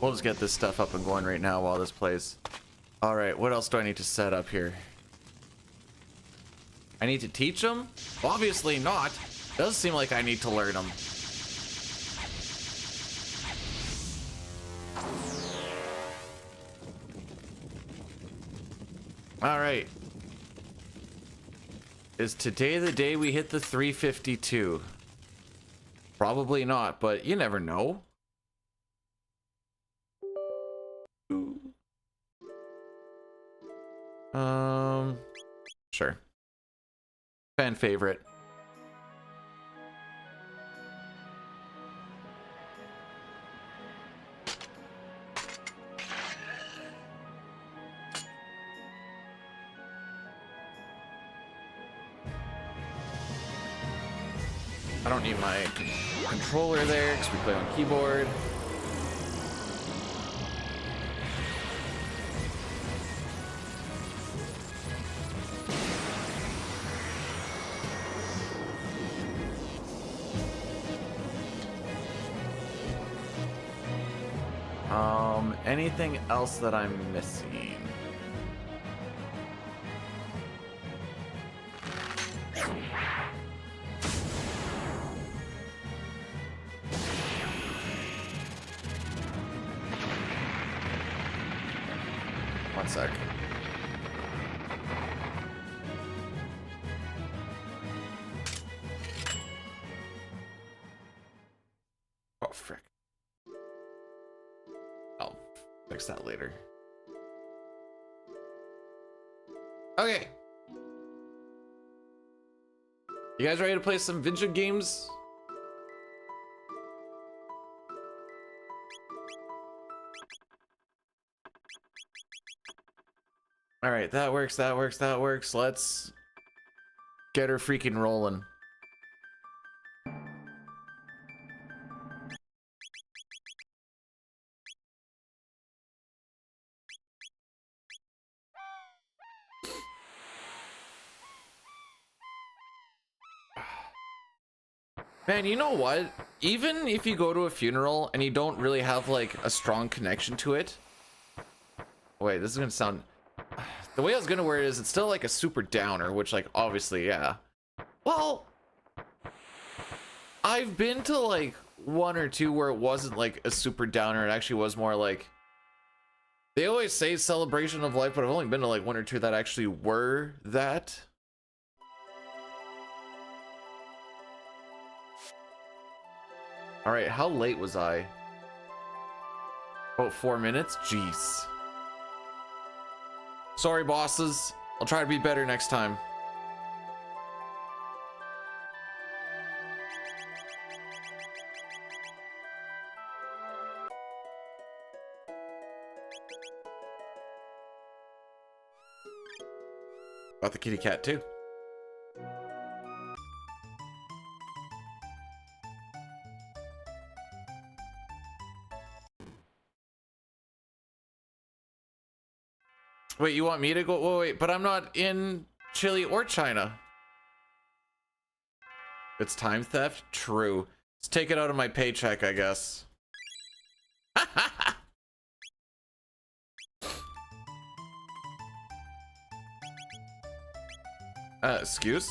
We'll just get this stuff up and going right now while this plays. All right, what else do I need to set up here? I need to teach them? Obviously not. Does seem like I need to learn them. All right. Is today the day we hit the 352? Probably not, but you never know. Sure. Fan favorite. I don't need my controller there because we play on keyboard. Anything else that I'm missing? One sec. Oh, frick. I'll fix that later. Okay. You guys ready to play some video games? All right, that works, that works, that works. Let's get her freaking rolling. Man, you know what? Even if you go to a funeral and you don't really have like a strong connection to it. Wait, this is gonna sound... The way I was gonna word it is it's still like a super downer, which like obviously, yeah. Well, I've been to like one or two where it wasn't like a super downer. It actually was more like... They always say celebration of life, but I've only been to like one or two that actually were that. All right, how late was I? About 4 minutes? Jeez. Sorry, bosses. I'll try to be better next time. Got the kitty cat too. Wait, you want me to go? Whoa, wait, but I'm not in Chile or China. It's time theft? True. Let's take it out of my paycheck, I guess. Excuse?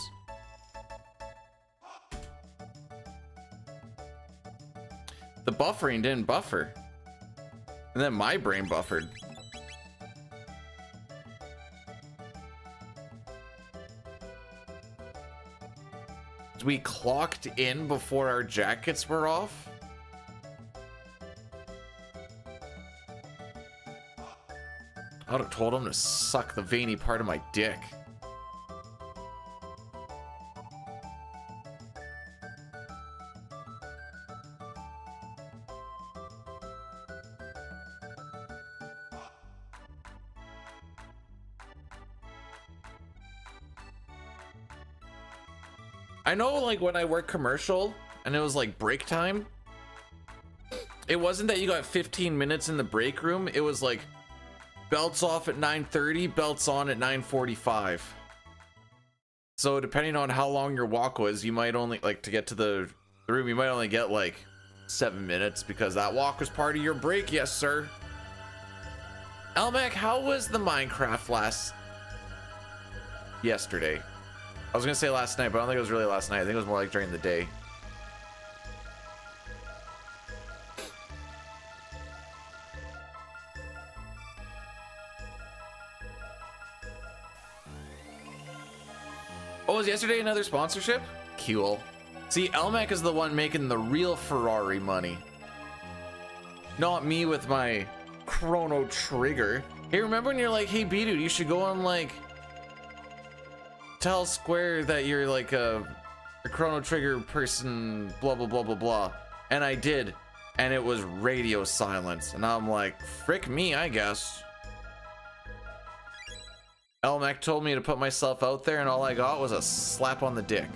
The buffering didn't buffer. And then my brain buffered. We clocked in before our jackets were off. I would have told him to suck the veiny part of my dick. I know, like, when I worked commercial and it was like break time, it wasn't that you got 15 minutes in the break room. It was like belts off at 9:30, belts on at 9:45. So depending on how long your walk was, you might only, like, to get to the room, you might only get like 7 minutes because that walk was part of your break. Yes, sir. Elmac, how was the Minecraft yesterday? I was gonna say last night, but I don't think it was really last night. I think it was more like during the day. Oh, was yesterday another sponsorship? Cool. See, Elmac is the one making the real Ferrari money. Not me with my Chrono Trigger. Hey, remember when you're like, hey, B-Dude, you should go on, like, tell Square that you're, like, a Chrono Trigger person, blah, blah, blah, blah, blah. And I did. And it was radio silence. And I'm like, frick me, I guess. Elmac told me to put myself out there, and all I got was a slap on the dick.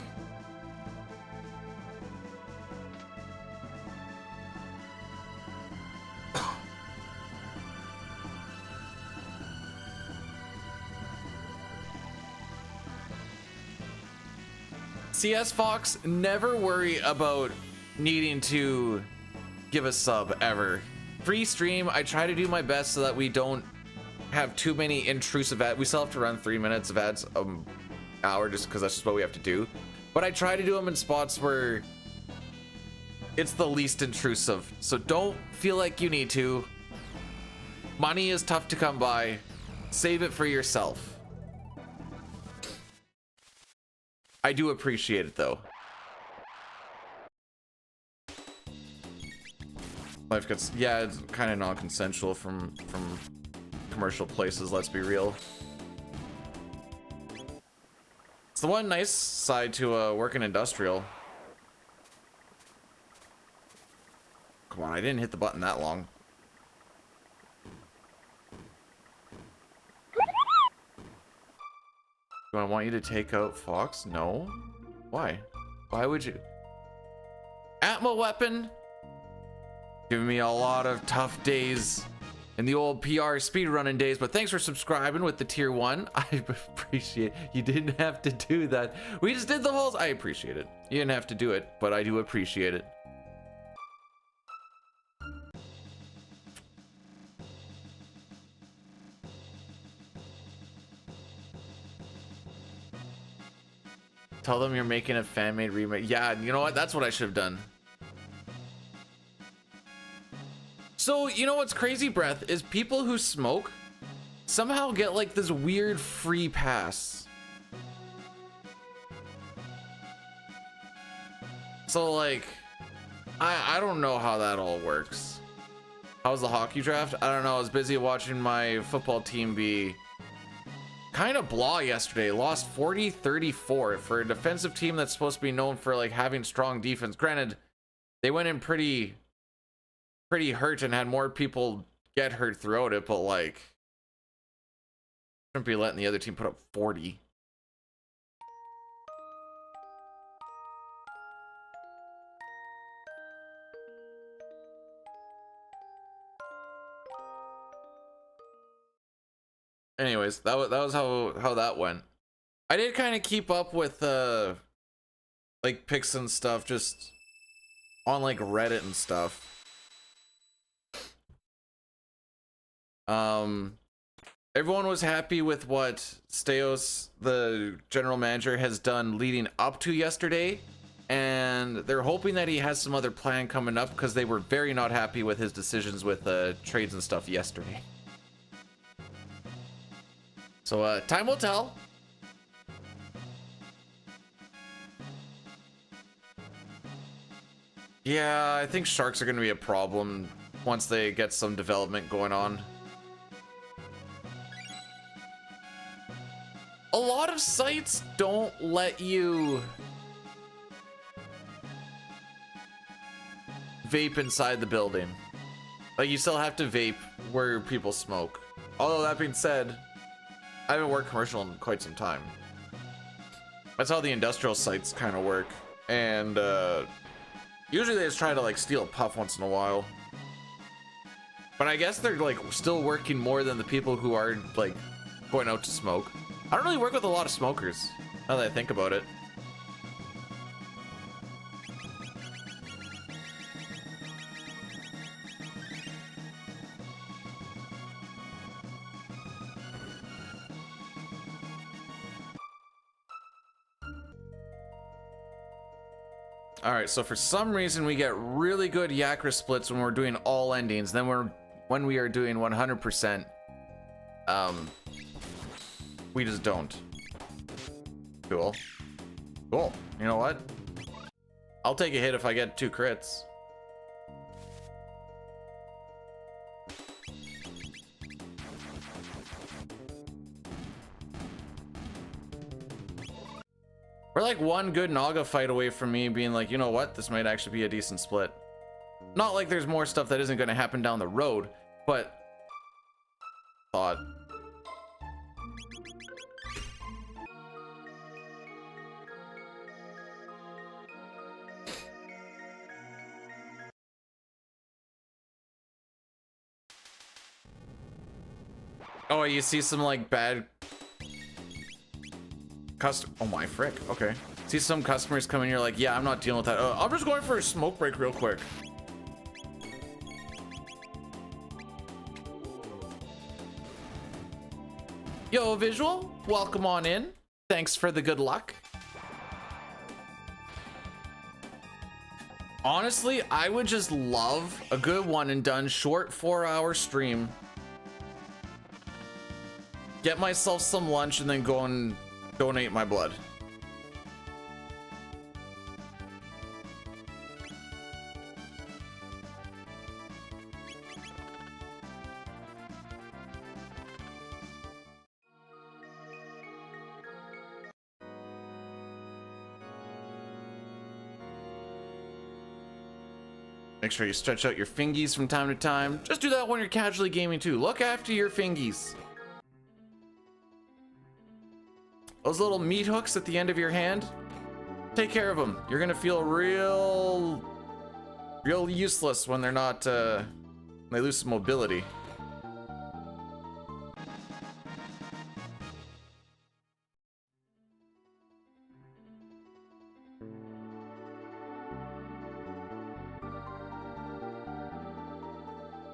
CS Fox, never worry about needing to give a sub ever. Free stream, I try to do my best so that we don't have too many intrusive ads. We still have to run 3 minutes of ads an hour just because that's just what we have to do. But I try to do them in spots where it's the least intrusive. So don't feel like you need to. Money is tough to come by. Save it for yourself. I do appreciate it though. Life gets, yeah, it's kind of non-consensual from commercial places, let's be real. It's the one nice side to working industrial. Come on, I didn't hit the button that long. Do I want you to take out Fox? No. Why? Why would you? Atmo weapon. Giving me a lot of tough days in the old PR speedrunning days, but thanks for subscribing with the tier 1. I appreciate you didn't have to do that. We just did the whole, I appreciate it. You didn't have to do it, but I do appreciate it. Tell them you're making a fan-made remake. Yeah, you know what? That's what I should have done. So, you know what's crazy, Breath, is people who smoke somehow get like this weird free pass. So like, I don't know how that all works. How was the hockey draft? I don't know. I was busy watching my football team be kind of blah yesterday. Lost 40-34 for a defensive team that's supposed to be known for like having strong defense. Granted, they went in pretty hurt and had more people get hurt throughout it, but like, shouldn't be letting the other team put up 40. Anyways, that was how that went. I did kind of keep up with like picks and stuff just on like Reddit and stuff. Everyone was happy with what Steos, the general manager, has done leading up to yesterday, and they're hoping that he has some other plan coming up because they were very not happy with his decisions with trades and stuff yesterday. So time will tell. Yeah, I think sharks are going to be a problem once they get some development going on. A lot of sites don't let you vape inside the building. Like, you still have to vape where people smoke. Although that being said, I haven't worked commercial in quite some time. That's how the industrial sites kind of work. And usually they just try to like steal a puff once in a while. But I guess they're like still working more than the people who are like going out to smoke. I don't really work with a lot of smokers, now that I think about it. All right, so for some reason we get really good Yakra splits when we're doing all endings. Then when we are doing 100%, we just don't. Cool. Cool. You know what? I'll take a hit if I get 2 crits. We're like one good Naga fight away from me being like, you know what? This might actually be a decent split. Not like there's more stuff that isn't going to happen down the road, but thought. Oh, you see some like bad oh my frick. Okay. See some customers come in, you're like, yeah, I'm not dealing with that. I'm just going for a smoke break real quick. Yo, Visual, welcome on in. Thanks for the good luck. Honestly, I would just love a good one and done short 4-hour stream. Get myself some lunch and then go and donate my blood. Make sure you stretch out your fingies from time to time. Just do that when you're casually gaming too. Look after your fingies. Those little meat hooks at the end of your hand, take care of them. You're gonna feel real useless when they're not, they lose some mobility.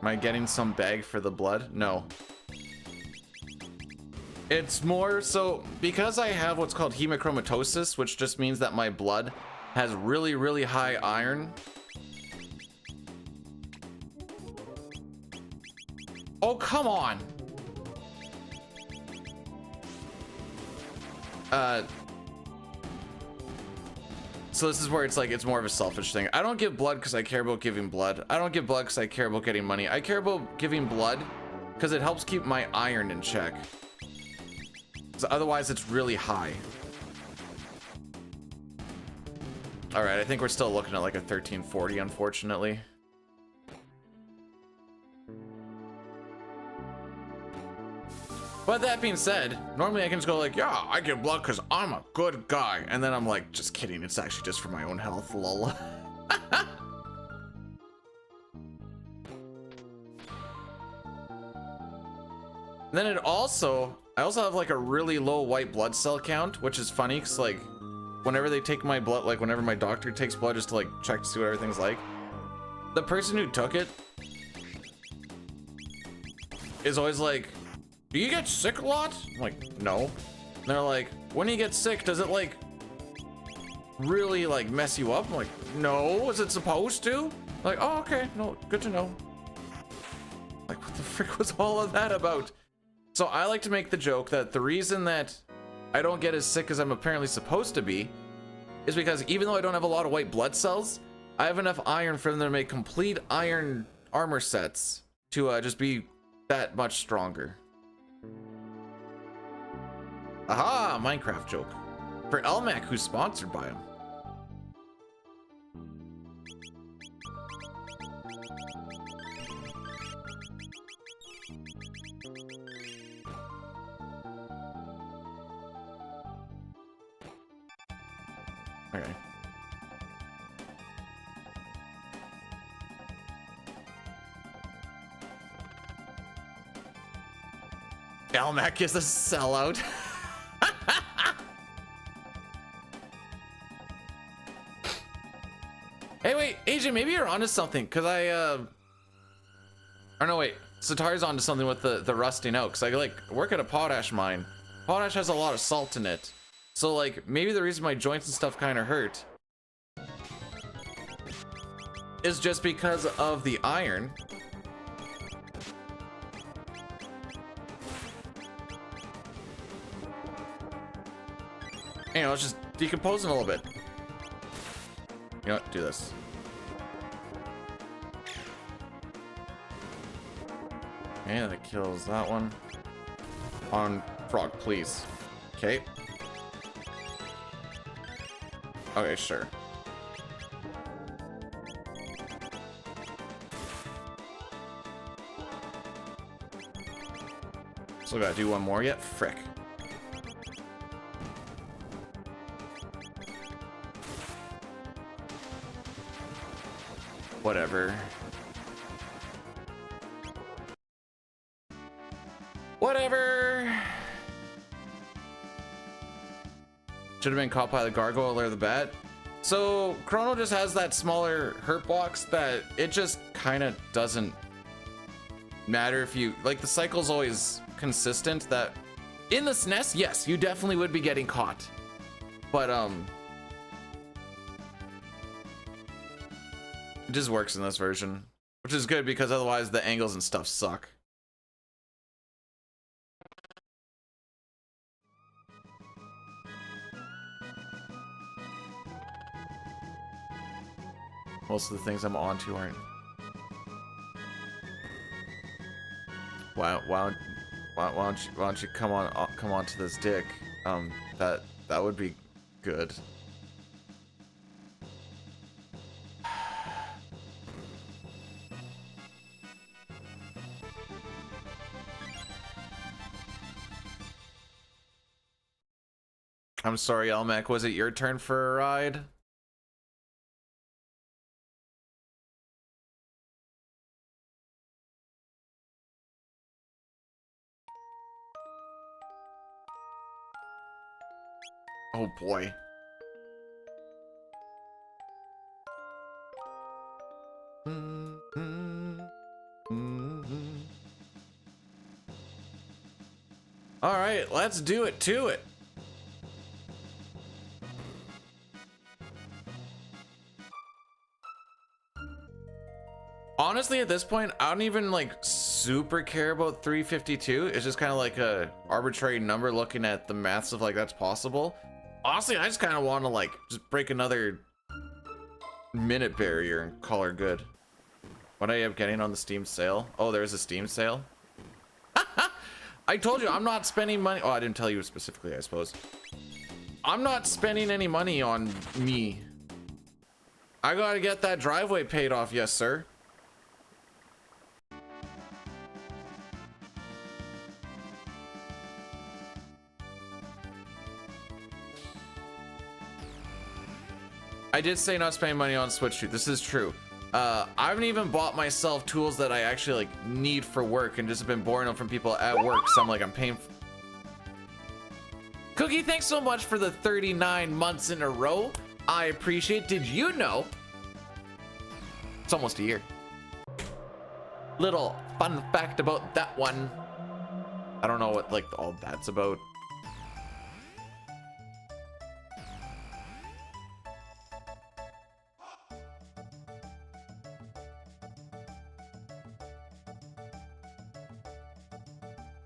Am I getting some bag for the blood? No. It's more so because I have what's called hemochromatosis, which just means that my blood has really, really high iron. Oh, come on. So this is where it's like, it's more of a selfish thing. I don't give blood because I care about giving blood. I don't give blood because I care about getting money. I care about giving blood because it helps keep my iron in check. So otherwise it's really high. All right, I think we're still looking at like a 1340, unfortunately. But that being said, normally I can just go like, yeah, I give blood because I'm a good guy. And then I'm like, just kidding. It's actually just for my own health, lol. Then it also, I also have like a really low white blood cell count, which is funny because like whenever they take my blood, like whenever my doctor takes blood just to like check to see what everything's like, the person who took it is always like, do you get sick a lot? I'm like, no. And they're like, when you get sick, does it like really like mess you up? I'm like, no, is it supposed to? Like, oh, okay, no, good to know. Like, what the frick was all of that about? So I like to make the joke that the reason that I don't get as sick as I'm apparently supposed to be is because even though I don't have a lot of white blood cells, I have enough iron for them to make complete iron armor sets to just be that much stronger. Aha, Minecraft joke. For Elmac, who's sponsored by him. Okay. Elmac is a sellout. Hey, wait, Agent, maybe you're onto something, because oh no, wait, Satari's onto something with the rusting out, because I like work at a potash mine. Potash has a lot of salt in it. So like maybe the reason my joints and stuff kind of hurt is just because of the iron. Hey, let's just decompose them a little bit. You know what? Do this. Okay, that kills that one. On frog, please. Okay. Okay, sure. Still gotta do one more yet? Frick. Whatever. Whatever. Should have been caught by the gargoyle or the bat. So Chrono just has that smaller hurt box that it just kind of doesn't matter if you like, the cycle's always consistent that in the SNES, yes, you definitely would be getting caught. But it just works in this version, which is good because otherwise the angles and stuff suck. Most of the things I'm onto aren't. Why don't you come on to this dick? That would be good. I'm sorry, Elmec, was it your turn for a ride? Oh boy. All right, let's do it to it. Honestly, at this point, I don't even like super care about 352. It's just kind of like a arbitrary number looking at the maths of like that's possible. Honestly, I just kind of want to like just break another minute barrier and call her good. What I end up getting on the Steam sale? Oh, there's a Steam sale. I told you I'm not spending money. Oh, I didn't tell you specifically, I suppose. I'm not spending any money on me. I gotta get that driveway paid off, yes, sir. I did say not spending money on Switch 2. This is true. I haven't even bought myself tools that I actually like need for work and just been borrowing them from people at work. So I'm like, I'm paying. Cookie, thanks so much for the 39 months in a row. I appreciate it. Did you know? It's almost a year. Little fun fact about that one. I don't know what like all that's about.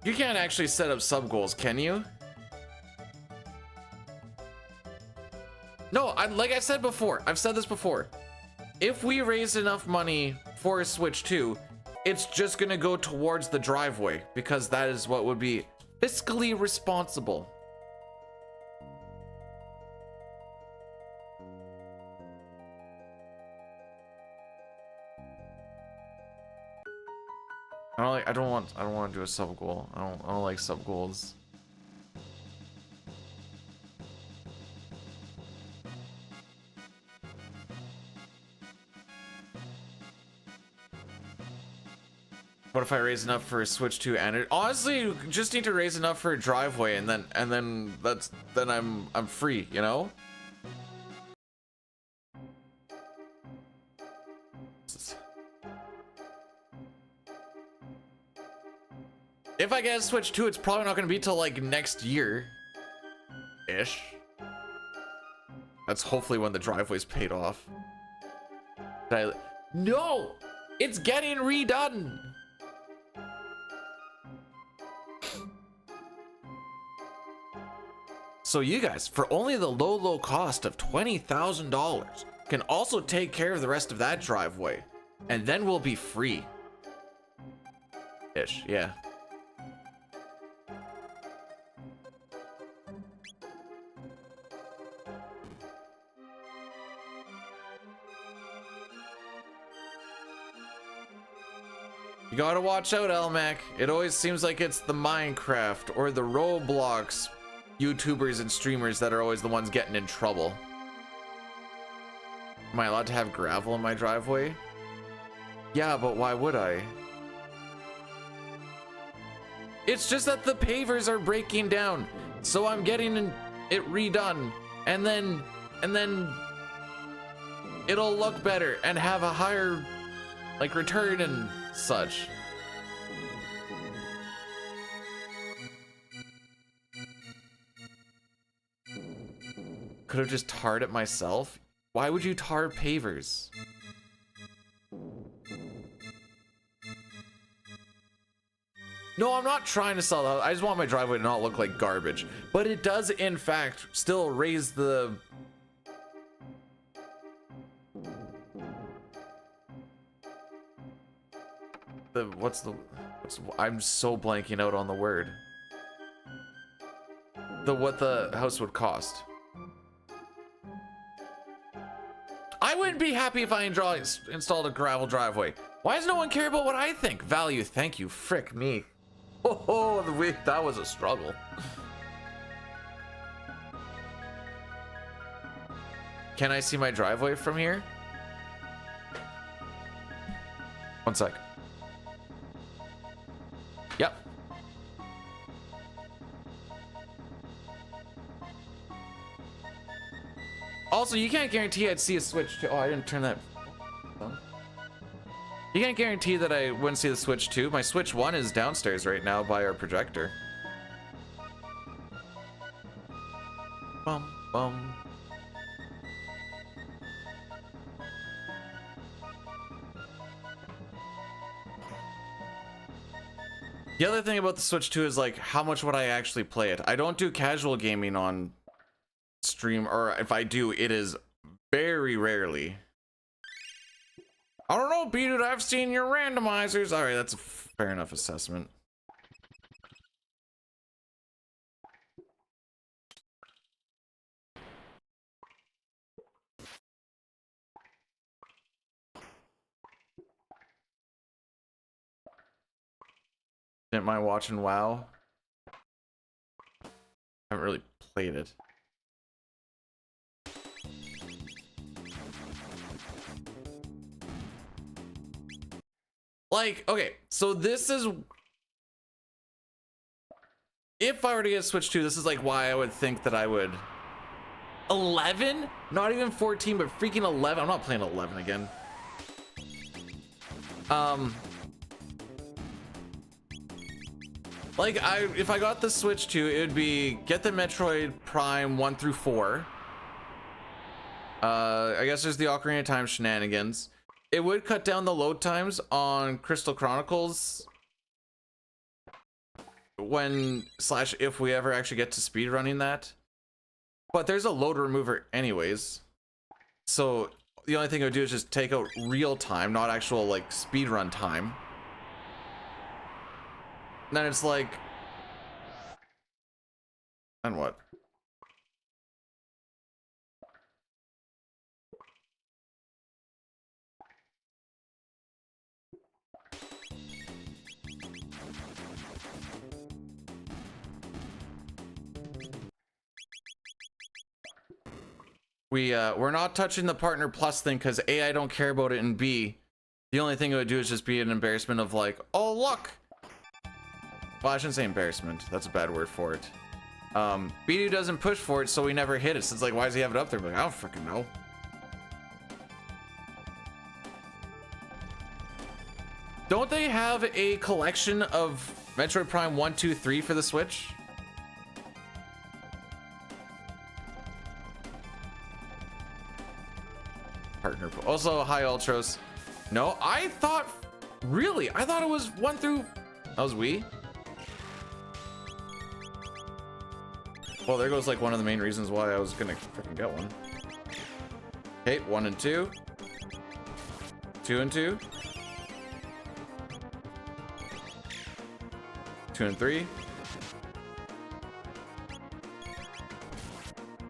You can't actually set up sub goals, can you? No, like I said before, I've said this before. If we raise enough money for a Switch 2, it's just gonna go towards the driveway because that is what would be fiscally responsible. I don't want to do a sub goal. I don't like sub goals. What if I raise enough for a Switch 2 and it, honestly, you just need to raise enough for a driveway and then I'm free, you know? If I get a Switch 2, it's probably not going to be till like next year ish. That's hopefully when the driveway's paid off. No, it's getting redone. So you guys, for only the low cost of $20,000, can also take care of the rest of that driveway, and then we'll be free. Ish, yeah. You gotta watch out, Elmac. It always seems like it's the Minecraft or the Roblox YouTubers and streamers that are always the ones getting in trouble. Am I allowed to have gravel in my driveway? Yeah, but why would I? It's just that the pavers are breaking down, so I'm getting it redone, and then it'll look better and have a higher like return and such. Could have just tarred it myself. Why would you tar pavers? No, I'm not trying to sell out. I just want my driveway to not look like garbage. But it does, in fact, still raise the... I'm so blanking out on the word. What the house would cost. I wouldn't be happy if I installed a gravel driveway. Why does no one care about what I think? Value, thank you, frick me. Oh, that was a struggle. Can I see my driveway from here? One sec. Yep. Also, you can't guarantee I'd see a switch too. Oh, I didn't turn that on. You can't guarantee that I wouldn't see the Switch 2. My Switch 1 is downstairs right now by our projector. Bum, bum. The other thing about the Switch 2 is like, how much would I actually play it? I don't do casual gaming on stream, or if I do, it is very rarely. I don't know, B-Dude, I've seen your randomizers. All right, that's a fair enough assessment. Didn't mind watching WoW. Haven't really played it. Like, okay, so this is... If I were to get Switch 2, this is like why I would think that I would... 11? Not even 14, but freaking 11. I'm not playing 11 again. Like, if I got the Switch 2, it would be get the Metroid Prime 1 through 4. I guess there's the Ocarina of Time shenanigans. It would cut down the load times on Crystal Chronicles if we ever actually get to speedrunning that. But there's a load remover anyways. So the only thing I would do is just take out real time, not actual like speedrun time. And then it's like, and what? We're not touching the Partner Plus thing because A, I don't care about it, and B, the only thing it would do is just be an embarrassment of like, oh look. Well, I shouldn't say embarrassment. That's a bad word for it. B2 doesn't push for it, so we never hit it. So it's like, why does he have it up there? Like, I don't freaking know. Don't they have a collection of Metroid Prime 1, 2, 3 for the Switch? Partner. Also, hi Ultros. No, I thought, really? I thought it was 1 through, that was Wii? Well, there goes like one of the main reasons why I was gonna freaking get one. Okay, 1 and 2. 2 and 2. 2 and 3.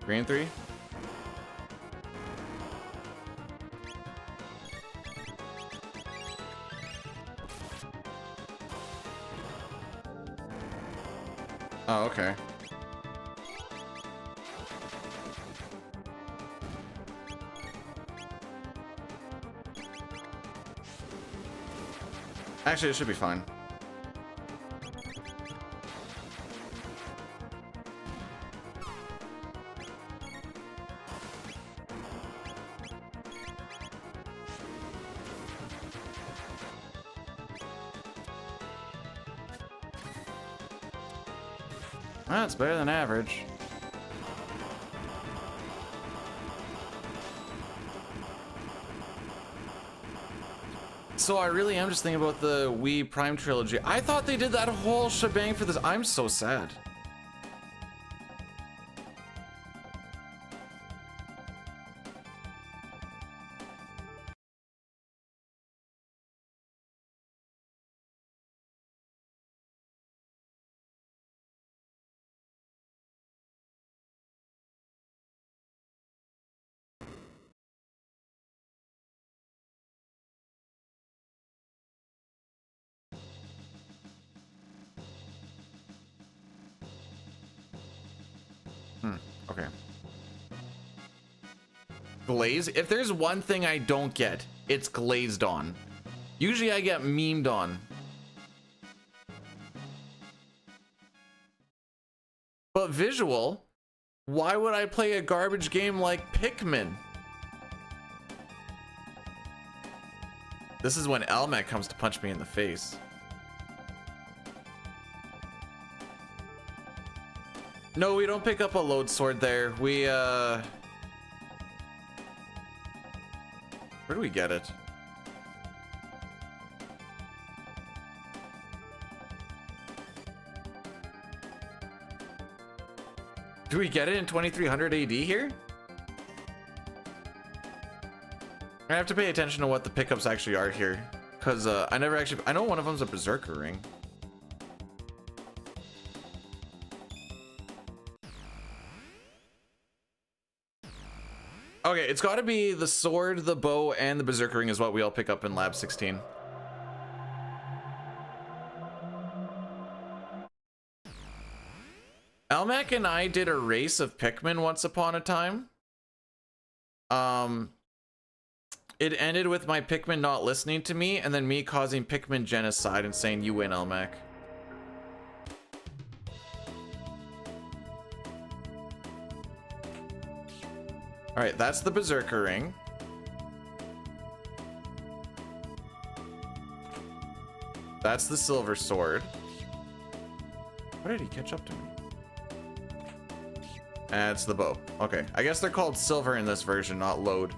3 and 3. Oh, okay. Actually, it should be fine. That's better than average. So I really am just thinking about the Wii Prime trilogy. I thought they did that whole shebang for this. I'm so sad. Okay. Glaze? If there's one thing I don't get, it's glazed on. Usually I get memed on. But visual? Why would I play a garbage game like Pikmin? This is when Elmec comes to punch me in the face. No, we don't pick up a load sword there. We, where do we get it? Do we get it in 2300 AD here? I have to pay attention to what the pickups actually are here. Because, I never actually... I know one of them's a Berserker ring. Okay, it's got to be the sword, the bow, and the Berserker ring is what we all pick up in Lab 16. Elmac and I did a race of Pikmin once upon a time. It ended with my Pikmin not listening to me, and then me causing Pikmin genocide and saying, "You win, Elmac." All right, that's the Berserker ring. That's the silver sword. Why did he catch up to me? And it's the bow. Okay, I guess they're called silver in this version, not load.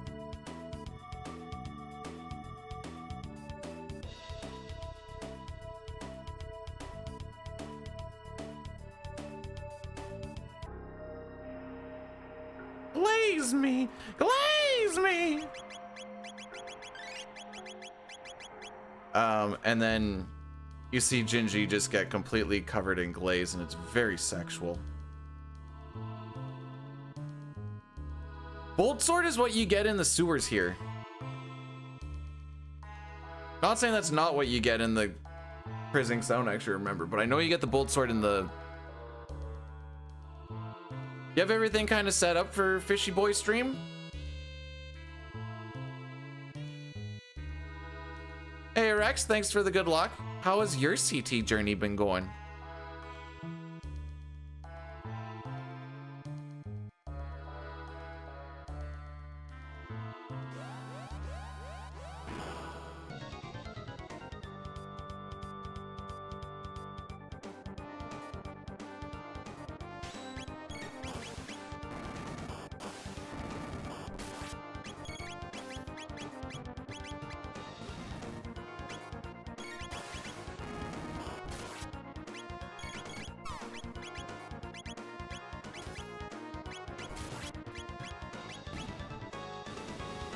Glaze me! Glaze me! And then you see Gingy just get completely covered in glaze, and it's very sexual. Bolt sword is what you get in the sewers here. Not saying that's not what you get in the prison, I don't actually remember, but I know you get the bolt sword in the... You have everything kind of set up for Fishy Boy stream? Hey Rex, thanks for the good luck. How has your CT journey been going?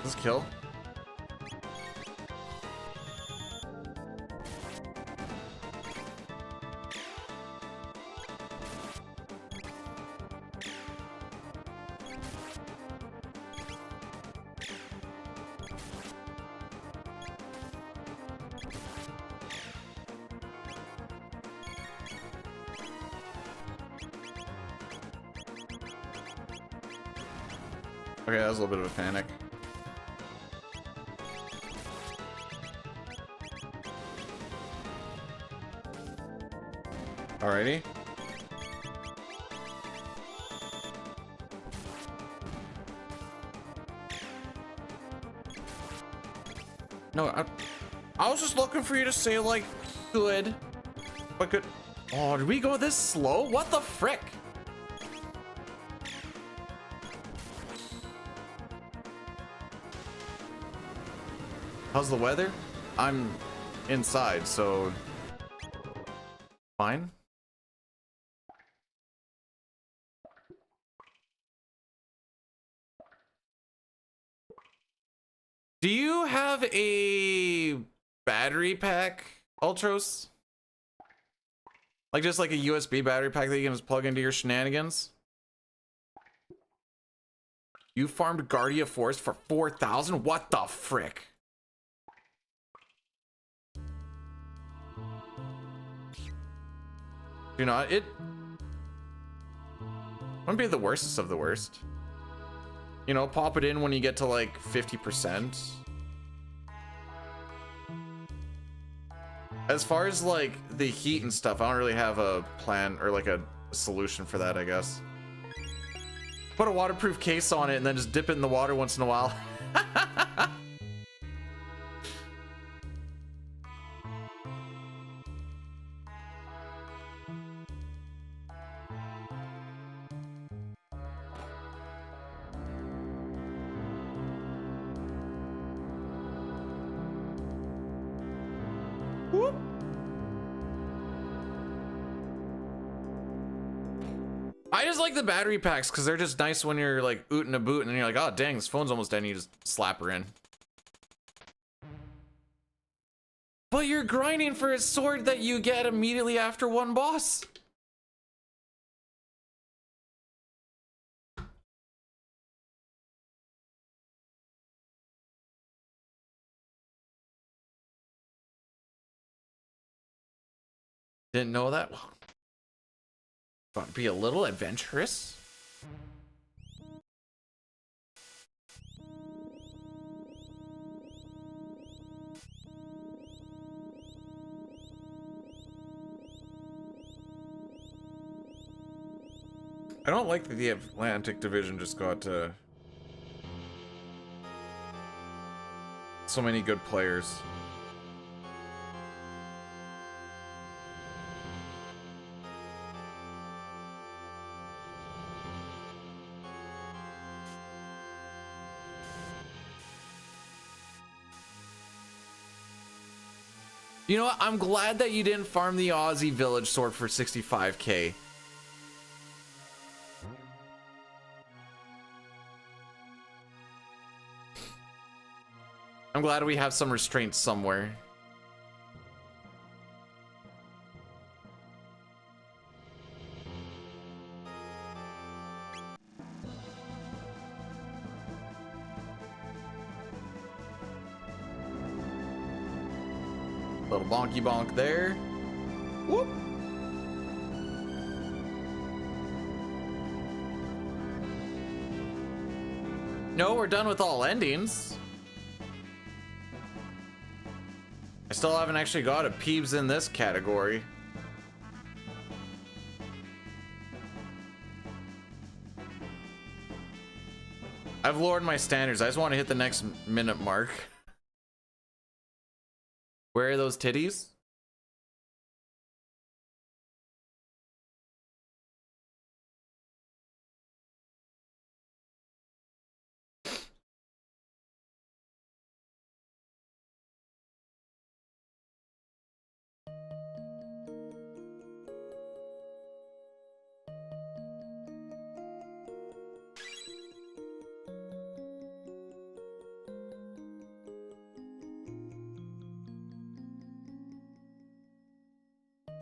Let's kill. Okay, that was a little bit of a panic. Alrighty. No, I was just looking for you to say, like, good. But good. Oh, did we go this slow? What the frick? How's the weather? I'm inside, so fine. Do you have a battery pack, Ultros? Like just like a USB battery pack that you can just plug into your shenanigans? You farmed Guardia Forest for 4,000? What the frick? You know, it wouldn't be the worstest of the worst. You know, pop it in when you get to like 50%. As far as like the heat and stuff, I don't really have a plan or like a solution for that, I guess. Put a waterproof case on it and then just dip it in the water once in a while. Whoop. I just like the battery packs because they're just nice when you're like ootin' a boot and then you're like, oh dang, this phone's almost dead, and you just slap her in. But you're grinding for a sword that you get immediately after one boss. Didn't know that. Thought it'd be a little adventurous. I don't like that the Atlantic Division just got so many good players. You know what? I'm glad that you didn't farm the Aussie village sword for 65k. I'm glad we have some restraints somewhere. Little bonky bonk there. Whoop. No, we're done with all endings. I still haven't actually got a Peeves in this category. I've lowered my standards. I just want to hit the next minute mark. Where are those titties?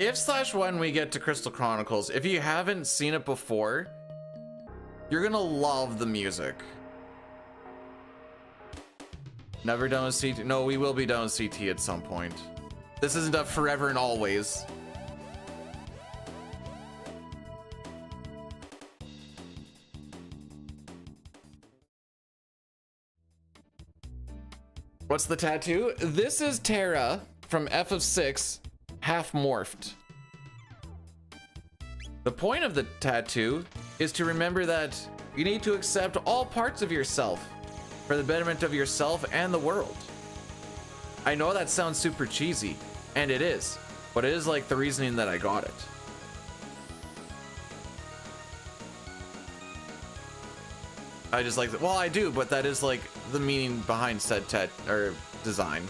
If/when we get to Crystal Chronicles, if you haven't seen it before, you're gonna love the music. Never done with CT. No, we will be done with CT at some point. This isn't a forever and always. What's the tattoo? This is Terra from F of 6, half morphed. The point of the tattoo is to remember that you need to accept all parts of yourself for the betterment of yourself and the world. I know that sounds super cheesy, and it is, but it is like the reasoning that I got it. I just like that. Well, I do, but that is like the meaning behind said or design.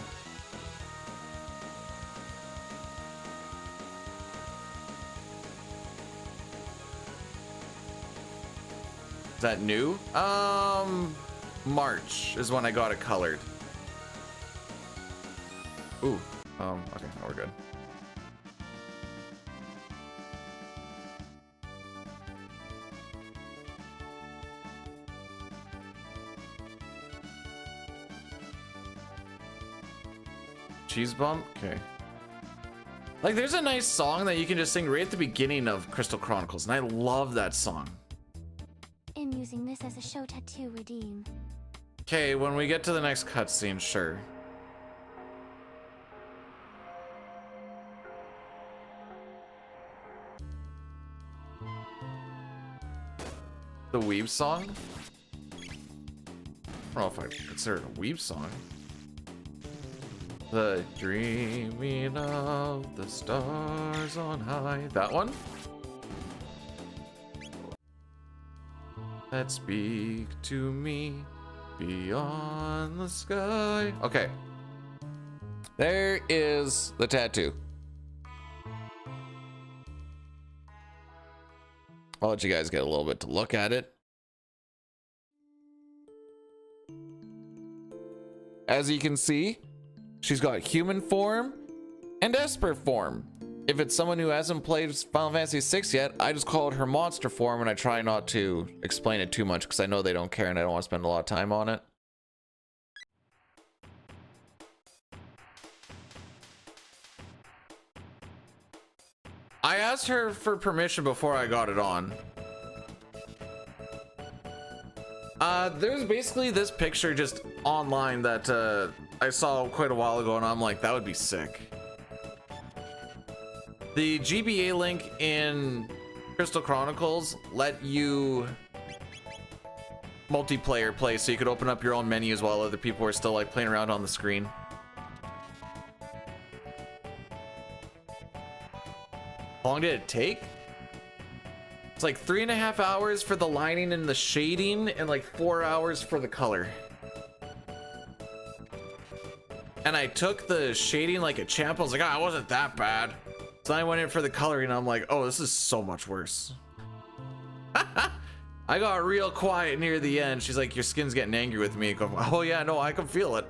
Is that new? March is when I got it colored. Ooh. Okay, now we're good. Cheese bump? Okay. Like, there's a nice song that you can just sing right at the beginning of Crystal Chronicles, and I love that song. I'm using this as a show tattoo redeem. Okay, when we get to the next cutscene, sure. The Weeb song? I don't know if I consider it a Weeb song. The dreaming of the stars on high. That one? That speak to me beyond the sky. Okay. There is the tattoo. I'll let you guys get a little bit to look at it. As you can see, she's got human form and Esper form. If it's someone who hasn't played Final Fantasy VI yet, I just call it her monster form, and I try not to explain it too much because I know they don't care and I don't want to spend a lot of time on it. I asked her for permission before I got it on. There's basically this picture just online that I saw quite a while ago, and I'm like, that would be sick. The GBA link in Crystal Chronicles let you multiplayer play, so you could open up your own menus while other people were still like playing around on the screen. How long did it take? It's like 3.5 hours for the lining and the shading, and like 4 hours for the color. And I took the shading like a champ. I was like, oh, it wasn't that bad. So I went in for the coloring, and I'm like, oh, this is so much worse. I got real quiet near the end. She's like, your skin's getting angry with me. I go, oh yeah, no, I can feel it.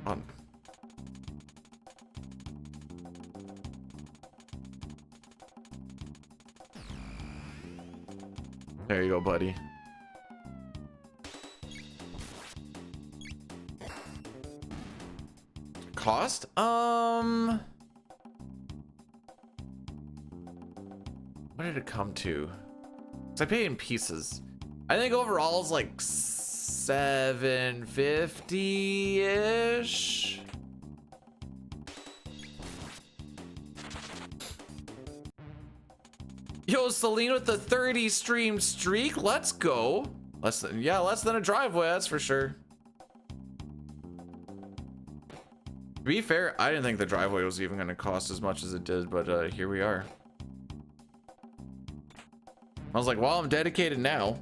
On. There you go, buddy. Cost? What did it come to? 'Cause I paid in pieces. I think overall is like $750-ish. Yo, Celine with the 30 stream streak. Let's go. Less than a driveway, that's for sure. To be fair, I didn't think the driveway was even going to cost as much as it did, but here we are. I was like, well, I'm dedicated now.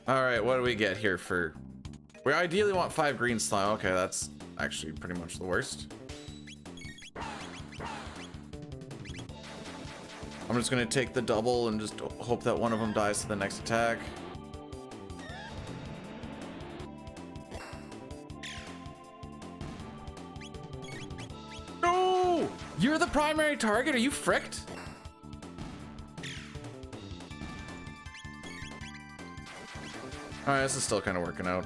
All right, what do we get here for... We ideally want 5 green slime. Okay, that's actually pretty much the worst. I'm just gonna take the double and just hope that one of them dies to the next attack. No! You're the primary target? Are you fricked? Alright, this is still kind of working out.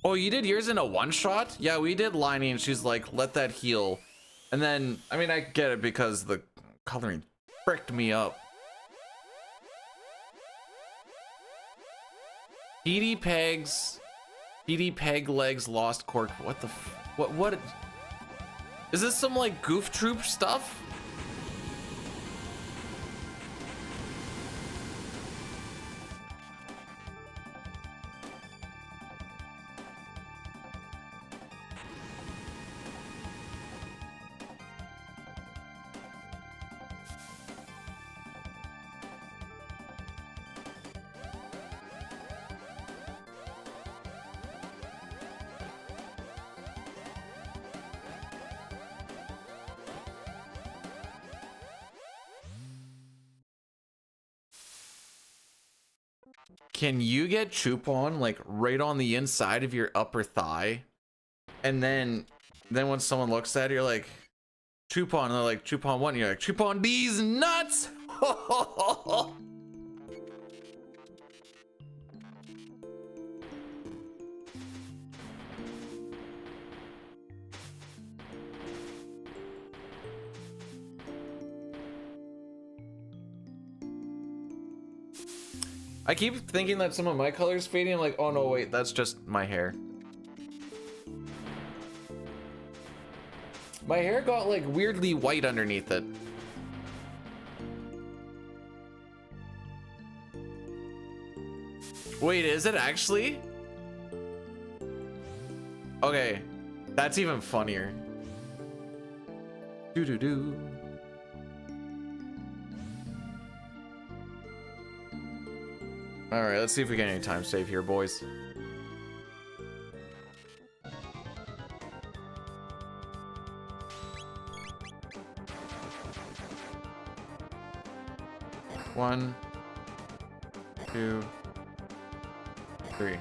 Oh, you did yours in a one-shot? Yeah, we did Liney, and she's like, let that heal. And then, I mean, I get it because the coloring fricked me up. PD pegs, PD peg legs, lost cork. What the what? Is this some like Goof Troop stuff? Can you get Chupon like right on the inside of your upper thigh? And then when someone looks at it, you're like, Chupon, and they're like, Chupon 1, you're like, Chupon these nuts! I keep thinking that some of my color's fading. I'm like, oh no, wait, that's just my hair. My hair got like weirdly white underneath it. Wait, is it actually? Okay, that's even funnier. Doo-doo-doo. All right, let's see if we get any time save here, boys. One, two, three.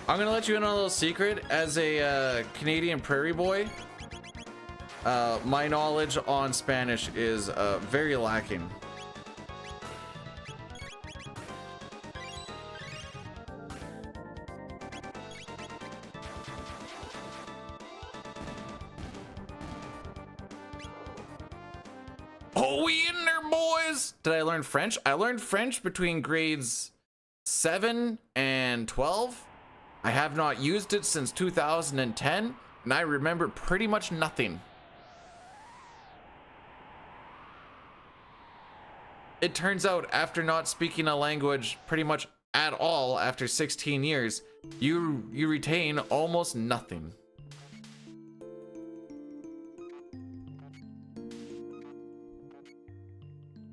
I'm gonna let you in on a little secret. As a Canadian prairie boy, my knowledge on Spanish is very lacking. Oh, we in there, boys! Did I learn French? I learned French between grades 7 and 12. I have not used it since 2010, and I remember pretty much nothing. It turns out after not speaking a language pretty much at all after 16 years, you retain almost nothing.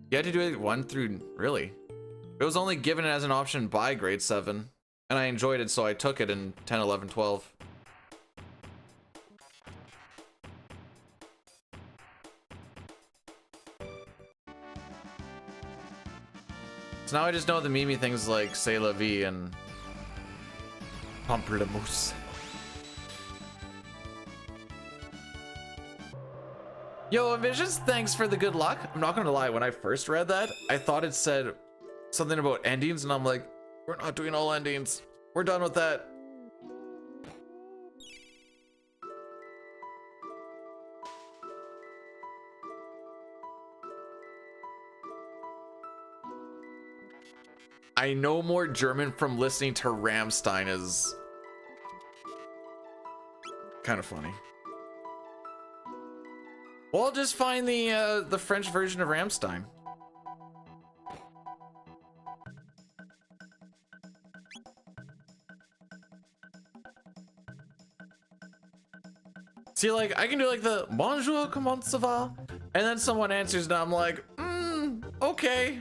You had to do it 1 through, really? It was only given as an option by grade 7, and I enjoyed it, so I took it in 10, 11, 12. So now I just know the Mimi things like C'est la vie and Pamplemousse. Yo, Ambitious, thanks for the good luck. I'm not gonna lie, when I first read that, I thought it said something about endings, and I'm like, we're not doing all endings. We're done with that. I know more German from listening to Rammstein is kind of funny. Well, I'll just find the French version of Ramstein. See, like, I can do like the bonjour, comment ça va? And then someone answers and I'm like, okay.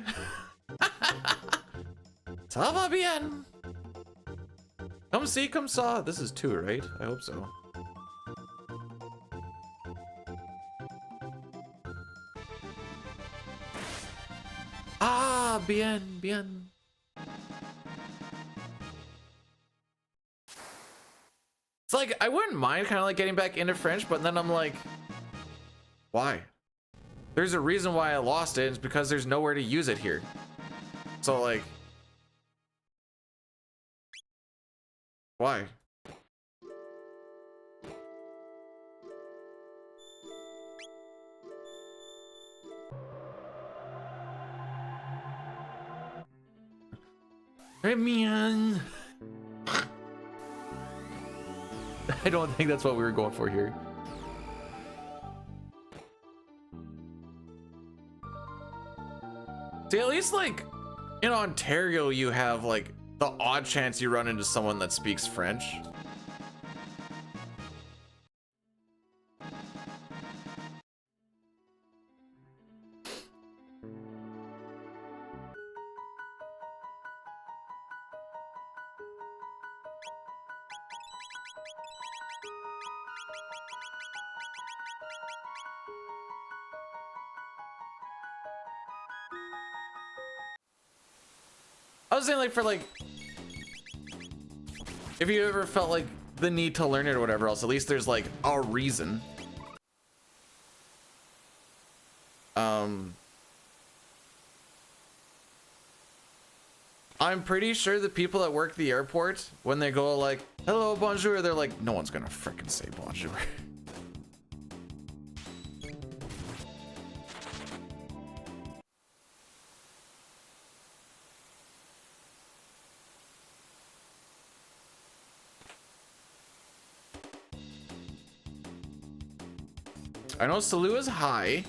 Ça va bien. Come see, come saw. This is 2, right? I hope so. Ah, bien, bien. It's like, I wouldn't mind kind of like getting back into French, but then I'm like, why? There's a reason why I lost it. It's because there's nowhere to use it here. So like, why? Hey, man. I don't think that's what we were going for here. See, at least like in Ontario, you have like the odd chance you run into someone that speaks French. I was saying, like, for like, if you ever felt like the need to learn it or whatever else, at least there's like a reason. I'm pretty sure the people that work the airport, when they go like, hello, bonjour, they're like, no one's gonna frickin' say bonjour. I know Salu is high.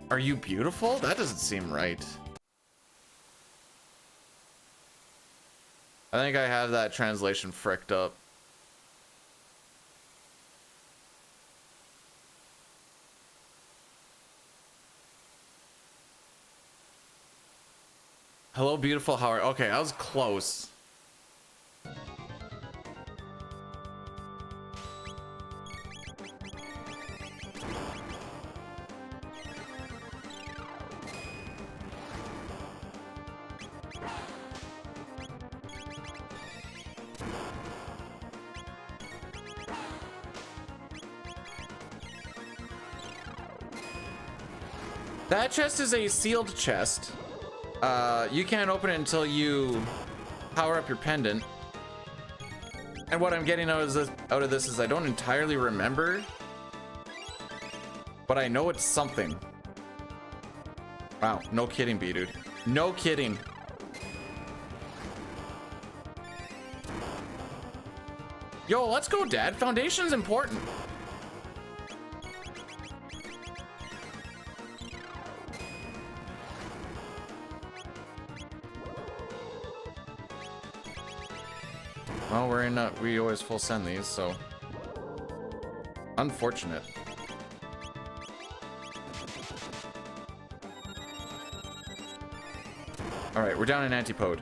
Are you beautiful? That doesn't seem right. I think I have that translation fricked up. Hello, beautiful. How are? Okay, I was close. That chest is a sealed chest. You can't open it until you power up your pendant. And what I'm getting out of this is I don't entirely remember, but I know it's something. Wow, no kidding, B dude. No kidding. Yo, let's go, Dad. Foundation's important. Well, we're in, we always full send these, so. Unfortunate. Alright, we're down in Antipode.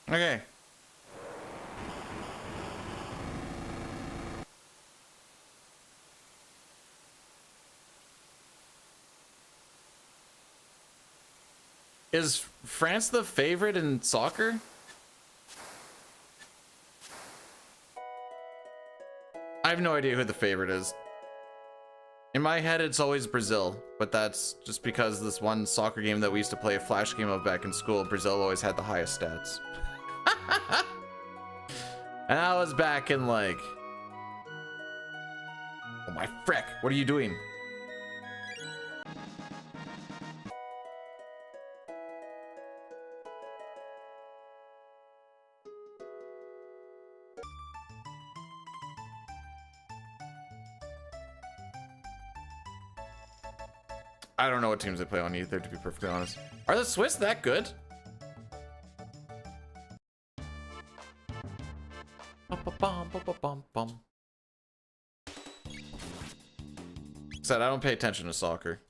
Okay. Is France the favorite in soccer? I have no idea who the favorite is. In my head, it's always Brazil, but that's just because this one soccer game that we used to play a flash game of back in school, Brazil always had the highest stats. And I was back in like... Oh my frick, what are you doing? I don't know what teams they play on either, to be perfectly honest. Are the Swiss that good? Said I don't pay attention to soccer.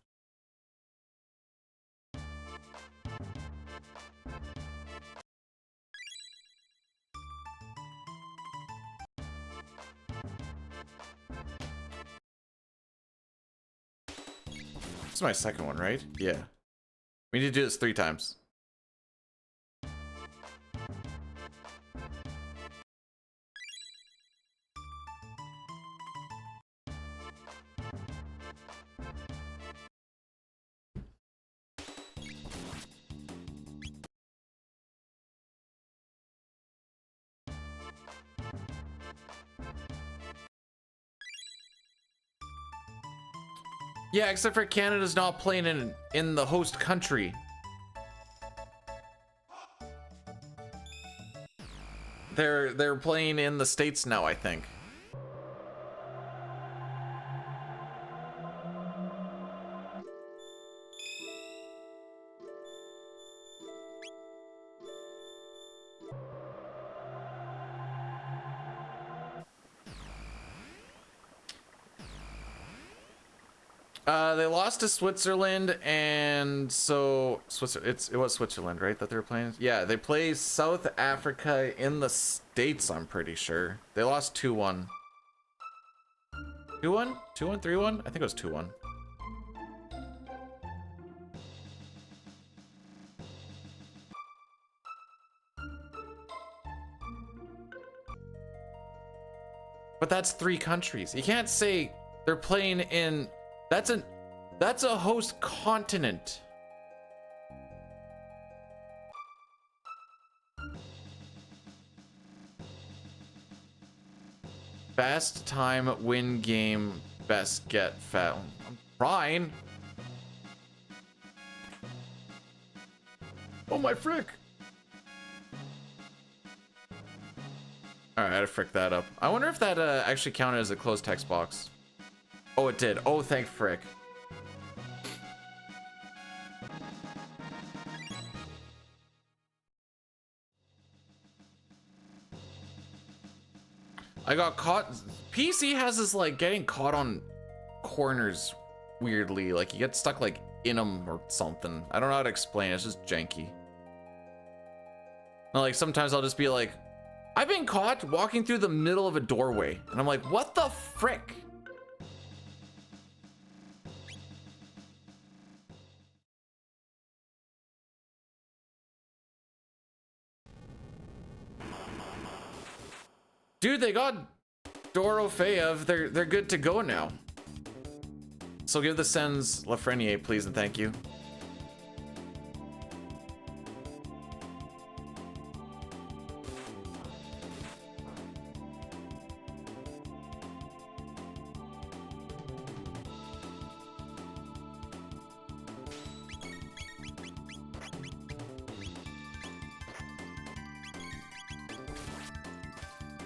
This is my second one, right? Yeah. We need to do this 3 times. Yeah, except for Canada's not playing in the host country. They're playing in the States now, I think. They lost to Switzerland, and so it was Switzerland, right, that they were playing? Yeah, they play South Africa in the States, I'm pretty sure. They lost 2-1. 2-1? 2-1? 3-1? I think it was 2-1. But that's 3 countries. You can't say they're playing in... That's a host continent. Fast time, win game, best get fat. I'm trying. Oh my frick. All right, I had to frick that up. I wonder if that actually counted as a closed text box. Oh, it did. Oh, thank frick. I got caught. PC has this like getting caught on corners weirdly. Like you get stuck like in them or something. I don't know how to explain it. It's just janky. And, like sometimes I'll just be like, I've been caught walking through the middle of a doorway. And I'm like, what the frick? Dude, they got Dorofeyev. They're good to go now. So give the Sens Lafreniere, please, and thank you.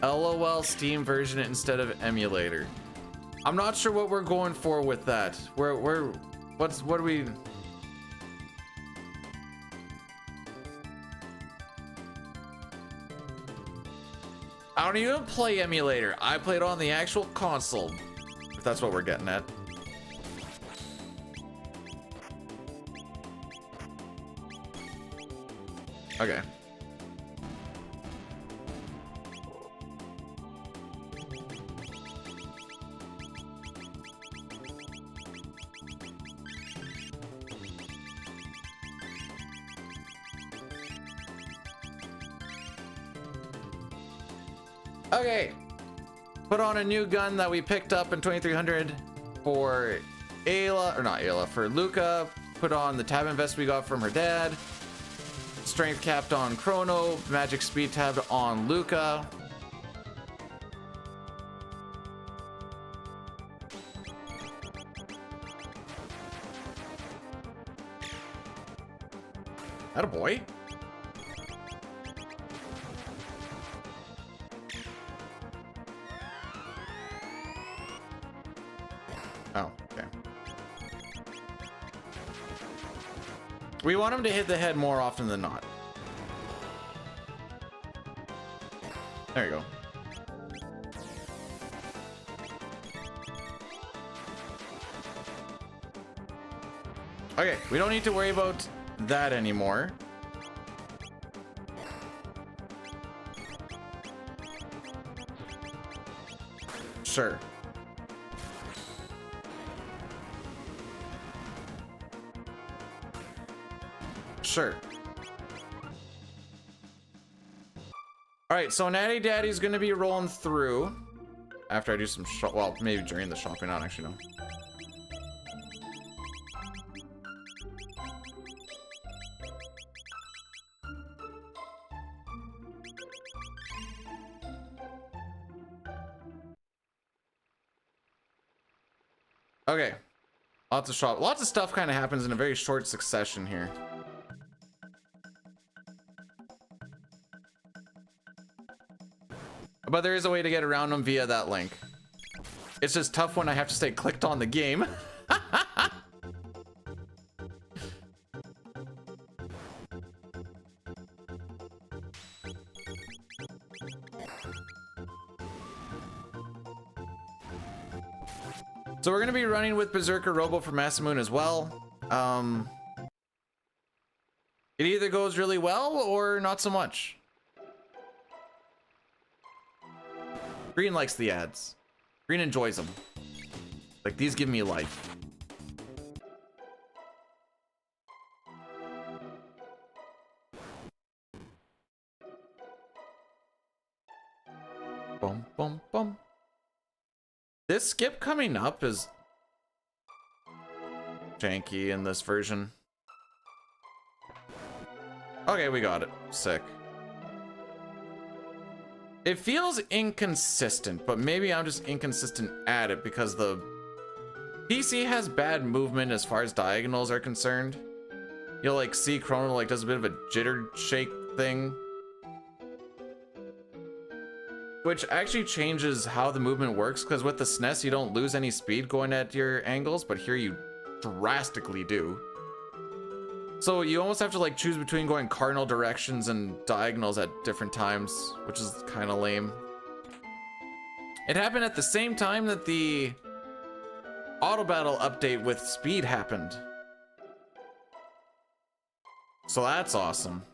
LOL Steam version instead of emulator. I'm not sure what we're going for with that. What are we? I don't even play emulator. I played on the actual console. If that's what we're getting at. Okay. Okay. Put on a new gun that we picked up in 2300 for Ayla, or not Ayla, for Luca. Put on the tab vest we got from her dad. Strength capped on Chrono. Magic speed tabbed on Luca. Attaboy. Oh, okay. We want him to hit the head more often than not. There you go. Okay, we don't need to worry about that anymore. Sure. Sure. All right, so Natty Daddy's gonna be rolling through after I do some well, maybe during the shopping, I don't actually know. Okay, lots of stuff kind of happens in a very short succession here. But there is a way to get around them via that link. It's just tough when I have to stay clicked on the game. So we're gonna be running with Berserker Robo for Masamune as well. It either goes really well or not so much. Green likes the ads. Green enjoys them. Like, these give me life. Boom, boom, boom. This skip coming up is janky in this version. Okay, we got it. Sick. It feels inconsistent, but maybe I'm just inconsistent at it because the PC has bad movement as far as diagonals are concerned. You'll like see Chrono like does a bit of a jitter shake thing, which actually changes how the movement works, because with the SNES you don't lose any speed going at your angles, but here you drastically do. So you almost have to like choose between going cardinal directions and diagonals at different times, which is kind of lame. It happened at the same time that the auto battle update with speed happened. So that's awesome.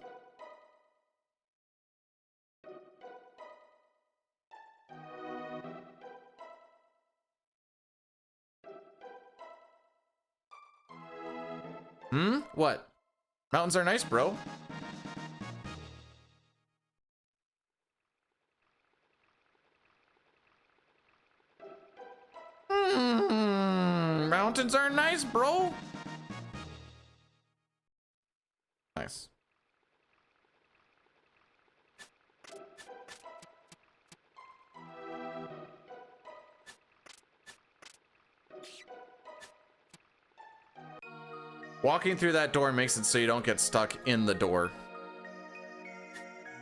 What? Mountains are nice, bro. Mountains are nice, bro. Nice. Walking through that door makes it so you don't get stuck in the door.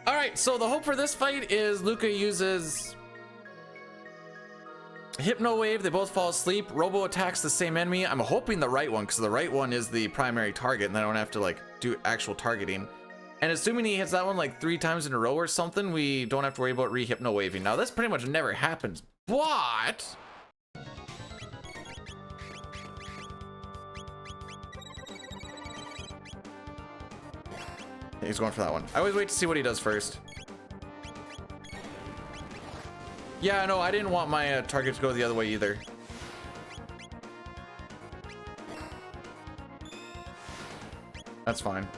All right, so the hope for this fight is Luca uses Hypno Wave. They both fall asleep. Robo attacks the same enemy. I'm hoping the right one, because the right one is the primary target, and I don't have to like do actual targeting. And assuming he hits that one like 3 times in a row or something, we don't have to worry about re-Hypno Waving. Now, this pretty much never happens, but he's going for that one. I always wait to see what he does first. Yeah, no, I didn't want my target to go the other way either. That's fine.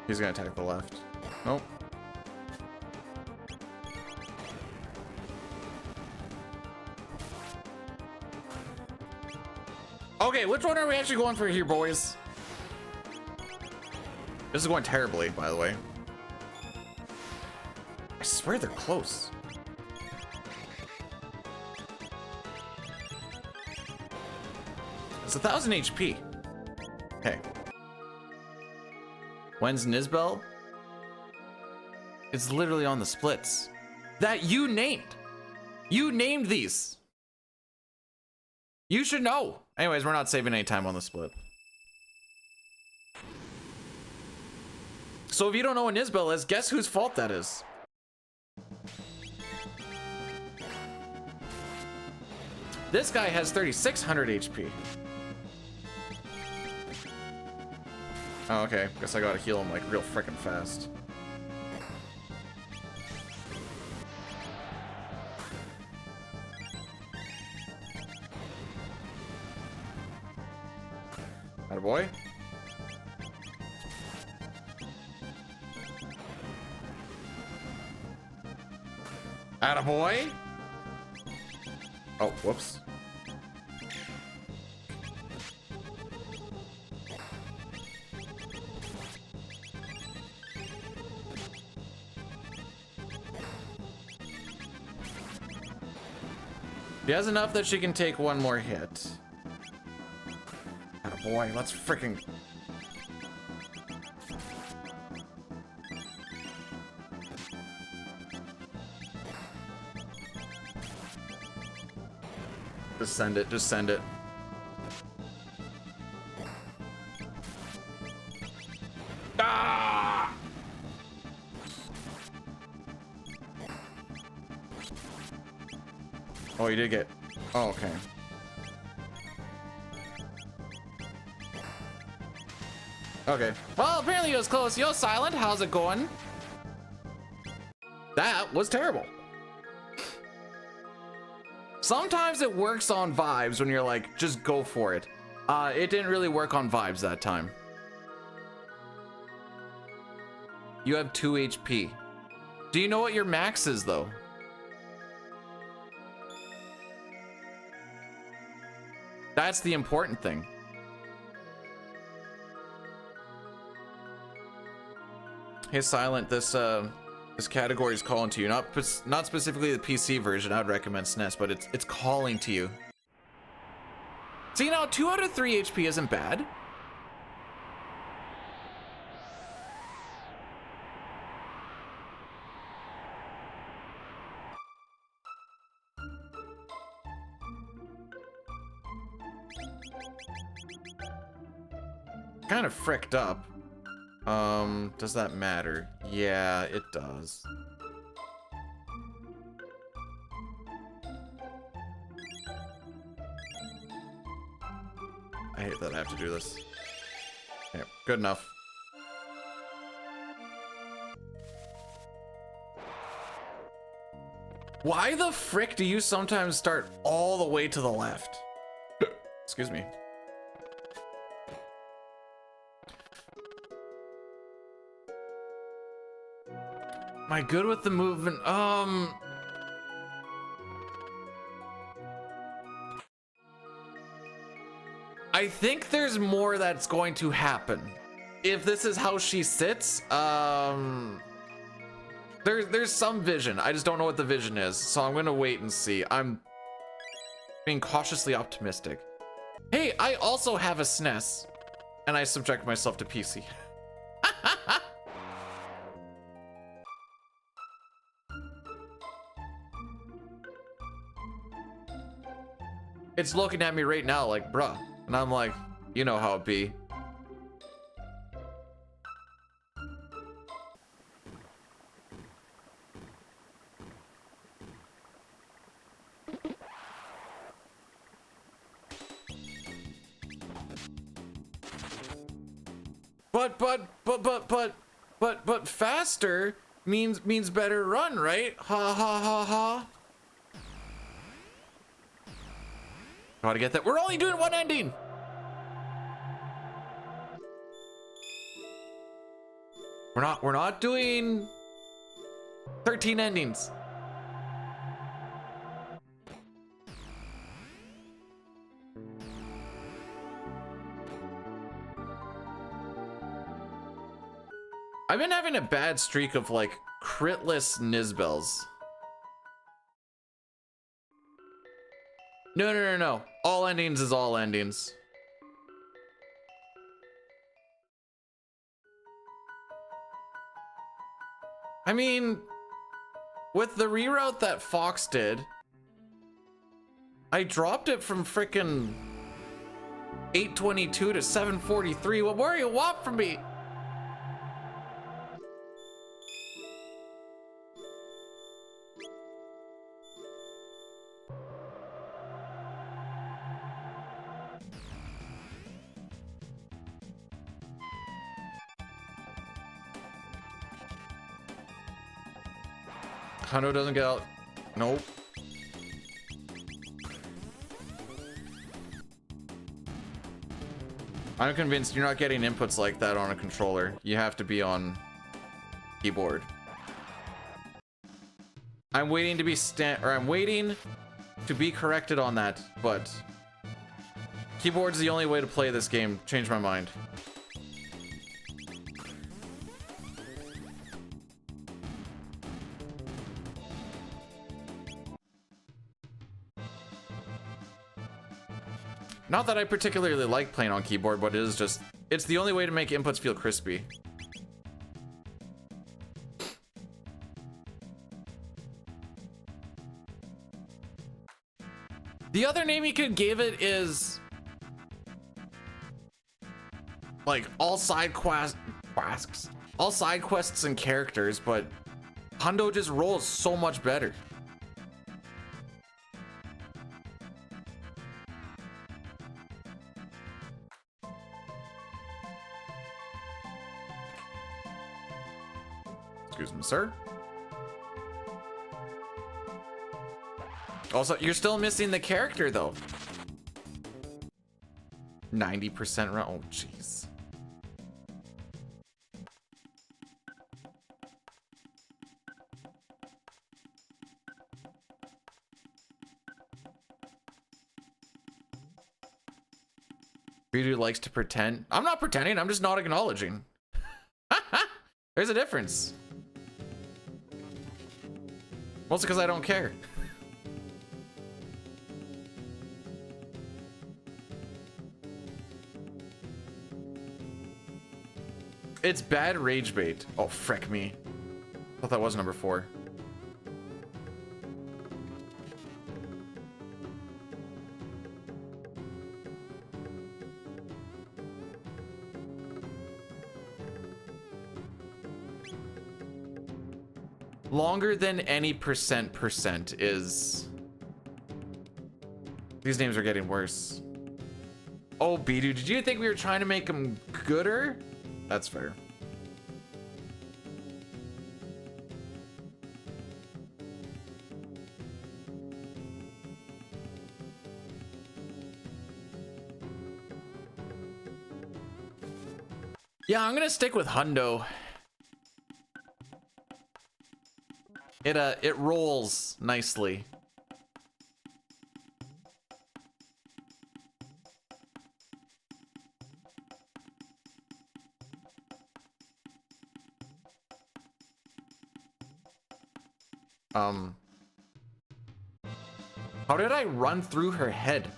He's gonna attack the left. Nope. Okay, which one are we actually going for here, boys? This is going terribly, by the way. I swear they're close. It's 1,000 HP. Okay. When's Nizbel? It's literally on the splits. That you named. You named these. You should know. Anyways, we're not saving any time on the split. So if you don't know what Nizbel is, guess whose fault that is? This guy has 3,600 HP. Oh, okay. Guess I gotta heal him like real freaking fast. Attaboy. Attaboy. Oh, whoops. She has enough that she can take one more hit. Attaboy, let's freaking... Just send it, just send it. Ah! Oh, you did get... Oh, okay. Okay. Well, apparently it was close. Yo, Silent, how's it going? That was terrible. Sometimes it works on vibes when you're like, just go for it. It didn't really work on vibes that time. You have 2 HP. Do you know what your max is, though? That's the important thing. Hey, Silent, this category is calling to you. Not specifically the PC version. I would recommend SNES, but it's calling to you. See, now 2 out of 3 HP isn't bad. Kind of fricked up. Does that matter? Yeah, it does. I hate that I have to do this. Okay, good enough. Why the frick do you sometimes start all the way to the left? Excuse me. Am I good with the movement? I think there's more that's going to happen. If this is how she sits, there's some vision. I just don't know what the vision is, so I'm gonna wait and see. I'm being cautiously optimistic. Hey, I also have a SNES, and I subject myself to PC. It's looking at me right now like, bruh. And I'm like, you know how it be. But faster means better run, right? Ha ha ha ha. Gotta get that. We're only doing one ending. We're not doing 13 endings. I've been having a bad streak of like critless Nizbels. No. All endings is all endings. I mean, with the reroute that Fox did, I dropped it from frickin' 822 to 743. What more do you want from me? Chrono doesn't get out. Nope. I'm convinced you're not getting inputs like that on a controller. You have to be on keyboard. I'm waiting to be I'm waiting to be corrected on that, but keyboard's the only way to play this game. Changed my mind. Not that I particularly like playing on keyboard, but it is just, it's the only way to make inputs feel crispy. The other name you could give it is like all side quests and characters, but Hundo just rolls so much better. Excuse me, sir. Also, you're still missing the character, though. 90% run. Oh, jeez. Speedruns likes to pretend. I'm not pretending. I'm just not acknowledging. There's a difference. Mostly because I don't care. It's bad rage bait. Oh, frick me. I thought that was number 4. Longer than any percent is... These names are getting worse. Oh, Bidu, did you think we were trying to make them gooder? That's fair. Yeah, I'm gonna stick with Hundo. It rolls nicely. How did I run through her head?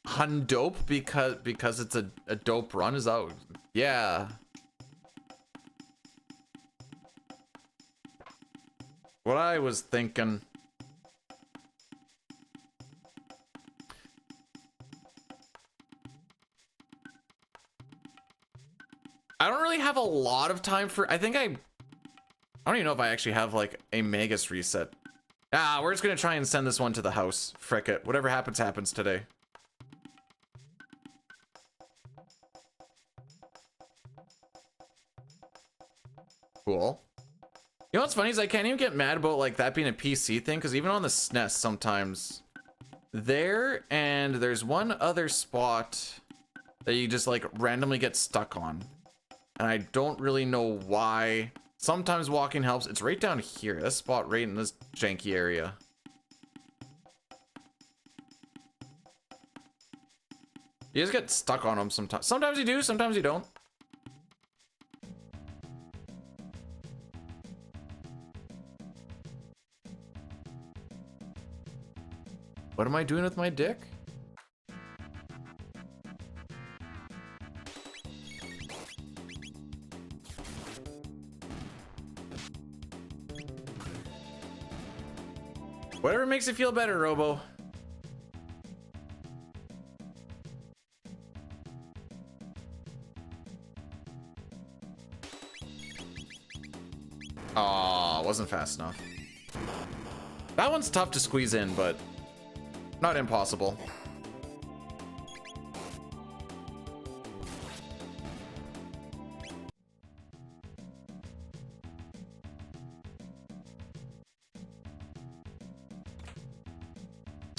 Hundope because it's a dope run is out. Yeah. What I was thinking. I don't really have a lot of time for, I don't even know if I actually have like a Magus reset. Ah, we're just gonna try and send this one to the house. Frick it. Whatever happens, happens today. Cool. You know what's funny is I can't even get mad about like that being a PC thing, because even on the SNES sometimes there, and there's one other spot that you just like randomly get stuck on, and I don't really know why. Sometimes walking helps. It's right down here, this spot right in this janky area. You just get stuck on them sometimes. Sometimes you do, sometimes you don't. What am I doing with my dick? Whatever makes you feel better, Robo. Aw, wasn't fast enough. That one's tough to squeeze in, but not impossible.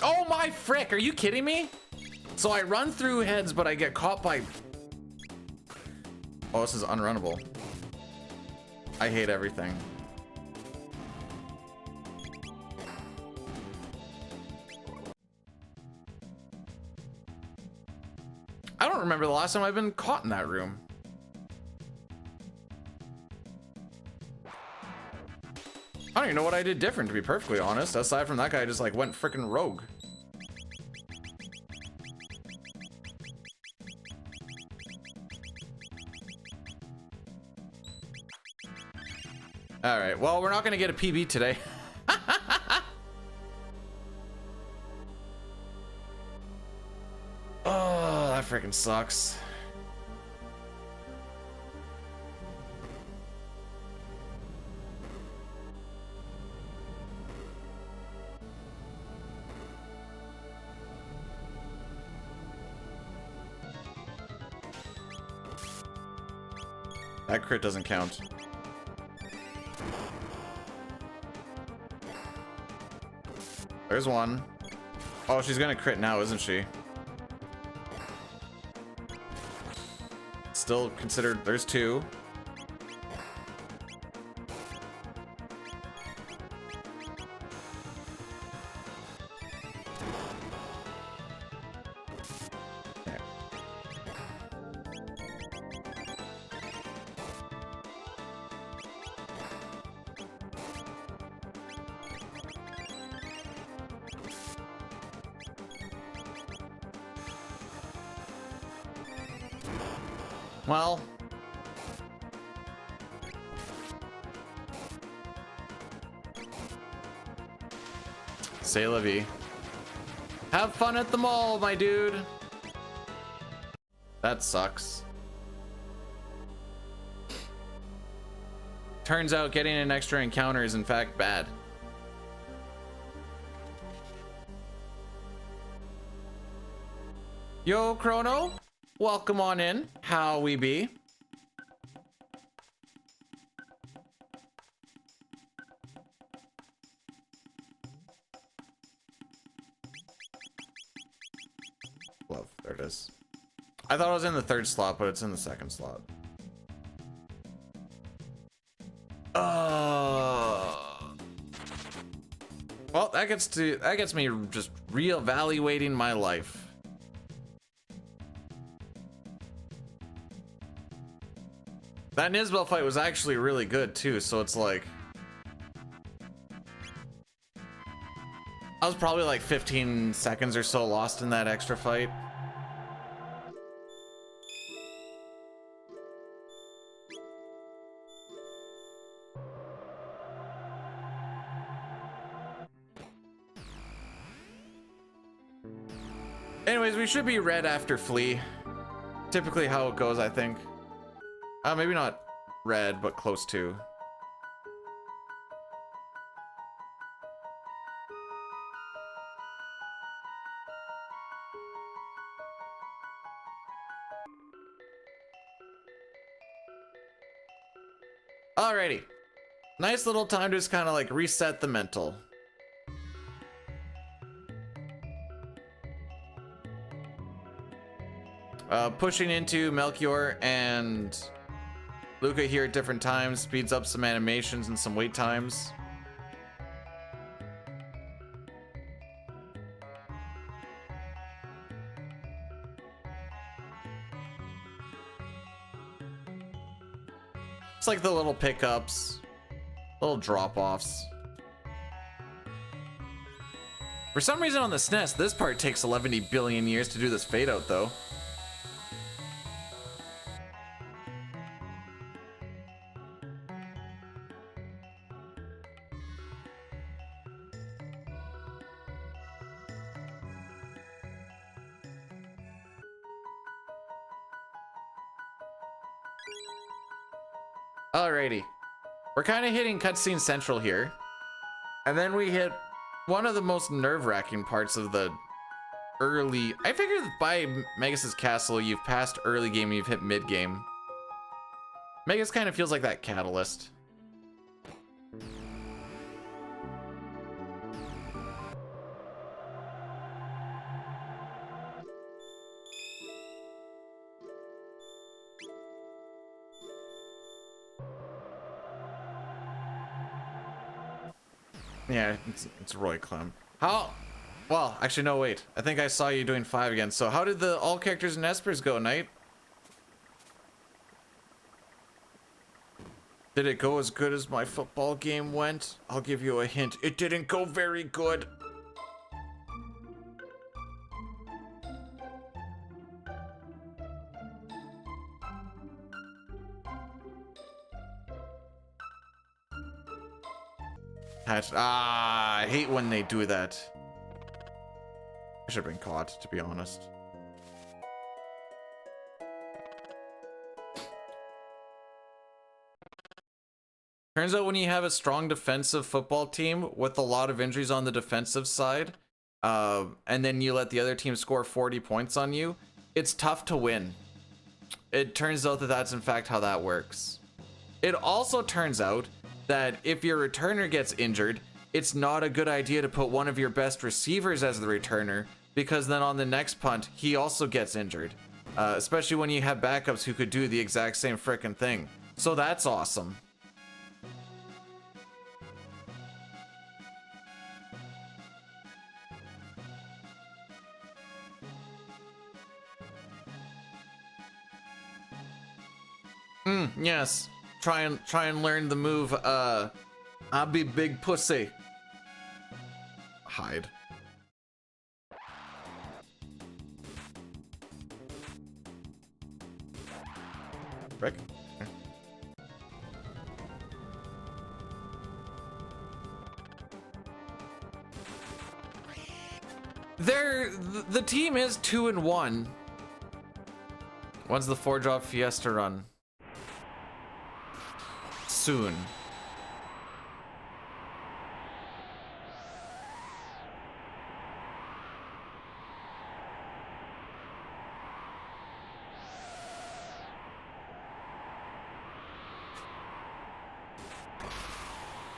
Oh my frick, are you kidding me? So I run through heads, but I get caught by... Oh, this is unrunnable. I hate everything. I don't remember the last time I've been caught in that room. I don't even know what I did different, to be perfectly honest. Aside from that guy just like went freaking rogue. All right, well, we're not gonna get a PB today. Oh, that freaking sucks. That crit doesn't count. There's one. Oh, she's gonna crit now, isn't she? Still considered. There's two. Okay. Well, c'est la vie. Have fun at the mall, my dude. That sucks. Turns out getting an extra encounter is in fact bad. Yo, Chrono. Welcome on in. How we be? Love. There it is. I thought it was in the third slot, but it's in the second slot. Well, that gets me just reevaluating my life. That Nisbel fight was actually really good too, so it's like I was probably like 15 seconds or so lost in that extra fight. Anyways, we should be red after Flea. Typically how it goes, I think. Maybe not red, but close to. Alrighty. Nice little time to just kind of like reset the mental. Pushing into Melchior and Luca here at different times speeds up some animations and some wait times. It's like the little pickups, little drop-offs. For some reason on the SNES, this part takes 11 billion years to do this fade out though. Alrighty, we're kind of hitting cutscene central here, and then we hit one of the most nerve-wracking parts of the early. I figured by Magus' Castle, you've passed early game, you've hit mid game. Magus kind of feels like that catalyst. Yeah, it's Roy Clem. How? Well, actually, no, wait. I think I saw you doing 5 again. So how did the all characters and espers go, Knight? Did it go as good as my football game went? I'll give you a hint. It didn't go very good. I hate when they do that. I should have been caught, to be honest. Turns out when you have a strong defensive football team with a lot of injuries on the defensive side, and then you let the other team score 40 points on you, it's tough to win. It turns out that that's in fact how that works. It also turns out that if your returner gets injured, it's not a good idea to put one of your best receivers as the returner, because then on the next punt, he also gets injured. Especially when you have backups who could do the exact same frickin' thing. So that's awesome. Yes. Try and learn the move, I'll be big pussy. Hide. Rick? The team is 2-1. When's the 4-job Fiesta run? Soon.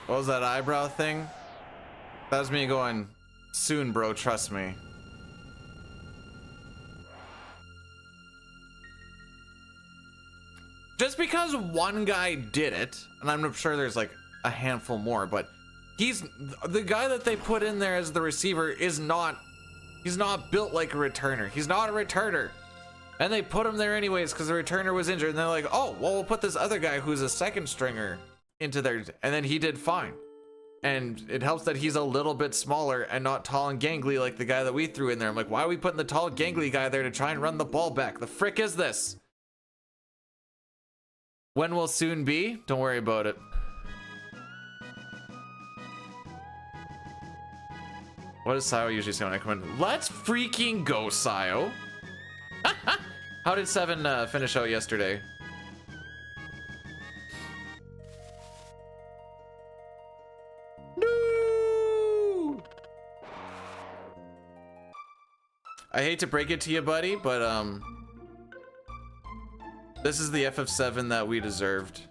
What was that eyebrow thing? That was me going, soon, bro, trust me. Just because one guy did it, and I'm sure there's like a handful more, but he's the guy that they put in there as the receiver he's not built like a returner. He's not a returner. And they put him there anyways because the returner was injured, and they're like, oh, well, we'll put this other guy who's a second stringer into there, and then he did fine. And it helps that he's a little bit smaller and not tall and gangly like the guy that we threw in there. I'm like, why are we putting the tall gangly guy there to try and run the ball back? The frick is this? When will soon be? Don't worry about it. What does Sayo usually say when I come in? Let's freaking go, Sayo. How did 7 finish out yesterday? No! I hate to break it to you, buddy, but this is the FF7 that we deserved.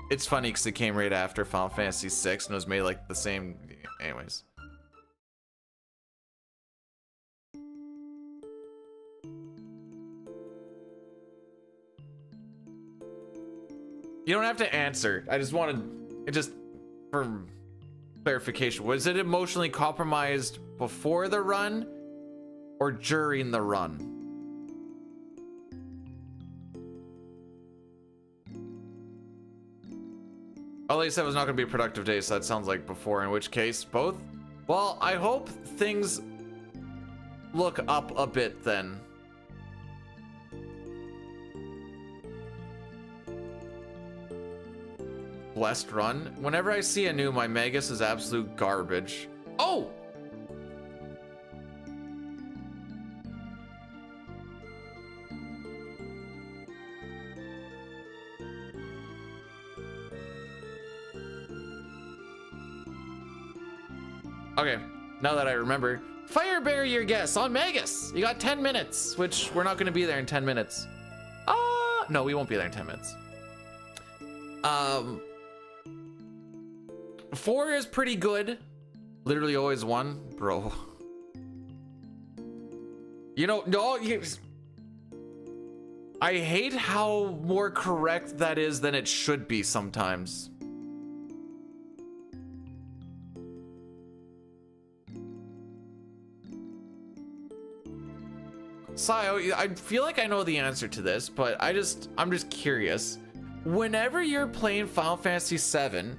It's funny because it came right after Final Fantasy VI and it was made like the same. Anyways. You don't have to answer. I just wanted it just for clarification. Was it emotionally compromised before the run or during the run? At least that was not going to be a productive day, so that sounds like before, in which case, both? Well, I hope things look up a bit then. Blessed run. Whenever I see a new, my Magus is absolute garbage. Oh! Okay, now that I remember, fire barrier guess on Magus. You got 10 minutes, which we're not going to be there in 10 minutes. No, we won't be there in 10 minutes. 4 is pretty good. Literally always 1, bro. You know, no, I hate how more correct that is than it should be sometimes. Sayo, I feel like I know the answer to this, but I'm just curious. Whenever you're playing Final Fantasy VII,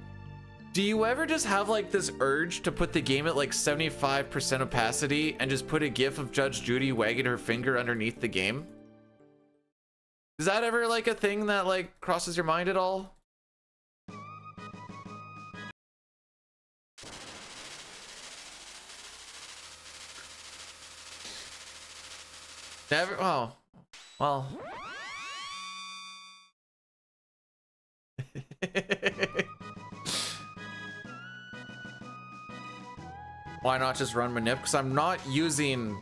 do you ever just have like this urge to put the game at like 75% opacity and just put a gif of Judge Judy wagging her finger underneath the game? Is that ever like a thing that like crosses your mind at all? Never. Oh, well. Why not just run manip? Because I'm not using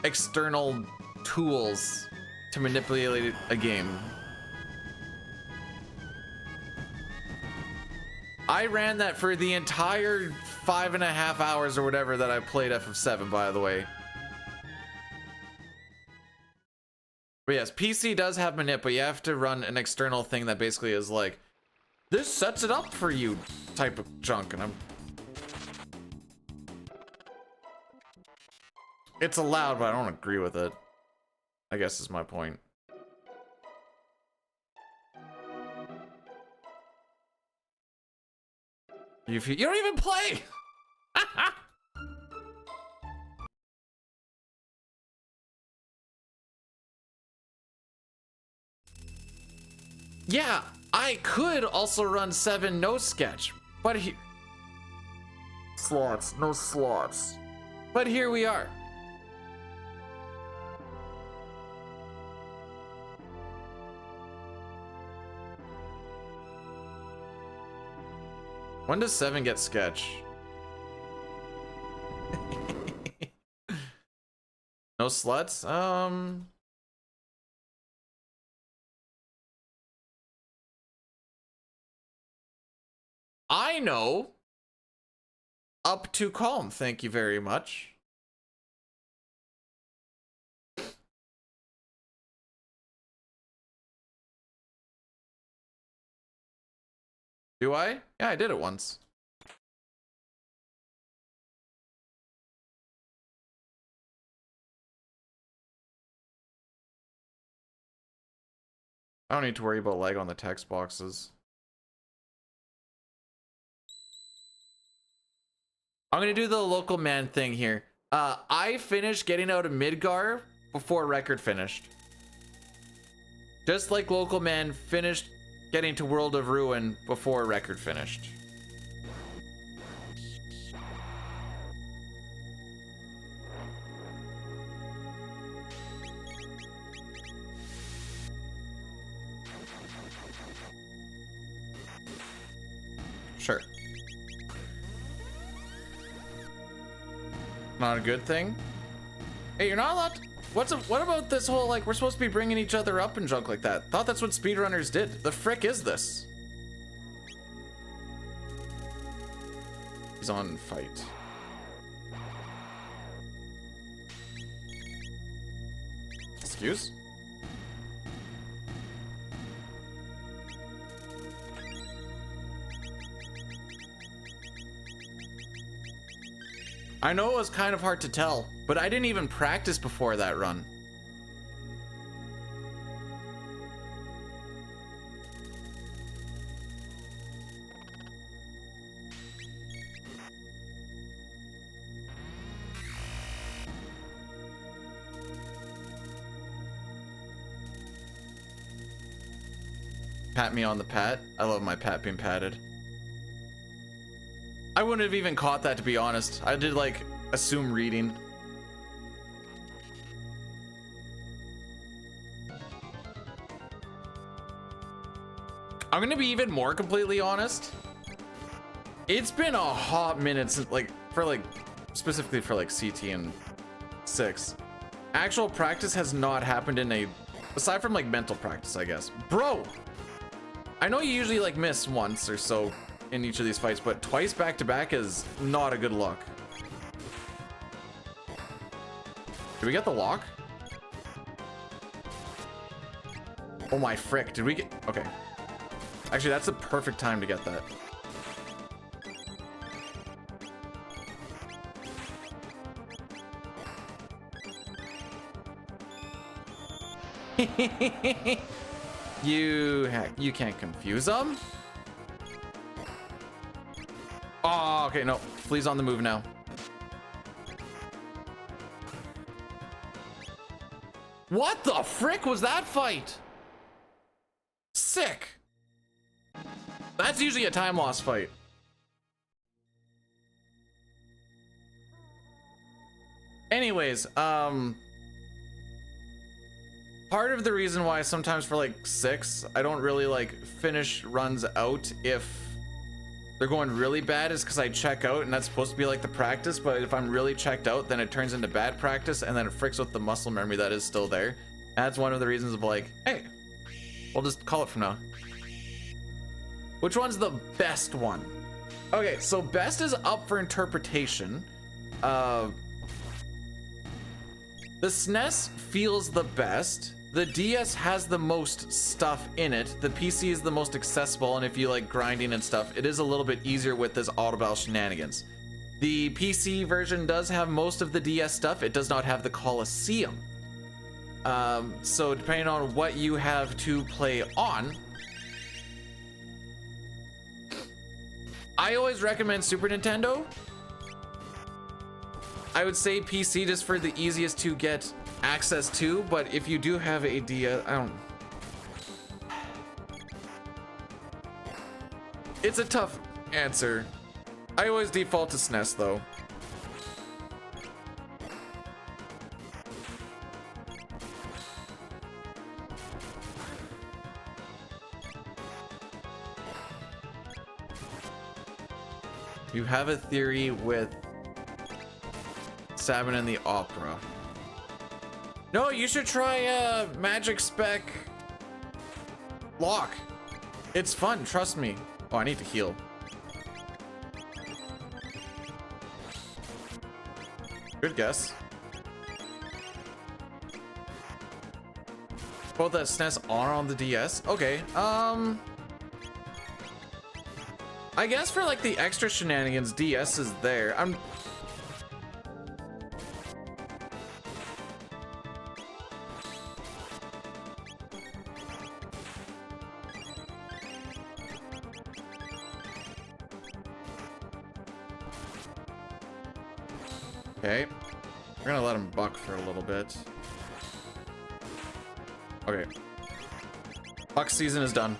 external tools to manipulate a game. I ran that for the entire 5.5 hours or whatever that I played FF7, by the way. But yes, PC does have manip, but you have to run an external thing that basically is like, this sets it up for you type of junk, and it's allowed, but I don't agree with it, I guess is my point. You don't even play! Yeah, I could also run 7 no sketch, but no slots. But here we are. When does 7 get sketch? No sluts? I know. Up to calm, thank you very much. Do I? Yeah, I did it once. I don't need to worry about lag on the text boxes. I'm gonna do the local man thing here. I finished getting out of Midgar before record finished. Just like local man finished getting to World of Ruin before record finished. Sure. Not a good thing. Hey, you're not allowed to, what about this whole, like, we're supposed to be bringing each other up and junk like that? Thought that's what speedrunners did. The frick is this? He's on fight. Excuse? I know it was kind of hard to tell, but I didn't even practice before that run. Pat me on the pat. I love my pat being patted. I wouldn't have even caught that, to be honest. I did like assume reading. I'm gonna be even more completely honest. It's been a hot minute since specifically for like CT and 6. Actual practice has not happened aside from like mental practice, I guess. Bro, I know you usually like miss once or so in each of these fights, but twice back to back is not a good look. Did we get the lock? Oh my frick, did we get... Okay. Actually, that's the perfect time to get that. You can't confuse them. Oh, okay, no. Flea's on the move now. What the frick was that fight? Sick. That's usually a time loss fight. Anyways, part of the reason why sometimes for like 6, I don't really like finish runs out if they're going really bad is because I check out, and that's supposed to be like the practice, but if I'm really checked out, then it turns into bad practice, and then it fricks with the muscle memory that is still there. And that's one of the reasons of like, hey, we'll just call it from now. Which one's the best one? Okay, so best is up for interpretation. The SNES feels the best. The DS has the most stuff in it. The PC is the most accessible, and if you like grinding and stuff, it is a little bit easier with this auto battle shenanigans. The PC version does have most of the DS stuff. It does not have the Coliseum. So depending on what you have to play on, I always recommend Super Nintendo. I would say PC just for the easiest to get access to, but if you do have a DS, it's a tough answer. I always default to SNES though. You have a theory with Sabin and the Opera. No, you should try Magic Spec Lock. It's fun, trust me. Oh, I need to heal. Good guess. Both the SNES are on the DS. Okay. I guess for like the extra shenanigans, DS is there. Okay, we're gonna let him buck for a little bit. Okay, buck season is done.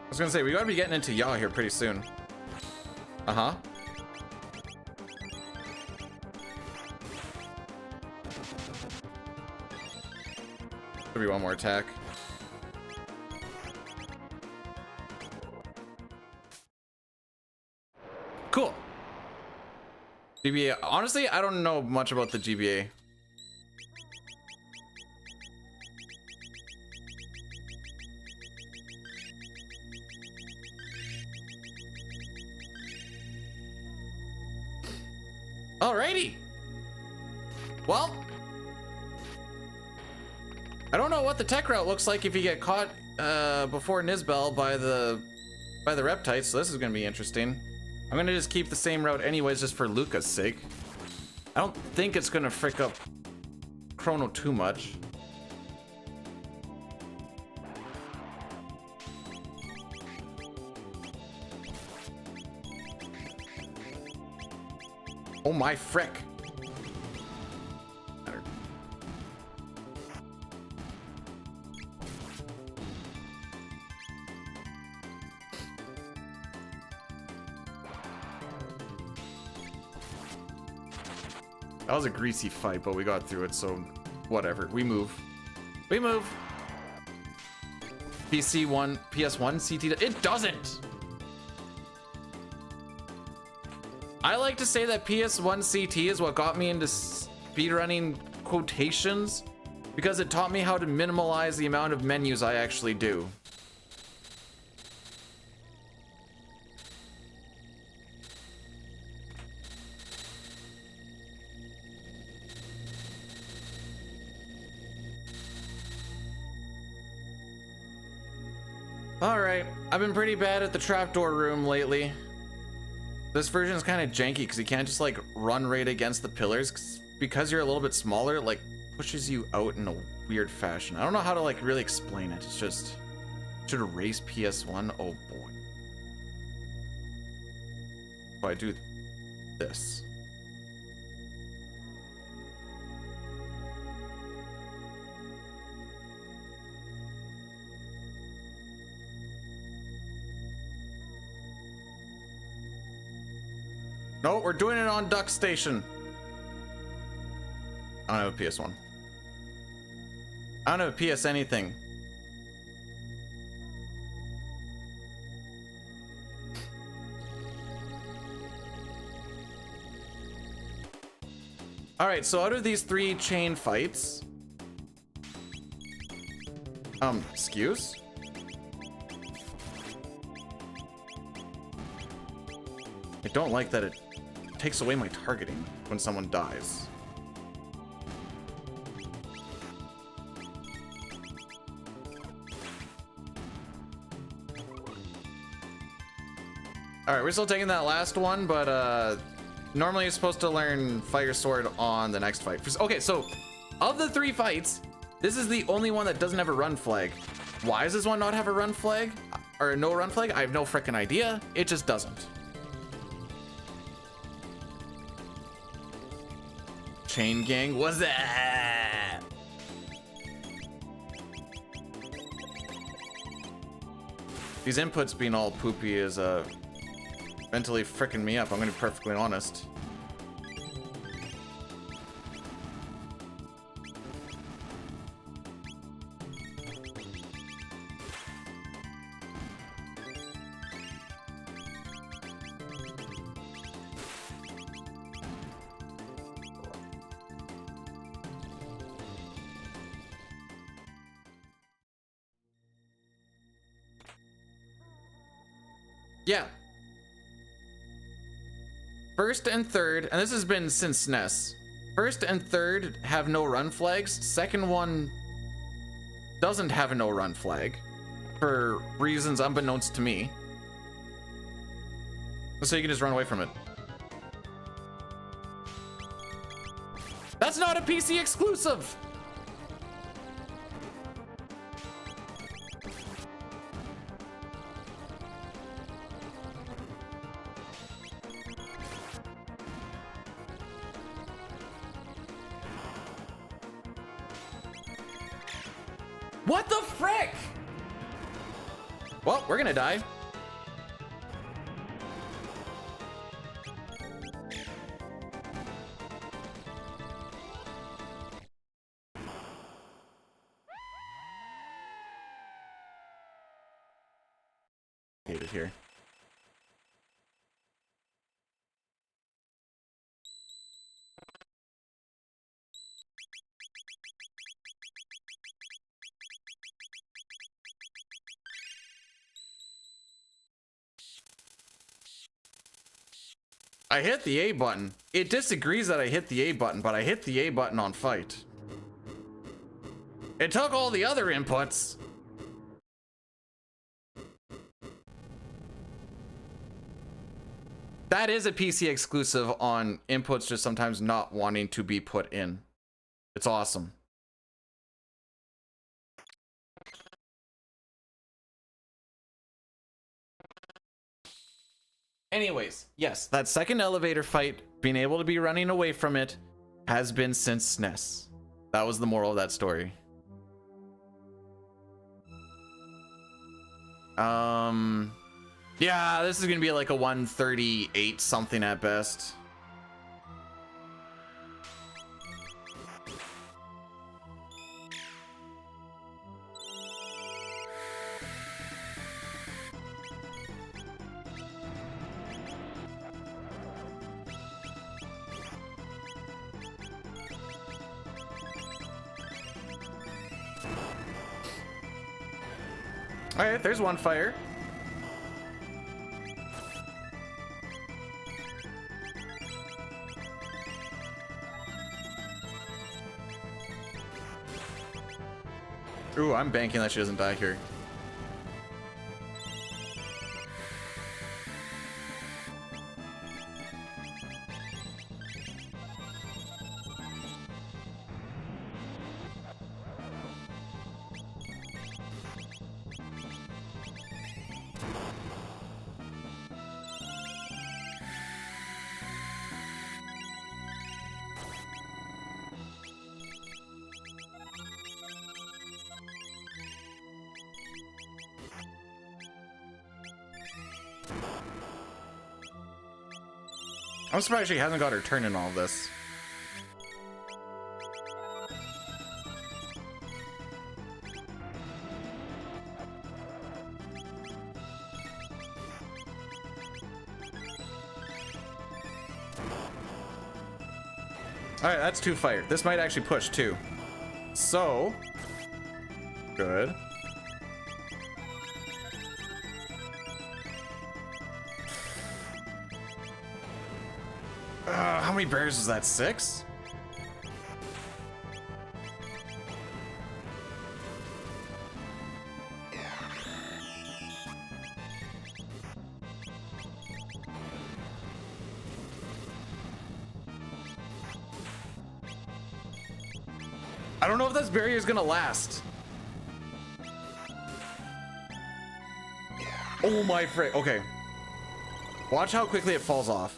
I was gonna say, we gotta be getting into Yaw here pretty soon. Uh-huh. Maybe one more attack. Cool. GBA. Honestly, I don't know much about the GBA. Alrighty. Well, I don't know what the tech route looks like if you get caught before Nizbel by the reptites, so this is gonna be interesting. I'm gonna just keep the same route anyways, just for Luca's sake. I don't think it's gonna frick up Chrono too much. Oh my frick. That was a greasy fight, but we got through it, so whatever. We move. We move. PC1, PS1, CT. It doesn't. I like to say that PS1 CT is what got me into speedrunning quotations because it taught me how to minimalize the amount of menus I actually do. Alright, I've been pretty bad at the trapdoor room lately. This version is kind of janky because you can't just like run right against the pillars because you're a little bit smaller, it like pushes you out in a weird fashion. I don't know how to like really explain it. It's just, should erase PS1. Oh boy. So I do this. No, we're doing it on Duck Station. I don't have a PS1. I don't have a PS anything. Alright, so out of these 3 chain fights... excuse? I don't like that it takes away my targeting when someone dies. Alright, we're still taking that last one, but normally you're supposed to learn Fire Sword on the next fight. Okay, so of the 3 fights, this is the only one that doesn't have a run flag. Why does this one not have a run flag? Or no run flag? I have no frickin' idea. It just doesn't. Chain gang, what's that? These inputs being all poopy is mentally fricking me up. I'm gonna be perfectly honest. Yeah. First and third, and this has been since SNES. First and third have no run flags. Second one doesn't have a no run flag for reasons unbeknownst to me. So you can just run away from it. That's not a PC exclusive. What the frick? Well, we're gonna die. Hate it here. I hit the A button. It disagrees that I hit the A button, but I hit the A button on fight. It took all the other inputs. That is a PC exclusive on inputs just sometimes not wanting to be put in. It's awesome. Anyways, yes, that second elevator fight, being able to be running away from it, has been since SNES. That was the moral of that story. Yeah, this is gonna be like a 138 something at best. All right, there's one fire. Ooh, I'm banking that she doesn't die here. I'm surprised she hasn't got her turn in all of this. Alright, that's 2 fire. This might actually push too. So, good. How many barriers was that? 6? I don't know if this barrier is gonna last. Oh my frick. Okay. Watch how quickly it falls off.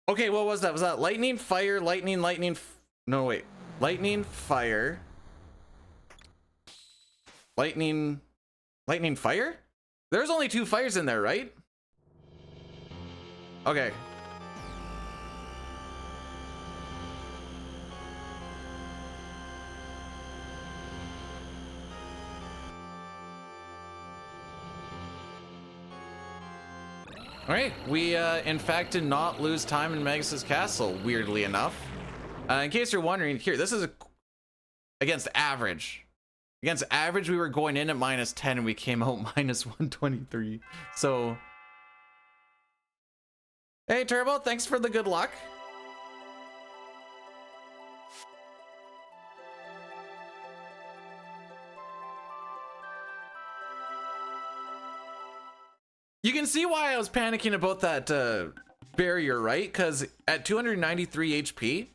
Okay, what was that? Was that lightning, fire, lightning, lightning? No, wait. Lightning, fire. Lightning, lightning, fire? There's only 2 fires in there, right? Okay. All right, we in fact did not lose time in Magus' castle, weirdly enough. In case you're wondering, here, this is against average. Against average, we were going in at -10 and we came out -123. So, hey Turbo, thanks for the good luck. You can see why I was panicking about that barrier, right? Because at 293 HP,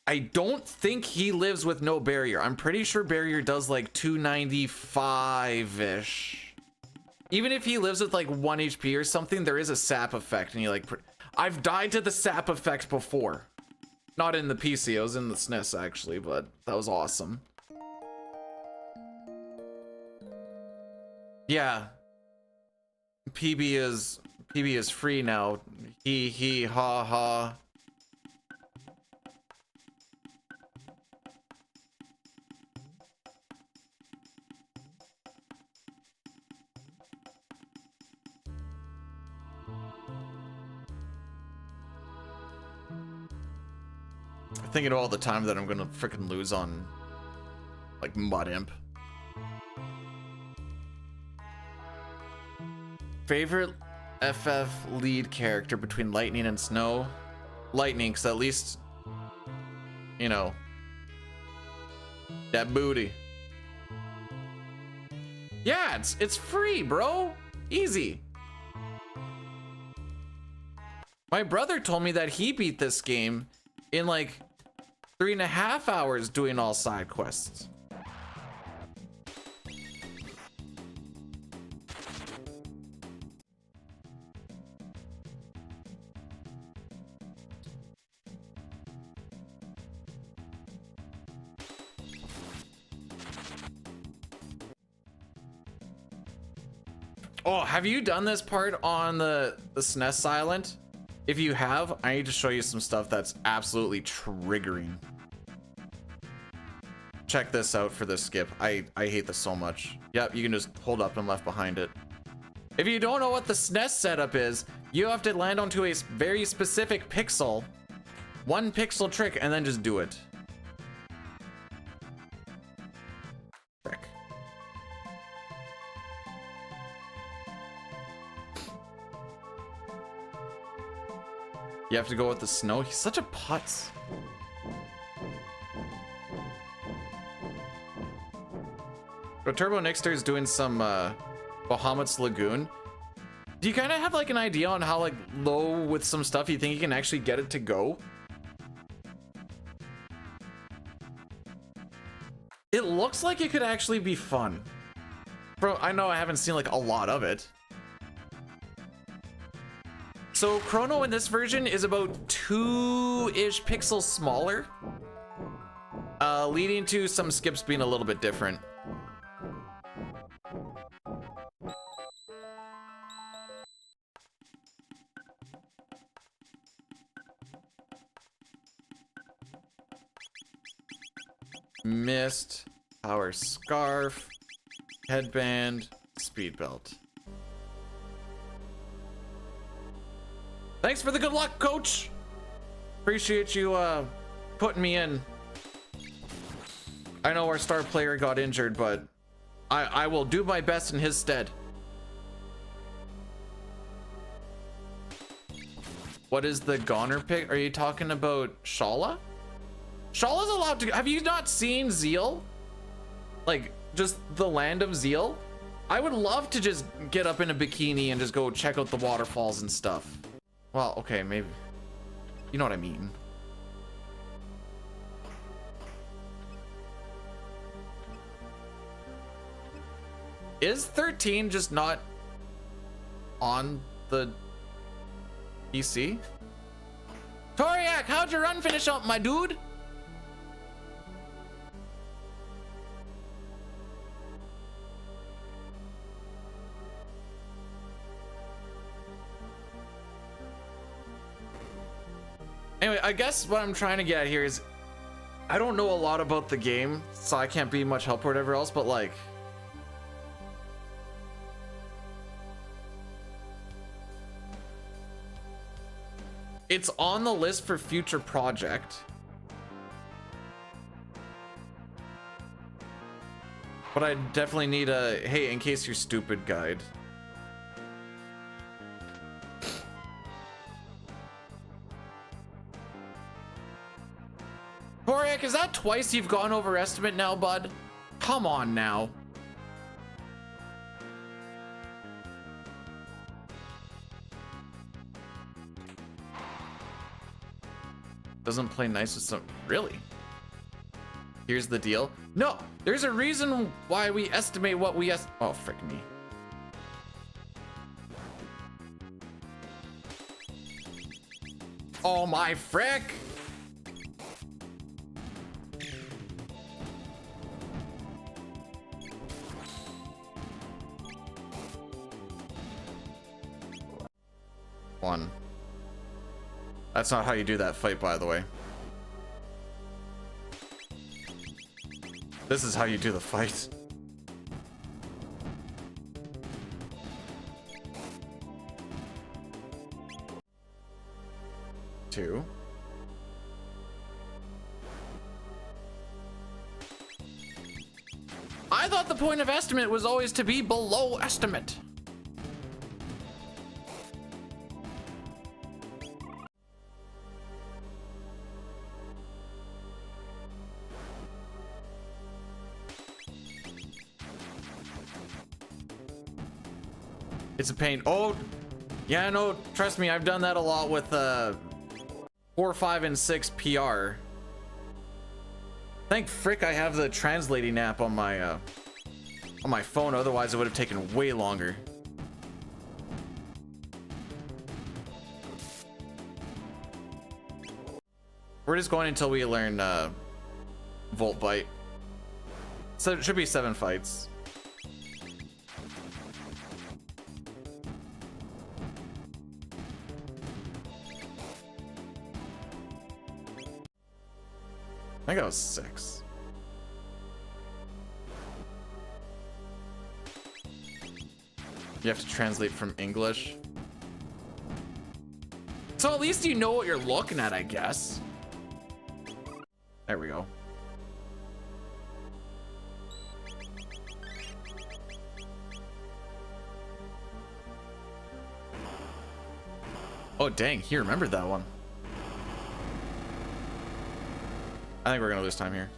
I don't think he lives with no barrier. I'm pretty sure barrier does like 295-ish. Even if he lives with like 1 HP or something, there is a sap effect. And you like, I've died to the sap effect before. Not in the PC, I was in the SNES actually, but that was awesome. Yeah, PB is free now. He ha ha. Thinking of all the time that I'm gonna freaking lose on like Mud Imp. Favorite FF lead character between Lightning and Snow? Lightning, because at least, you know, that booty. Yeah, it's free, bro. Easy. My brother told me that he beat this game in like 3.5 hours doing all side quests. Oh, have you done this part on the SNES Silent? If you have, I need to show you some stuff that's absolutely triggering. Check this out for this skip. I hate this so much. Yep, you can just hold up and left behind it. If you don't know what the SNES setup is, you have to land onto a very specific pixel, one pixel trick, and then just do it. Frick. You have to go with the snow. He's such a putz. But Turbo Nixter is doing some Bahamut's Lagoon. Do you kind of have like an idea on how like low with some stuff you think you can actually get it to go? It looks like it could actually be fun. Bro, I know I haven't seen like a lot of it. So Chrono in this version is about 2-ish pixels smaller, leading to some skips being a little bit different. Mist, power scarf, headband, speed belt. Thanks for the good luck, coach. Appreciate you putting me in. I know our star player got injured, but I will do my best in his stead. What is the goner pick? Are you talking about Shala? Shala's allowed to. Have you not seen Zeal? Like, just the land of Zeal? I would love to just get up in a bikini and just go check out the waterfalls and stuff. Well, okay, maybe. You know what I mean. Is 13 just not on the PC? Toriak, how'd your run finish up, my dude? Anyway, I guess what I'm trying to get at here is I don't know a lot about the game, so I can't be much help or whatever else, but like, it's on the list for future project. But I definitely need a, hey, in case you're stupid guide. Toriak, is that twice you've gone over estimate now, bud? Come on now. Doesn't play nice with some, really? Here's the deal. No, there's a reason why we estimate what we oh, frick me. Oh my frick. One. That's not how you do that fight, by the way. This is how you do the fight. Two. I thought the point of estimate was always to be below estimate. It's a pain. Oh, yeah, no, trust me, I've done that a lot with 4, 5, and 6 PR. Thank frick I have the translating app on my phone, otherwise it would have taken way longer. We're just going until we learn Volt Bite. So it should be 7 fights. I think I was 6. You have to translate from English. So at least you know what you're looking at, I guess. There we go. Oh, dang, he remembered that one. I think we're gonna lose time here.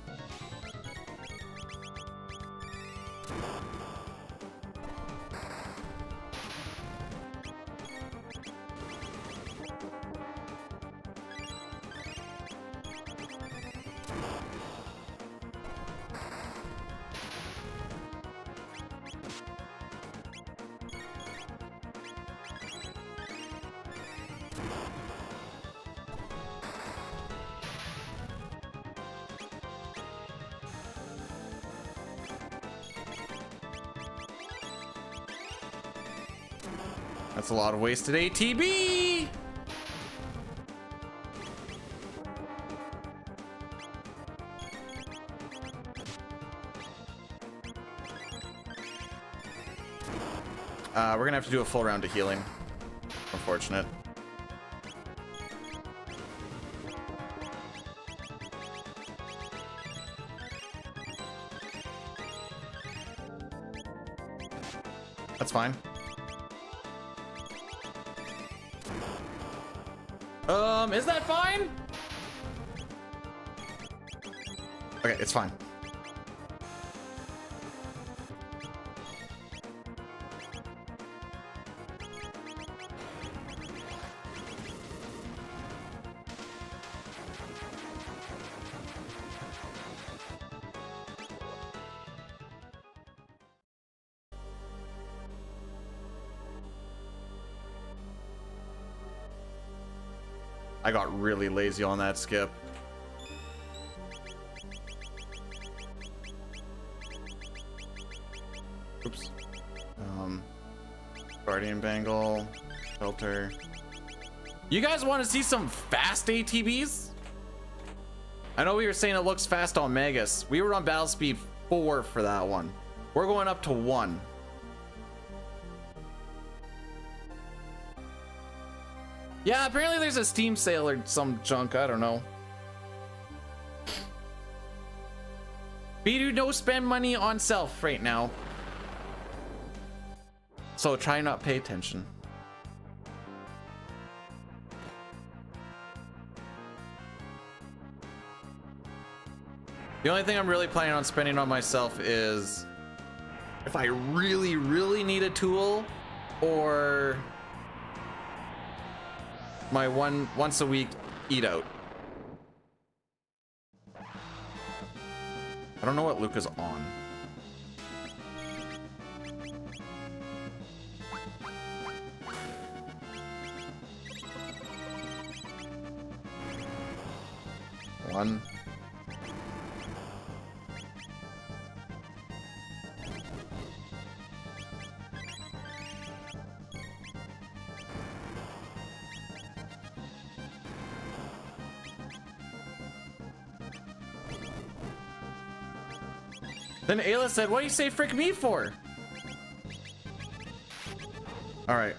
That's a lot of wasted ATB. We're gonna have to do a full round of healing. Unfortunate. That's fine. Is that fine? Okay, it's fine. I got really lazy on that skip. Oops. Guardian Bangle, Filter. You guys want to see some fast ATBs? I know we were saying it looks fast on Magus. We were on battle speed 4 for that one. We're going up to 1. Yeah, apparently there's a Steam sale or some junk, I don't know. Speedu, no spend money on self right now. So try not pay attention. The only thing I'm really planning on spending on myself is if I really, really need a tool, or my once a week eat out. I don't know what Luca's on. One. Then Ayla said, what do you say frick me for? All right.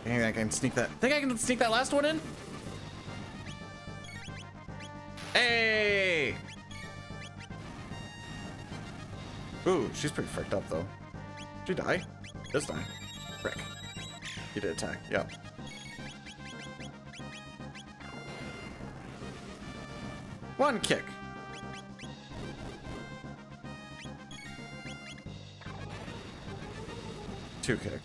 Maybe I can sneak that. Think I can sneak that last one in? Hey! Ooh, she's pretty fricked up though. Did she die? This time. Frick. He did attack, yep. One kick. Two kick.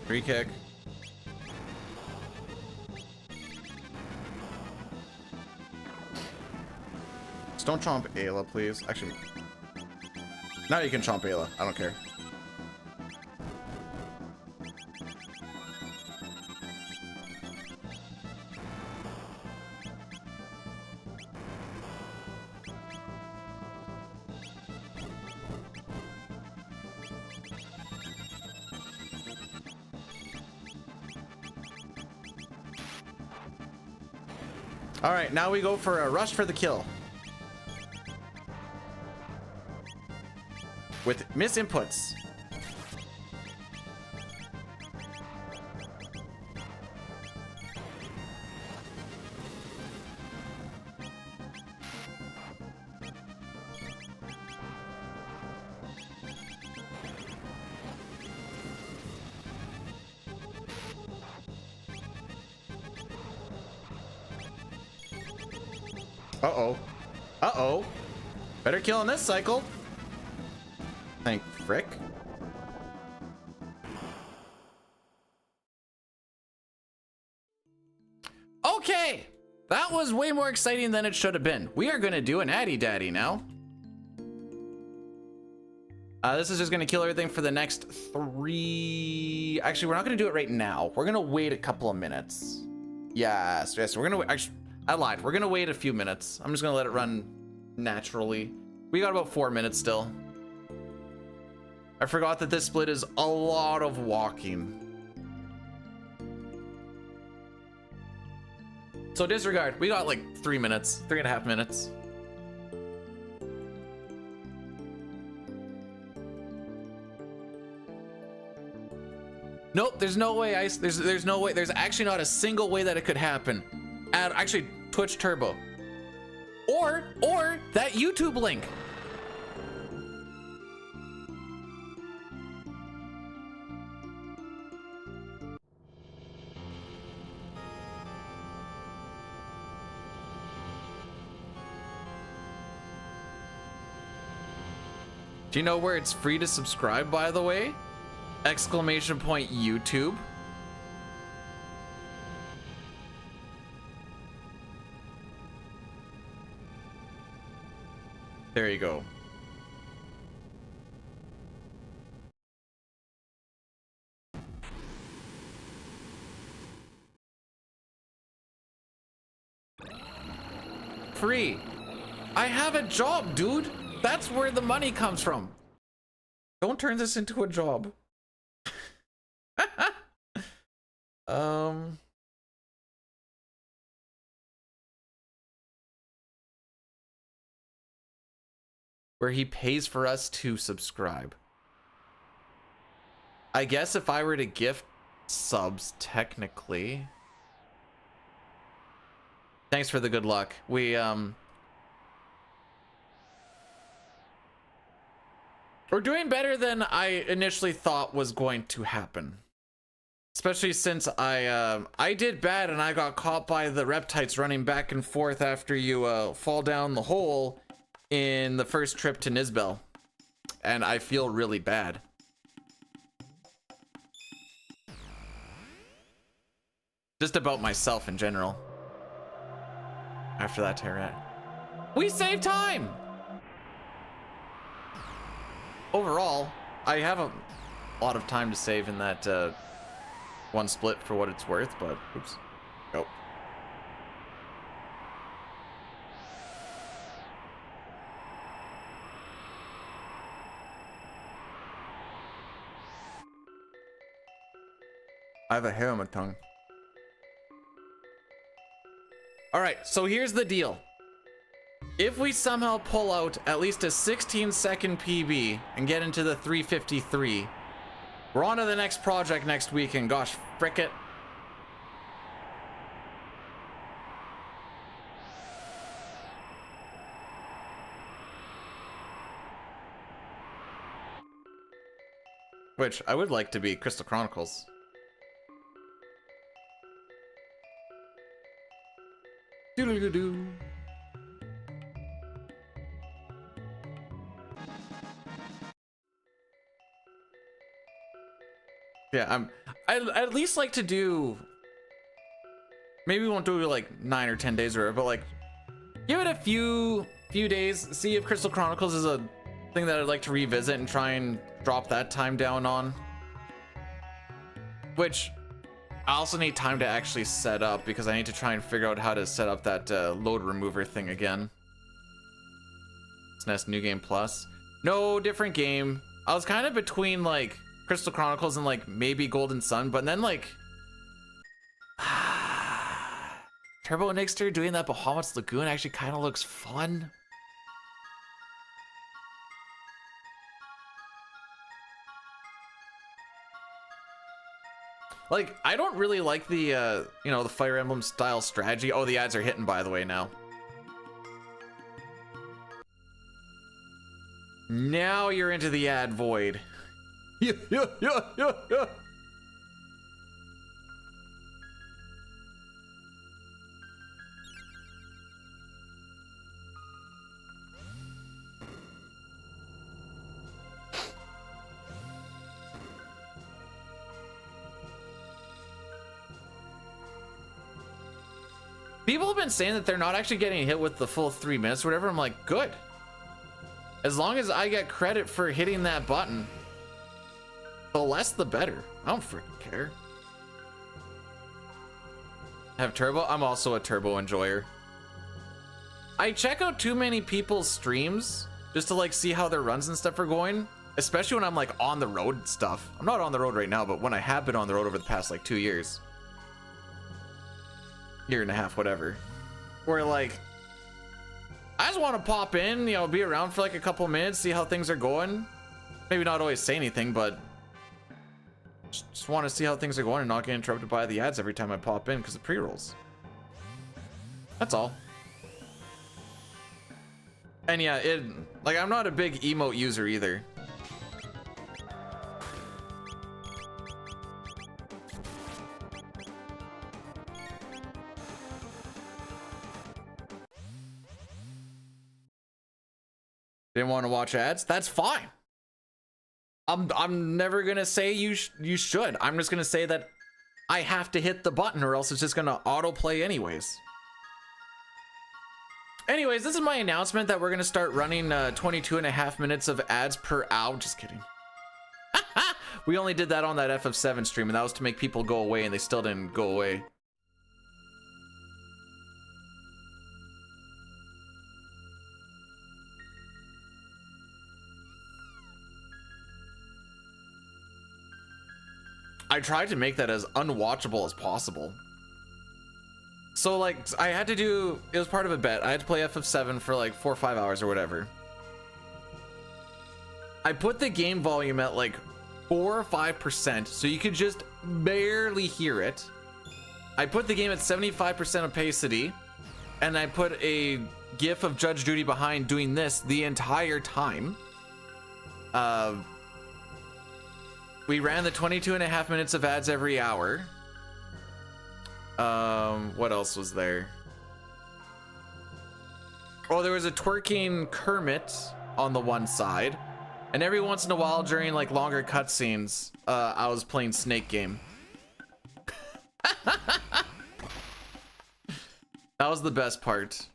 Three kick. Just don't chomp Ayla, please. Actually, now you can chomp Ayla. I don't care. All right, now we go for a rush for the kill. With misinputs. Uh-oh. Uh-oh. Better kill in this cycle. Thank frick. Okay. That was way more exciting than it should have been. We are going to do an Addy Daddy now. This is just going to kill everything for the next 3... Actually, we're not going to do it right now. We're going to wait a couple of minutes. Yes, we're going to... Actually, I lied. We're going to wait a few minutes. I'm just going to let it run naturally. We got about 4 minutes still. I forgot that this split is a lot of walking. So disregard. We got like 3 minutes, 3.5 minutes. Nope, there's no way. There's no way. There's actually not a single way that it could happen. Add actually Twitch Turbo, or that YouTube link. Do you know where it's free to subscribe, by the way? Exclamation point YouTube. There you go. Free. I have a job, dude. That's where the money comes from. Don't turn this into a job. Where he pays for us to subscribe. I guess if I were to gift subs, technically. Thanks for the good luck. We're doing better than I initially thought was going to happen. Especially since I did bad and I got caught by the reptites running back and forth after you fall down the hole in the first trip to Nisbel. And I feel really bad. Just about myself in general. After that Terrat. We saved time! Overall, I have a lot of time to save in that one split for what it's worth, but oops. Go. I have a hair on my tongue. All right, so here's the deal. If we somehow pull out at least a 16-second PB and get into the 353, We're on to the next project next weekend. Gosh, frick it. Which I would like to be Crystal Chronicles. Doodle-doo-doo. Yeah, I'd at least like to do, maybe we won't do it like 9 or 10 days or whatever, but like give it a few days, see if Crystal Chronicles is a thing that I'd like to revisit and try and drop that time down on. Which I also need time to actually set up because I need to try and figure out how to set up that load remover thing again. SNES New Game Plus. No, different game. I was kind of between like Crystal Chronicles and like maybe Golden Sun, but then like Turbo Nixter doing that Bahamut's Lagoon actually kind of looks fun. Like, I don't really like the, you know, the Fire Emblem style strategy. Oh, the ads are hitting, by the way, now. Now you're into the ad void. Yeah. People have been saying that they're not actually getting hit with the full 3 minutes or whatever. I'm like, good. As long as I get credit for hitting that button, the less the better. I don't freaking care. Have turbo? I'm also a turbo enjoyer. I check out too many people's streams just to like see how their runs and stuff are going, especially when I'm like on the road and stuff. I'm not on the road right now, but when I have been on the road over the past like 2 years. Year and a half, whatever, where like I just want to pop in, you know, be around for like a couple minutes, see how things are going, maybe not always say anything, but just want to see how things are going and not get interrupted by the ads every time I pop in because of pre-rolls. That's all. And yeah, like I'm not a big emote user either. Didn't want to watch ads? That's fine. I'm never gonna say you should. I'm just gonna say that I have to hit the button or else it's just gonna autoplay anyways. Anyways, this is my announcement that we're gonna start running 22.5 minutes of ads per hour. Just kidding. We only did that on that FF7 stream, and that was to make people go away, and they still didn't go away. I tried to make that as unwatchable as possible. So like I had to do, it was part of a bet. I had to play FF7 for like 4 or 5 hours or whatever. I put the game volume at like 4 or 5% so you could just barely hear it. I put the game at 75% opacity, and I put a GIF of Judge Judy behind doing this the entire time. We ran the 22.5 minutes of ads every hour. What else was there? Oh, there was a twerking Kermit on the one side, and every once in a while during like longer cutscenes, I was playing Snake Game. That was the best part.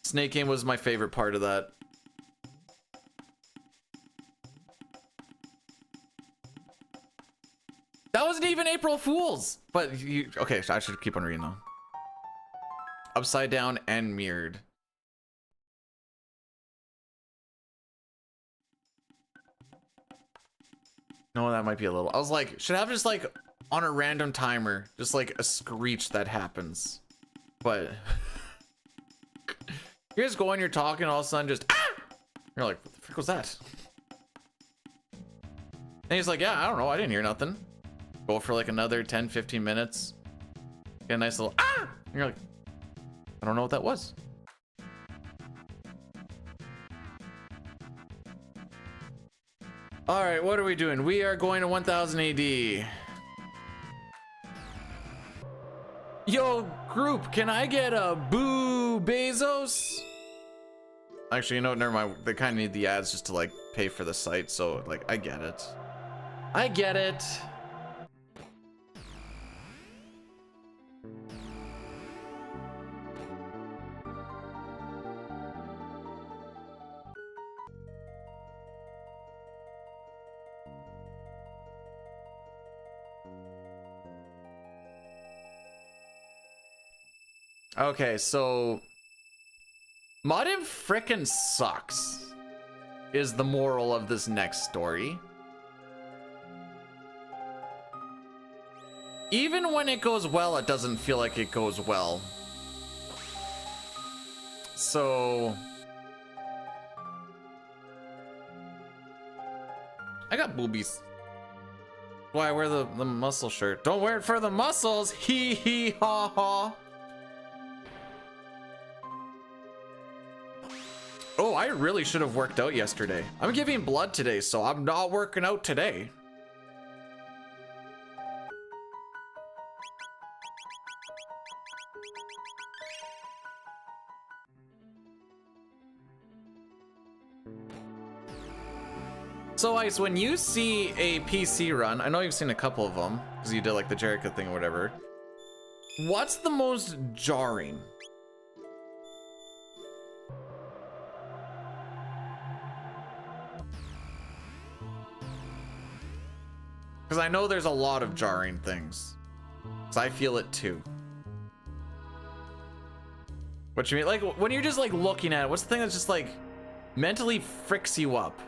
Snake Game was my favorite part of that. That wasn't even April Fool's, but you, okay, so I should keep on reading though. Upside down and mirrored. No, that might be a little. I was like, should I have just like on a random timer, just like a screech that happens. But you're just going, you're talking, all of a sudden just, ah! You're like, what the frick was that? And he's like, yeah, I don't know, I didn't hear nothing. Go for like another 10, 15 minutes. Get a nice little ah! And you're like, I don't know what that was. All right, what are we doing? We are going to 1000 AD. Yo, group, can I get a boo Bezos? Actually, you know what? Never mind. They kind of need the ads just to like pay for the site. So like, I get it. I get it. Okay, so modding frickin' sucks is the moral of this next story. Even when it goes well, it doesn't feel like it goes well. So I got boobies. Why wear the muscle shirt? Don't wear it for the muscles. Hee hee ha ha. Oh, I really should have worked out yesterday. I'm giving blood today, so I'm not working out today. So Ice, when you see a PC run, I know you've seen a couple of them because you did like the Jericho thing or whatever. What's the most jarring? Because I know there's a lot of jarring things. Because I feel it too. What you mean? Like, when you're just like looking at it, what's the thing that's just like mentally fricks you up?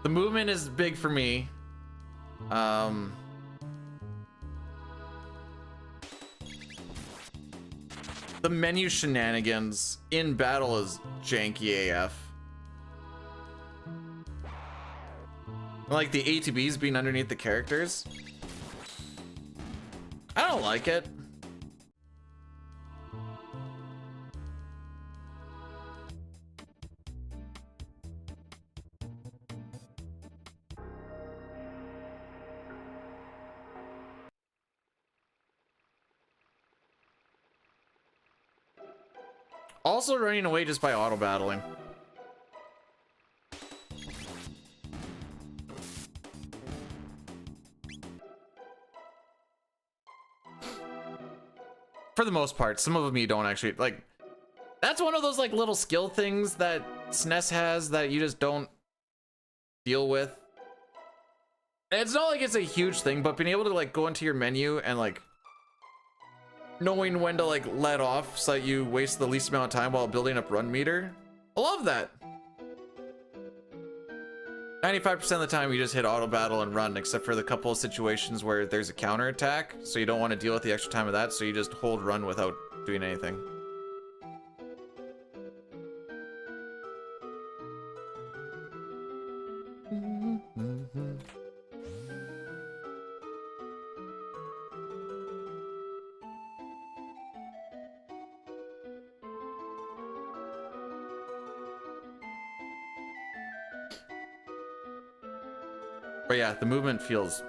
The movement is big for me. The menu shenanigans in battle is janky AF. Like the ATBs being underneath the characters. I don't like it. Also running away just by auto battling. For the most part, some of them you don't actually like. That's one of those like little skill things that SNES has that you just don't deal with. It's not like it's a huge thing, but being able to like go into your menu and like knowing when to like let off so that you waste the least amount of time while building up run meter. I love that. 95% of the time you just hit auto battle and run, except for the couple of situations where there's a counter attack, so you don't want to deal with the extra time of that, so you just hold run without doing anything. But yeah, the movement feels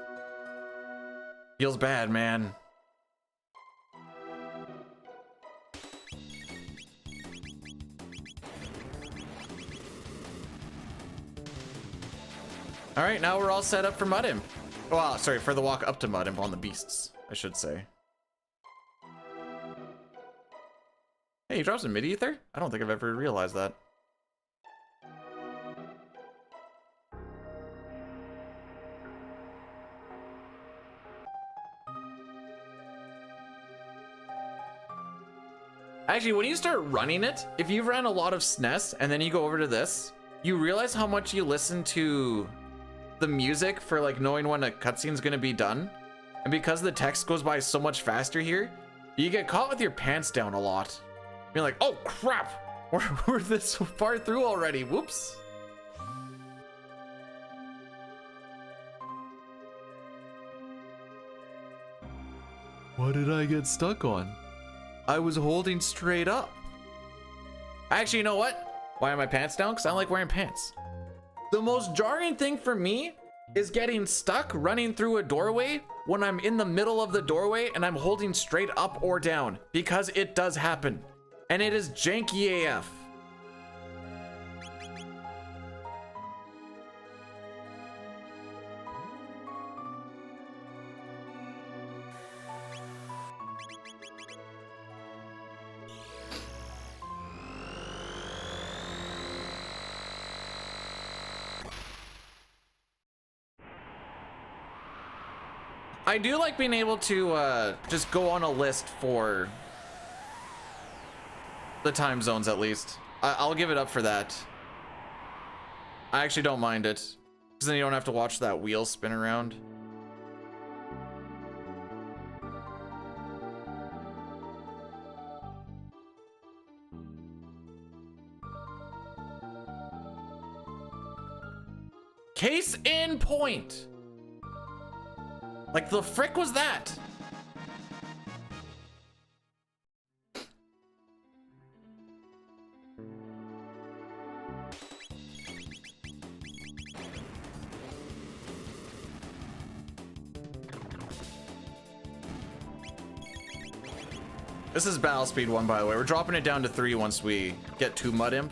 bad, man. All right, now we're all set up for Mud Imp. Well, sorry, for the walk up to Mud Imp on the beasts, I should say. Hey, you dropped some mid-ether? I don't think I've ever realized that. Actually, when you start running it, if you've ran a lot of SNES and then you go over to this, you realize how much you listen to the music for like knowing when a cutscene's gonna be done. And because the text goes by so much faster here, You get caught with your pants down a lot. You're like, oh crap, we're this far through already. Whoops. What did I get stuck on? I was holding straight up. Actually, you know what? Why are my pants down? Because I don't like wearing pants. The most jarring thing for me is getting stuck running through a doorway when I'm in the middle of the doorway and I'm holding straight up or down, because it does happen. And it is janky AF. I do like being able to just go on a list for the time zones, at least. I'll give it up for that. I actually don't mind it, because then you don't have to watch that wheel spin around. Case in point. Like, the frick was that? This is battle speed 1, by the way. We're dropping it down to 3 once we get to Mud Imp.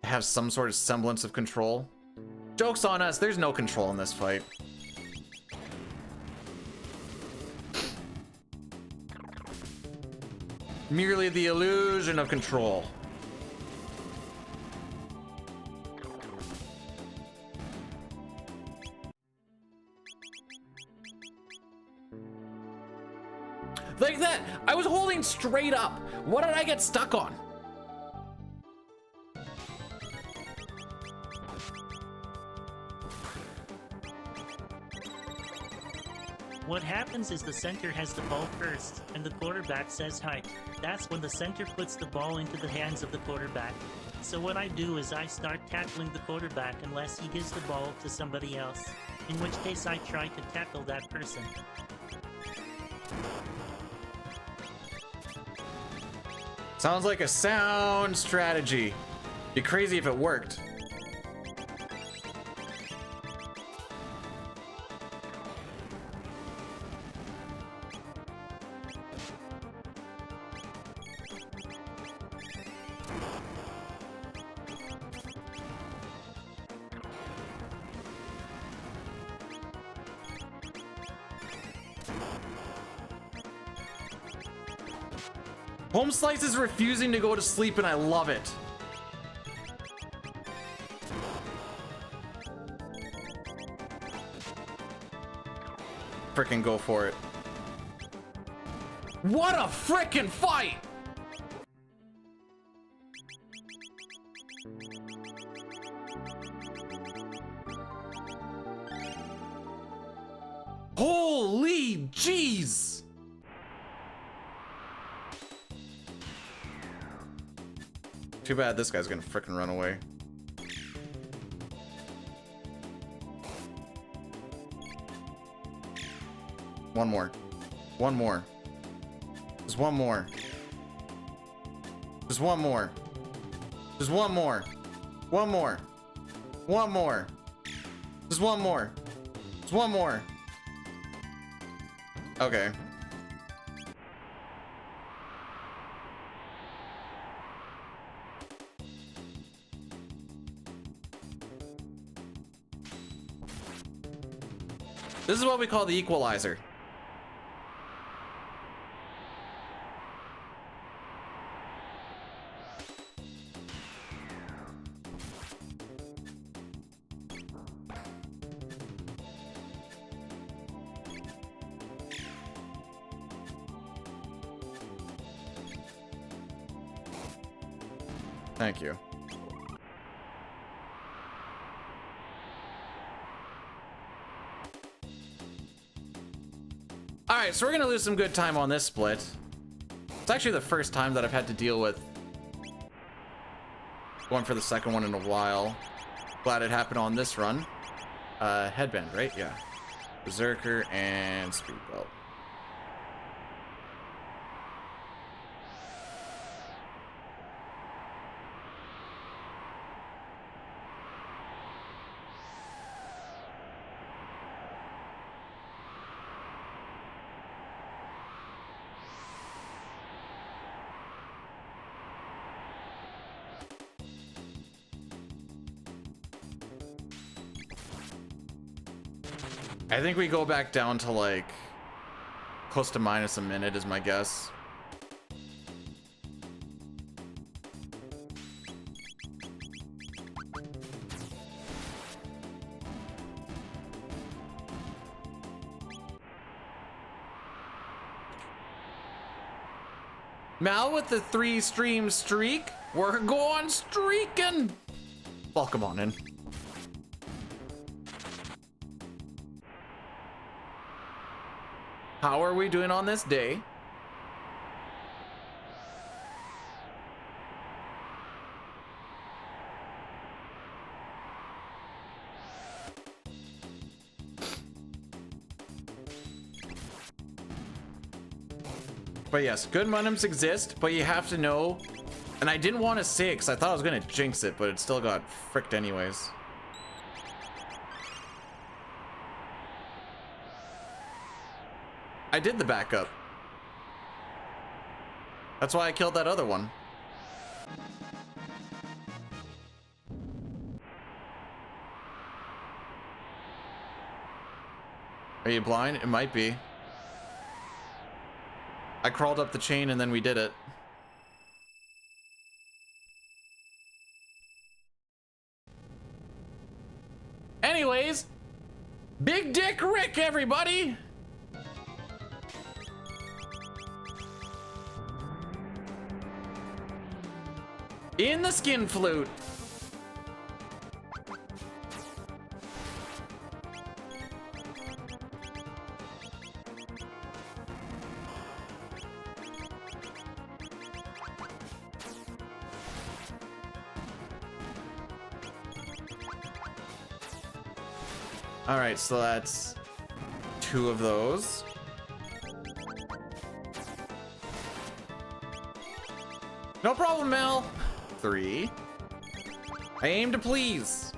Have some sort of semblance of control. Joke's on us, there's no control in this fight. Merely the illusion of control. Like that, I was holding straight up. What did I get stuck on? What happens is the center has the ball first, and the quarterback says hike. That's when the center puts the ball into the hands of the quarterback. So what I do is I start tackling the quarterback unless he gives the ball to somebody else, in which case I try to tackle that person. Sounds like a sound strategy. Be crazy if it worked. Home Slice is refusing to go to sleep, and I love it. Frickin' go for it. What a frickin' fight! Holy jeez! Too bad this guy's gonna frickin' run away. One more. One more. Just one more. Just one more. Just one more. One more. One more. Just one more. Just one more. Okay. This is what we call the equalizer. Thank you. All right, so we're gonna lose some good time on this split. It's actually the first time that I've had to deal with going for the second one in a while. Glad it happened on this run. Headband, right? Yeah. Berserker and Speedbelt. I think we go back down to like close to minus a minute is my guess. Mal with the 3 stream streak. We're going streaking. Welcome on in. How are we doing on this day? But yes, good momenums exist, but you have to know, and I didn't want to say it because I thought I was going to jinx it, but it still got fricked anyways. I did the backup. That's why I killed that other one. Are you blind? It might be. I crawled up the chain and then we did it. Anyways, Big Dick Rick, everybody! In the skin flute. All right, so that's 2 of those. No problem, Mel. 3. I aim to please.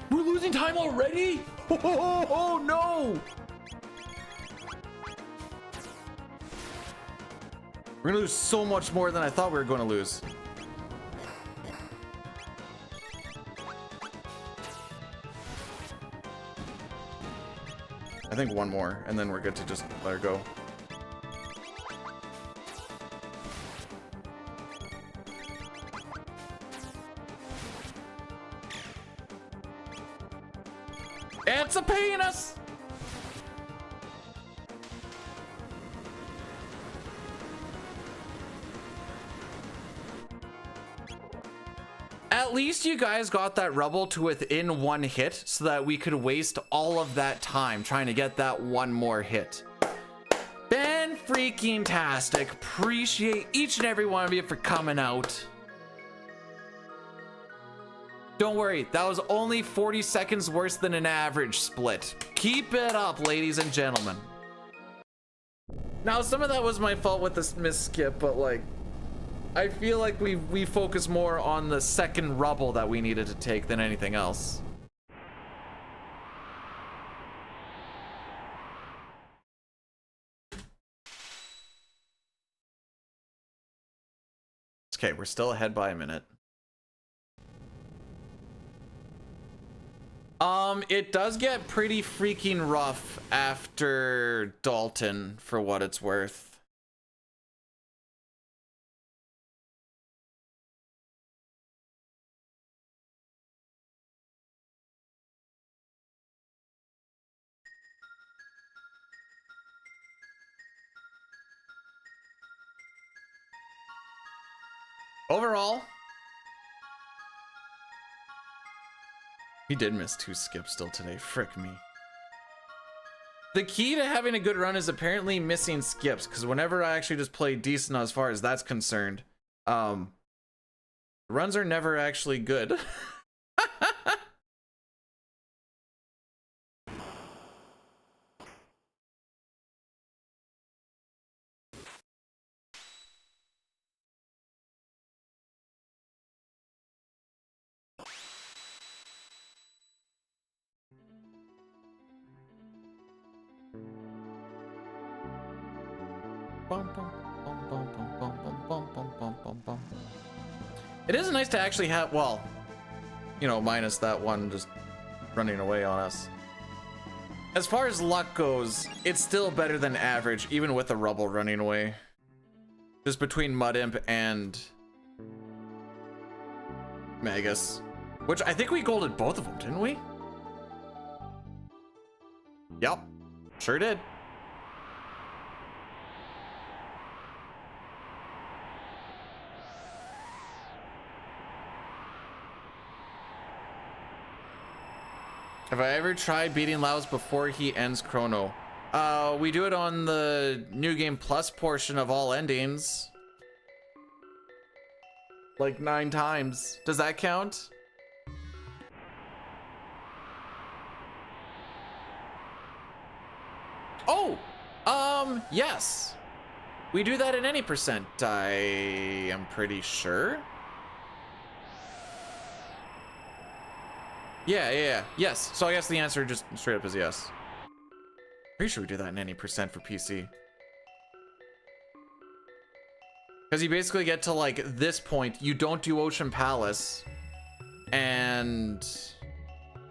We're losing time already? Oh no! We're gonna lose so much more than I thought we were going to lose. I think 1 more, and then we're good to just let her go. It's a penis! At least you guys got that rubble to within 1 hit so that we could waste all of that time trying to get that 1 more hit. Ben freaking tastic. Appreciate each and every one of you for coming out. Don't worry, that was only 40 seconds worse than an average split. Keep it up, ladies and gentlemen. Now, some of that was my fault with this miss skip, but like, I feel like we focus more on the second rubble that we needed to take than anything else. Okay, we're still ahead by a minute. It does get pretty freaking rough after Dalton, for what it's worth. Overall, He did miss 2 skips still today. Frick me. The key to having a good run is apparently missing skips, because whenever I actually just play decent as far as that's concerned, runs are never actually good. It is nice to actually have, well, you know, minus that one just running away on us. As far as luck goes, it's still better than average, even with the rubble running away. Just between Mud Imp and Magus, which I think we golded both of them, didn't we? Yep, sure did. Have I ever tried beating Laos before he ends Chrono? We do it on the New Game Plus portion of all endings. Like 9 times. Does that count? Oh! Yes. We do that in any percent, I am pretty sure. Yeah. Yes. So I guess the answer just straight up is yes. Pretty sure we do that in any percent for PC. Because you basically get to like this point, you don't do Ocean Palace, and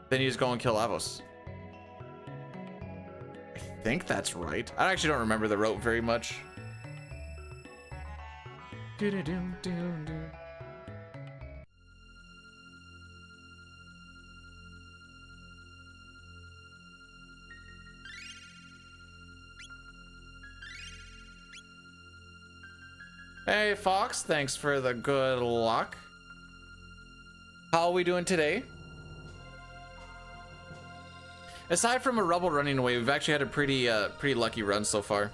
then you just go and kill Avos. I think that's right. I actually don't remember the route very much. Hey Fox, thanks for the good luck. How are we doing today? Aside from a rubble running away, we've actually had a pretty lucky run so far.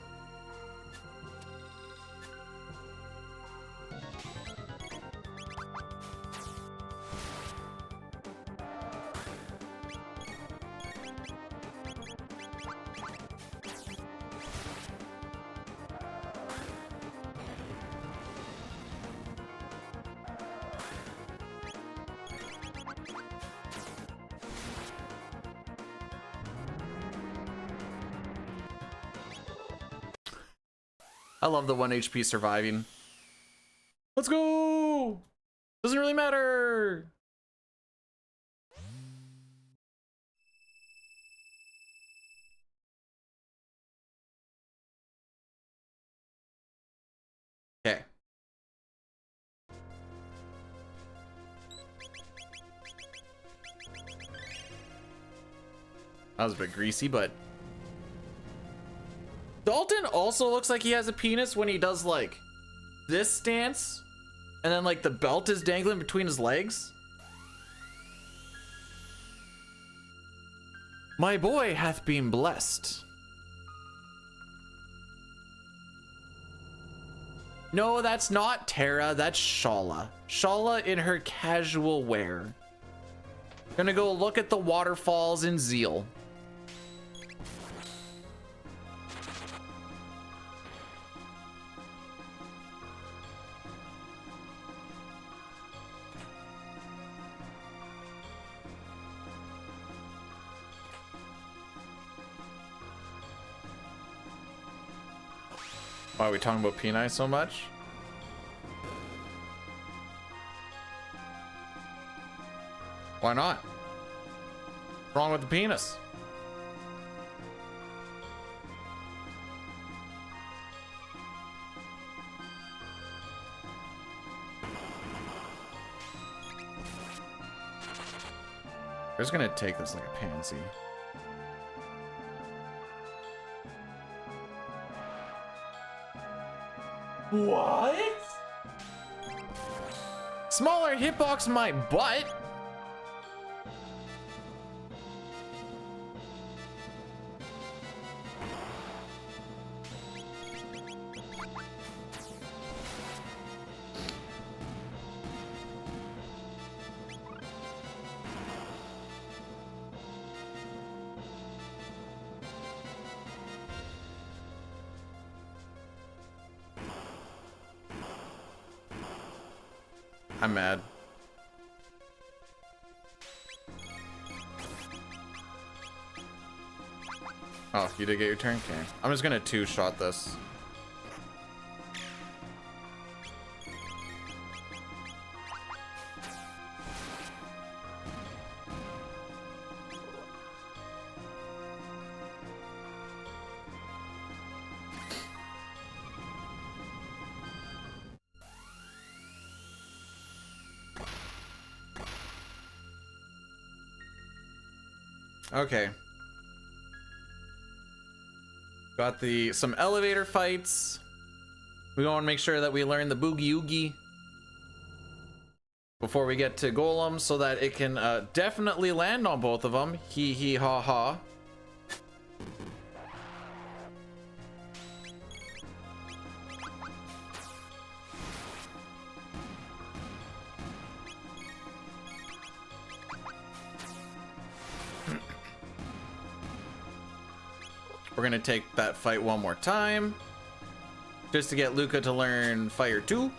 I love the 1 HP surviving. Let's go! Doesn't really matter! Okay. That was a bit greasy, but Dalton also looks like he has a penis when he does like this stance, and then like the belt is dangling between his legs. My boy hath been blessed. No, that's not Terra, that's Shala. Shala in her casual wear. Gonna go look at the waterfalls in Zeal. Why are we talking about Peni so much? Why not? What's wrong with the penis? We're just gonna take this like a pansy. What? Smaller hitbox my butt? I'm mad. Oh, you did get your turn? Okay. I'm just gonna two-shot this. Okay. Got some elevator fights. We want to make sure that we learn the boogie oogie before we get to Golem so that it can definitely land on both of them. Hee hee ha ha. We're gonna take that fight one more time just to get Luca to learn Fire 2.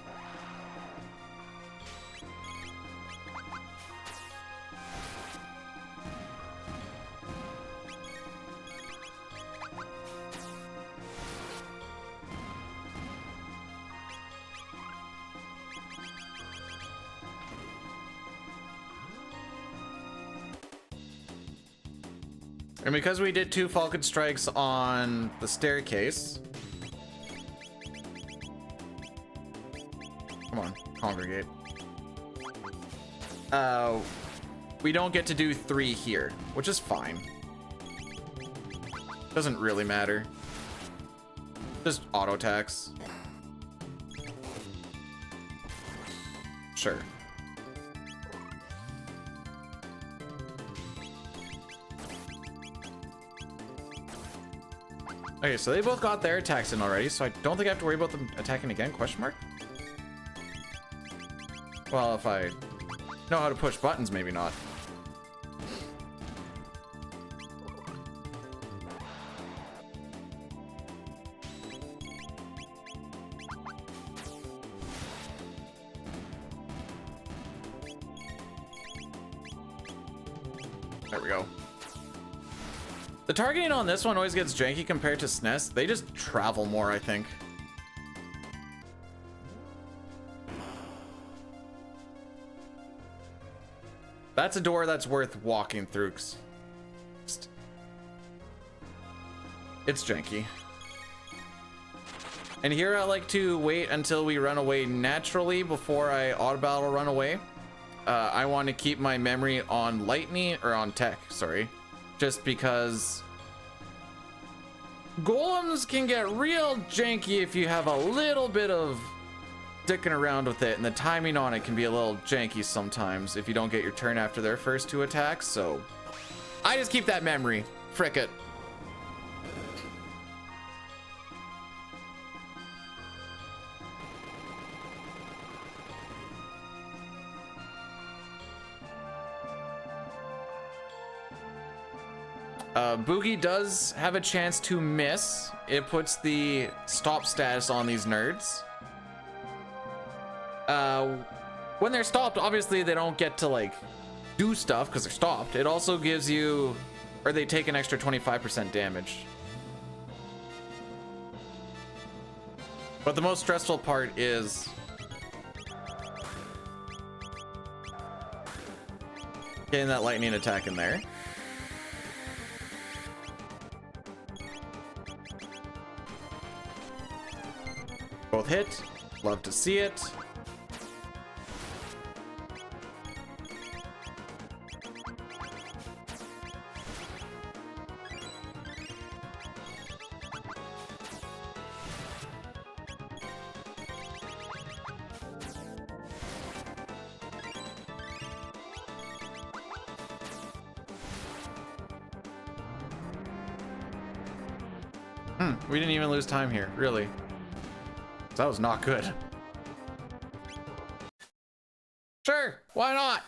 And because we did 2 Falcon Strikes on the staircase, come on, congregate. We don't get to do 3 here, which is fine. Doesn't really matter. Just auto attacks. Sure. Okay, so they both got their attacks in already, so I don't think I have to worry about them attacking again, question mark? Well, if I know how to push buttons, maybe not. There we go. The targeting on this one always gets janky compared to SNES. They just travel more, I think. That's a door that's worth walking through. It's janky. And here I like to wait until we run away naturally before I auto battle run away. I want to keep my memory on lightning, or on tech, sorry. Just because golems can get real janky if you have a little bit of dicking around with it, and the timing on it can be a little janky sometimes if you don't get your turn after their first 2 attacks. So I just keep that memory. Frick it. Boogie does have a chance to miss. It puts the stop status on these nerds. When they're stopped, obviously they don't get to like do stuff because they're stopped. It also gives you, or they take an extra 25% damage. But the most stressful part is getting that lightning attack in there. Both hit. Love to see it. We didn't even lose time here, really. That was not good. Sure, why not?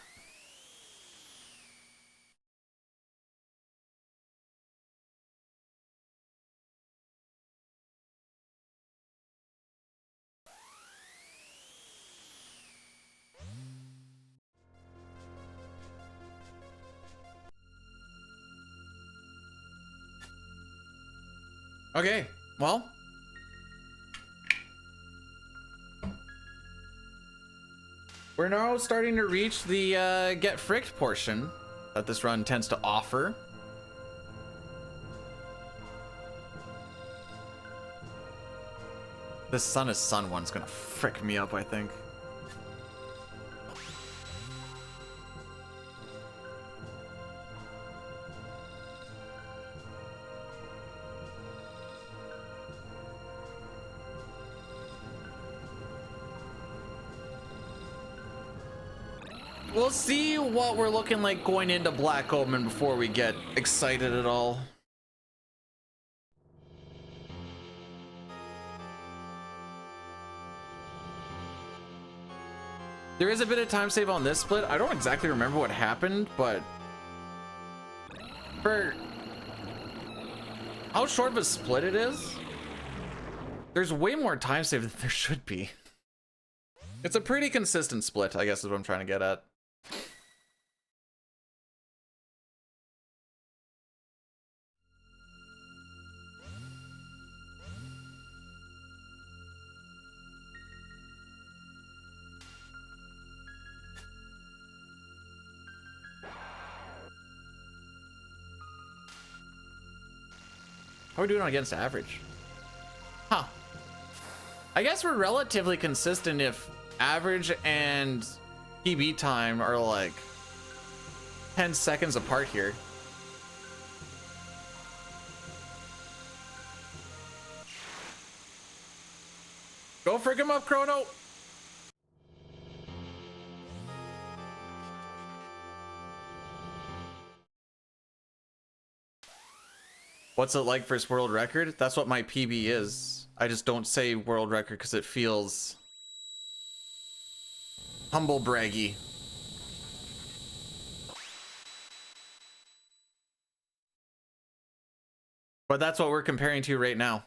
Okay, well. We're now starting to reach the get fricked portion that this run tends to offer. This Son is Sun one's gonna frick me up, I think. We'll see what we're looking like going into Black Omen before we get excited at all. There is a bit of time save on this split. I don't exactly remember what happened, but for how short of a split it is, there's way more time save than there should be. It's a pretty consistent split, I guess is what I'm trying to get at. How are we doing against average? Huh. I guess we're relatively consistent if average and PB time are like 10 seconds apart here. Go frick him up, Chrono! What's it like versus world record? That's what my PB is. I just don't say world record because it feels humble braggy. But that's what we're comparing to right now.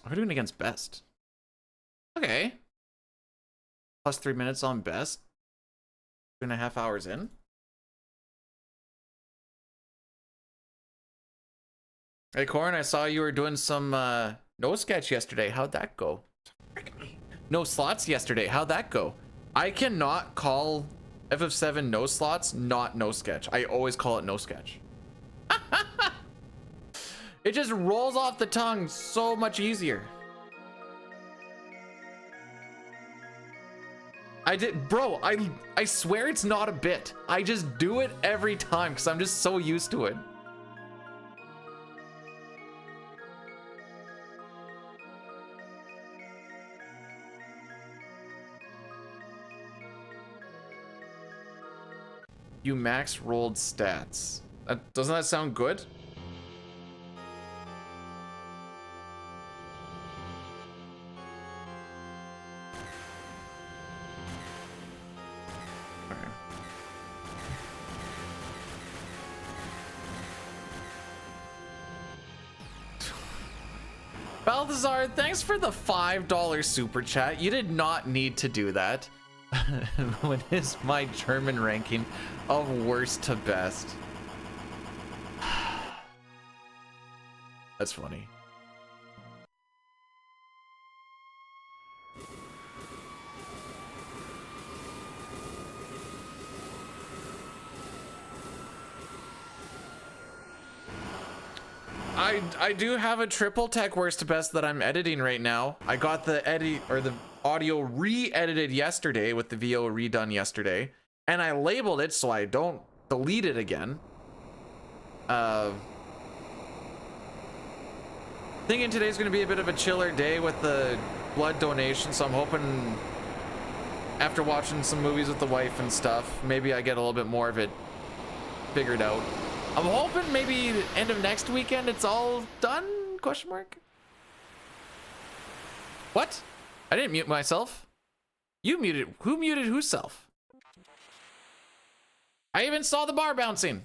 What are we doing against best? Okay. Plus 3 minutes on best. 2.5 hours in. Hey, Corin, I saw you were doing some no sketch yesterday. How'd that go? No slots yesterday. How'd that go? I cannot call FF7 no slots not no sketch. I always call it no sketch. It just rolls off the tongue so much easier. Bro, I swear it's not a bit. I just do it every time because I'm just so used to it. You max rolled stats. Doesn't that sound good? Okay. Balthazar, thanks for the $5 super chat. You did not need to do that. What is my German ranking of worst to best? That's funny. I do have a triple tech worst to best that I'm editing right now. I got the the audio re-edited yesterday with the VO redone yesterday, and I labeled it so I don't delete it again. Thinking today's gonna be a bit of a chiller day with the blood donation, so I'm hoping after watching some movies with the wife and stuff, maybe I get a little bit more of it figured out. I'm hoping maybe end of next weekend it's all done? Question mark. What? I didn't mute myself. You muted. Who muted whose self? I even saw the bar bouncing.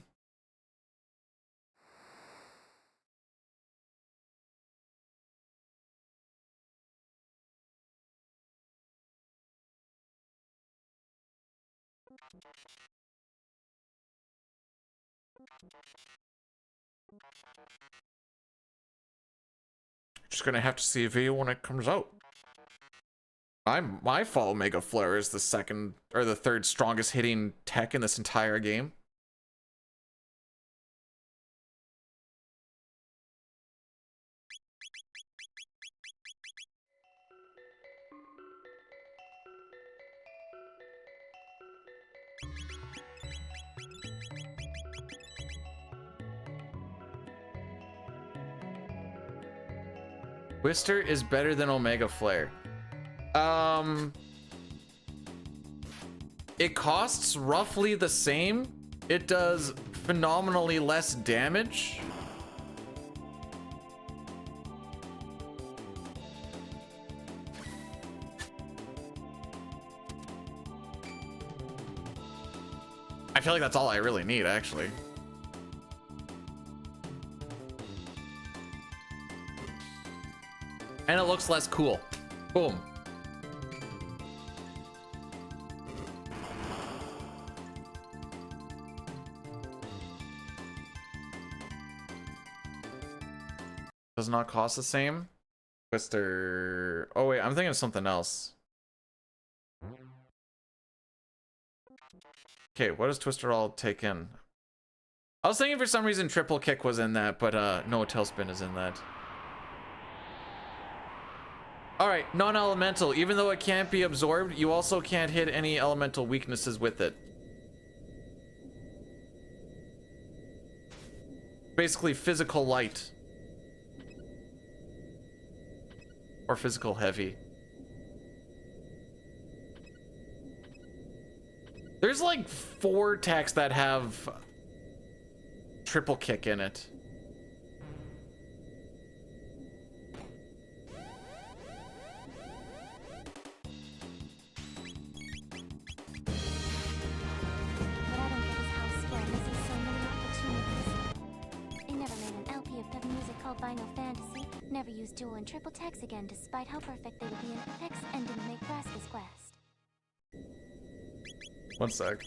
Just gonna have to see a video when it comes out. My fall Omega Flare is the second or the third strongest hitting tech in this entire game. Twister is better than Omega Flare. It costs roughly the same. It does phenomenally less damage. I feel like that's all I really need, actually. And it looks less cool. Boom. Does not cost the same. Twister. Oh wait, I'm thinking of something else. Okay, what does Twister all take in? I was thinking for some reason triple kick was in that, but no, tailspin is in that. Alright, non-elemental. Even though it can't be absorbed, you also can't hit any elemental weaknesses with it. Basically physical light. Or physical heavy. There's like 4 techs that have triple kick in it. Never used dual and triple tags again, despite how perfect they would be in Apex, and didn't make Braska's quest. One sec.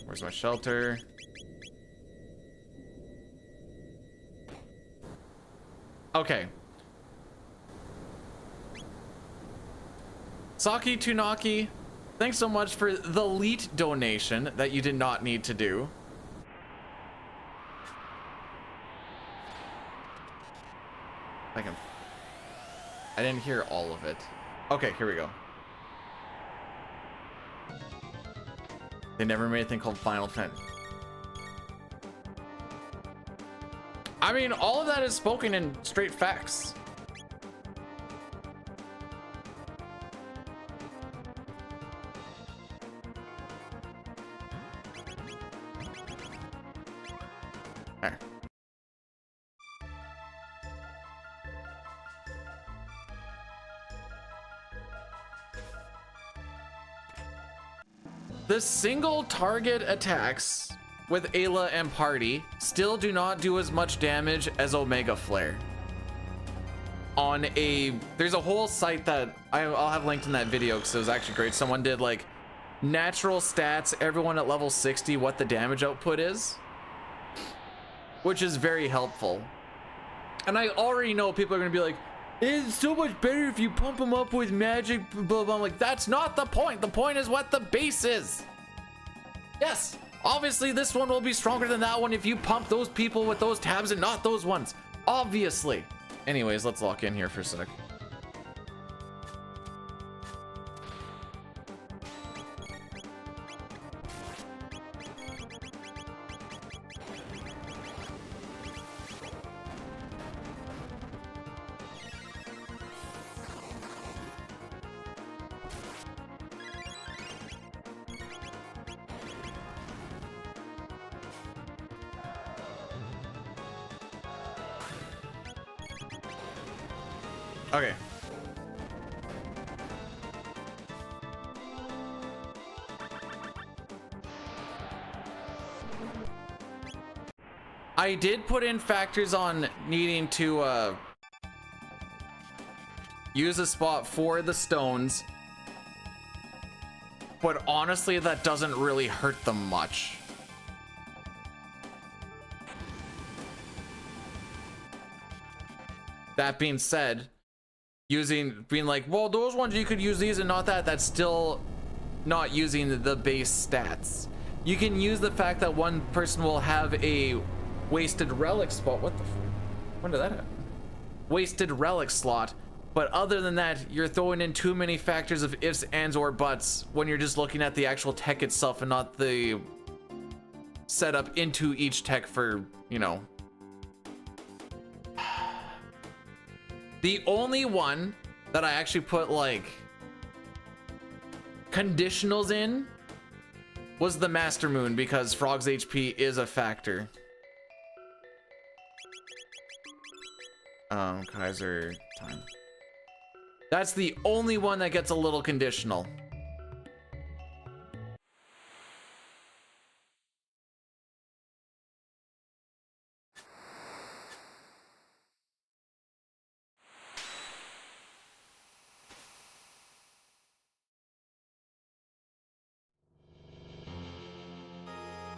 Where's my shelter? Okay. Saki Tunaki, thanks so much for the elite donation that you did not need to do. I didn't hear all of it. Okay, here we go. They never made anything called Final Fantasy. I mean, all of that is spoken in straight facts. There. The single target attacks with Ayla and Party still do not do as much damage as Omega Flare. There's a whole site that I'll have linked in that video because it was actually great. Someone did like natural stats, everyone at level 60, what the damage output is, which is very helpful. And I already know people are gonna be like, it's so much better if you pump them up with magic, blah, blah. I'm like, that's not the point. The point is what the base is. Yes, obviously this one will be stronger than that one if you pump those people with those tabs and not those ones. Obviously. Anyways, let's lock in here for a sec. Okay. I did put in factors on needing to use a spot for the stones but honestly, that doesn't really hurt them much. That being said, being like, well, those ones you could use these and not that, that's still not using the base stats. You can use the fact that one person will have a wasted relic spot. What the when did that happen? Wasted relic slot. But other than that, you're throwing in too many factors of ifs, ands, or buts when you're just looking at the actual tech itself and not the setup into each tech for, you know. The only one that I actually put like conditionals in was the Master Moon, because Frog's HP is a factor. Kaiser time. That's the only one that gets a little conditional.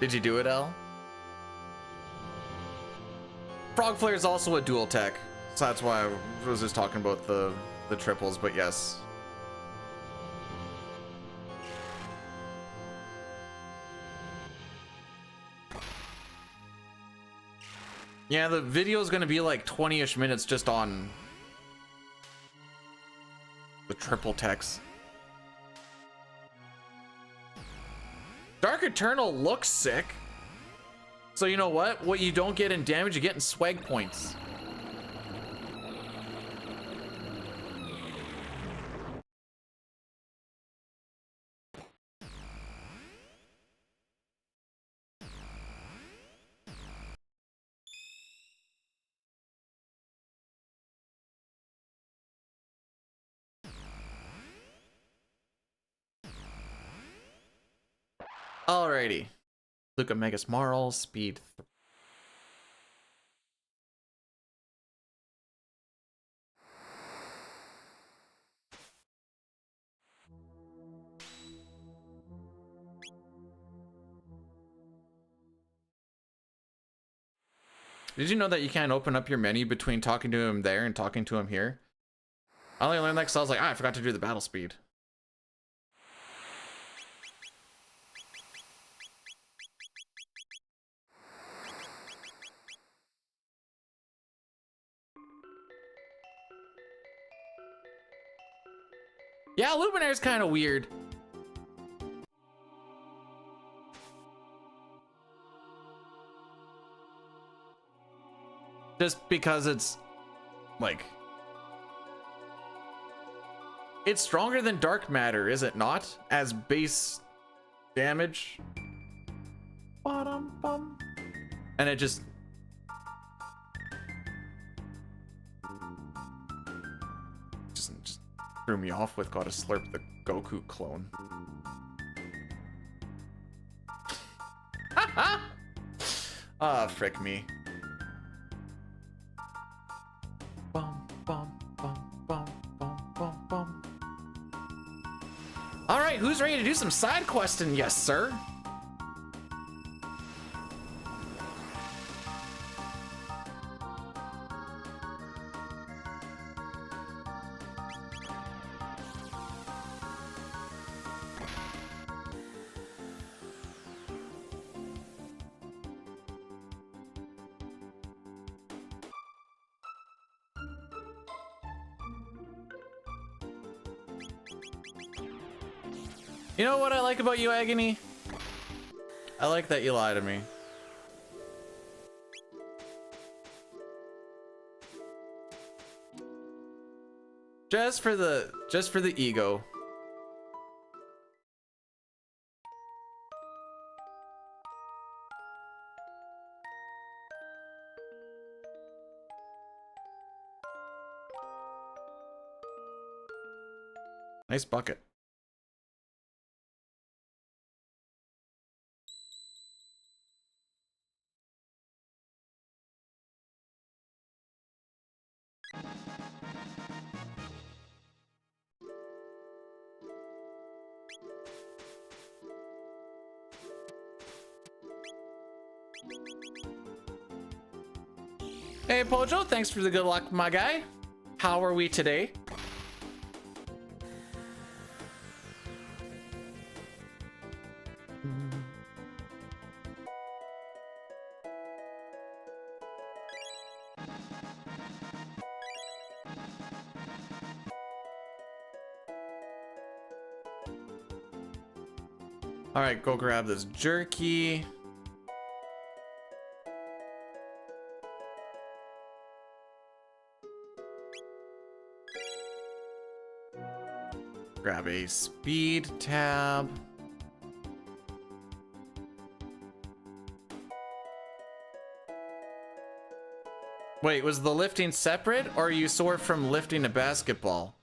Did you do it, L? Frog Flare is also a dual tech, so that's why I was just talking about the triples, but yes. Yeah, the video is going to be like 20-ish minutes just on the triple techs. Dark Eternal looks sick. So you know what? What you don't get in damage, you get in swag points. Alrighty. Luca Megas Marl, speed. Did you know that you can't open up your menu between talking to him there and talking to him here? I only learned that because I was like, I forgot to do the battle speed. Yeah, Luminaire's kind of weird. Just because it's like, it's stronger than dark matter, is it not? As base damage. Ba-dum-bum. And it just threw me off with Gotta Slurp the Goku clone. Ah, frick me. Bum, bum, bum, bum, bum, bum, bum. All right, who's ready to do some side questing? Yes, sir. You know what I like about you, Agony? I like that you lie to me. Just for the ego. Nice bucket. Hey, Pojo, thanks for the good luck, my guy. How are we today? All right, go grab this jerky. Grab a speed tab. Wait, was the lifting separate, or are you sore from lifting a basketball?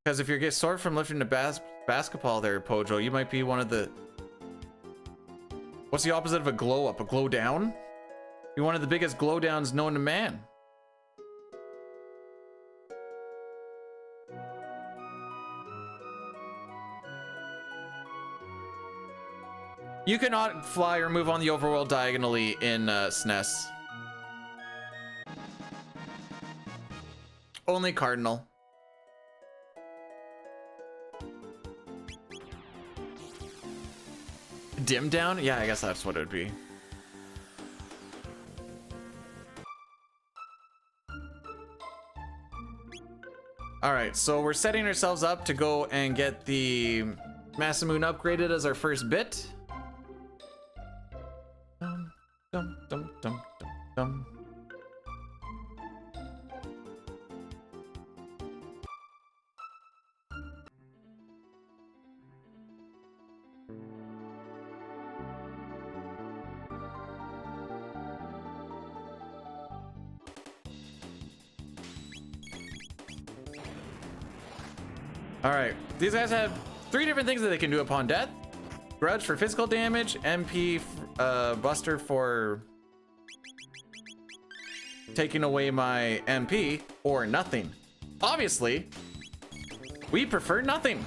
Because if you're sore from lifting a basketball there, Pojo, you might be one of the... What's the opposite of a glow up? A glow down? You're one of the biggest glow downs known to man. You cannot fly or move on the overworld diagonally in SNES. Only Cardinal. Dim down? Yeah, I guess that's what it would be. Alright, so we're setting ourselves up to go and get the Masamune upgraded as our first bit. Dum, dum, dum, dum, dum, dum. All right, these guys have 3 different things that they can do upon death. Grudge for physical damage, MP Buster for taking away my MP, or nothing. Obviously, we prefer nothing.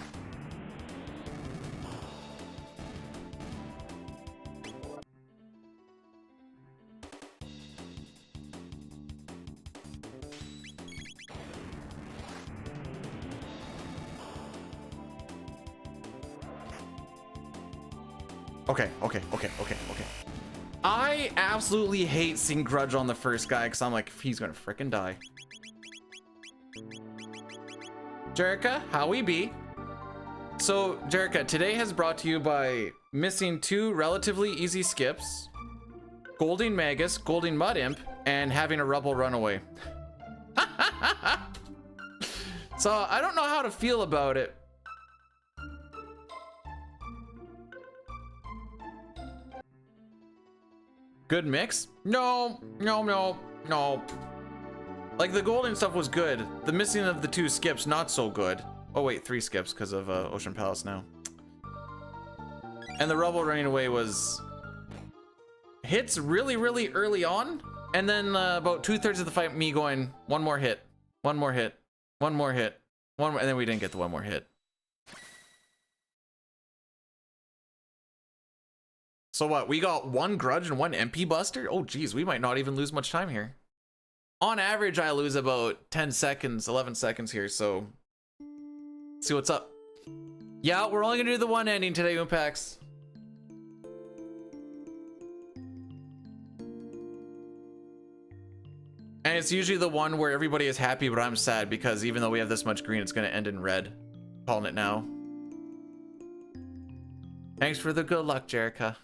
Okay. I absolutely hate seeing Grudge on the first guy because I'm like, he's gonna frickin' die. Jerica, how we be? So, Jerica, today has brought to you by missing 2 relatively easy skips, Golding Magus, Golding Mud Imp, and having a Rebel Runaway. So, I don't know how to feel about it. Good mix? No. Like, the golden stuff was good. The missing of the 2 skips, not so good. Oh wait, 3 skips because of Ocean Palace now. And the Rebel running away was... hits really early on. And then about 2/3 of the fight, me going, one more hit. And then we didn't get the one more hit. So what, we got 1 Grudge and 1 MP Buster? Oh geez, we might not even lose much time here. On average, I lose about 10 seconds, 11 seconds here, so... see what's up. Yeah, we're only gonna do the 1 ending today, Umpax. And it's usually the one where everybody is happy, but I'm sad, because even though we have this much green, it's gonna end in red. Calling it now. Thanks for the good luck, Jerica.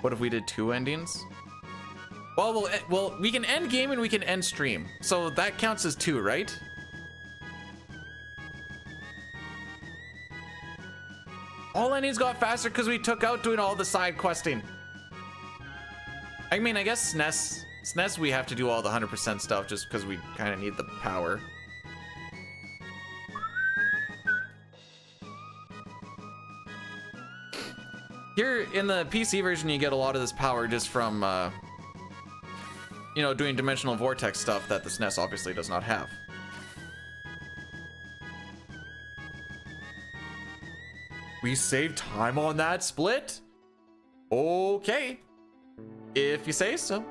What if we did 2 endings? Well, we can end game and we can end stream. So that counts as 2, right? All endings got faster because we took out doing all the side questing. I mean, I guess SNES we have to do all the 100% stuff just because we kind of need the power. Here in the PC version, you get a lot of this power just from, you know, doing dimensional vortex stuff that the SNES obviously does not have. We saved time on that split? Okay. If you say so.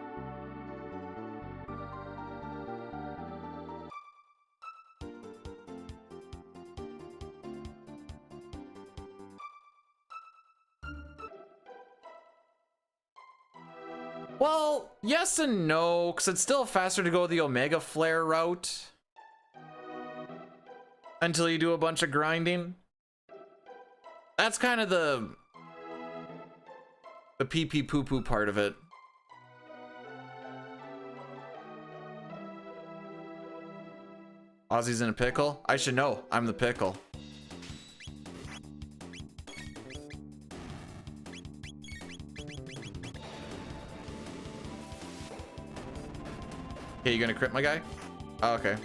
Well, yes and no, because it's still faster to go the Omega Flare route until you do a bunch of grinding. That's kind of the pee pee poo poo part of it. Ozzy's in a pickle? I should know. I'm the pickle. Okay, you gonna crit my guy? Oh, okay.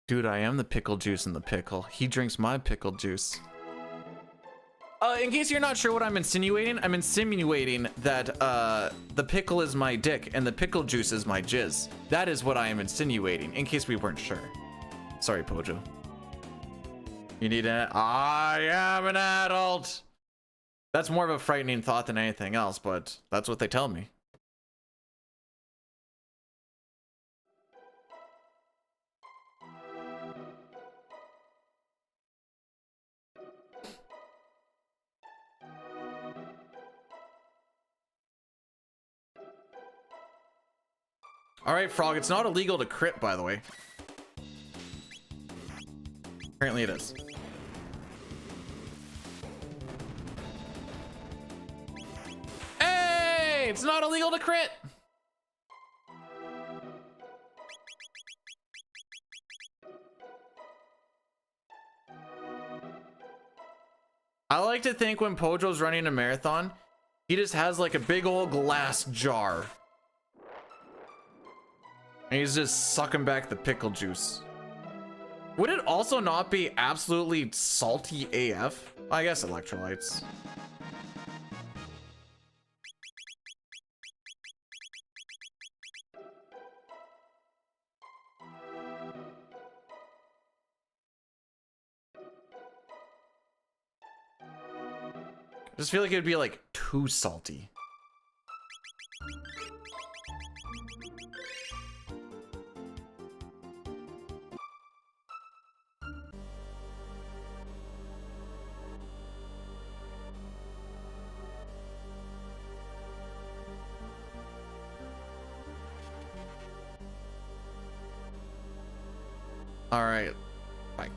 Dude, I am the pickle juice in the pickle. He drinks my pickle juice. In case you're not sure what I'm insinuating that the pickle is my dick and the pickle juice is my jizz. That is what I am insinuating, in case we weren't sure. Sorry, Pojo. You need an... I am an adult! That's more of a frightening thought than anything else, but that's what they tell me. All right, Frog, it's not illegal to crit, by the way. Apparently it is. Hey, it's not illegal to crit. I like to think when Pojo's running a marathon, he just has like a big old glass jar. And he's just sucking back the pickle juice. Would it also not be absolutely salty AF? I guess electrolytes. I just feel like it would be like too salty. All right, like,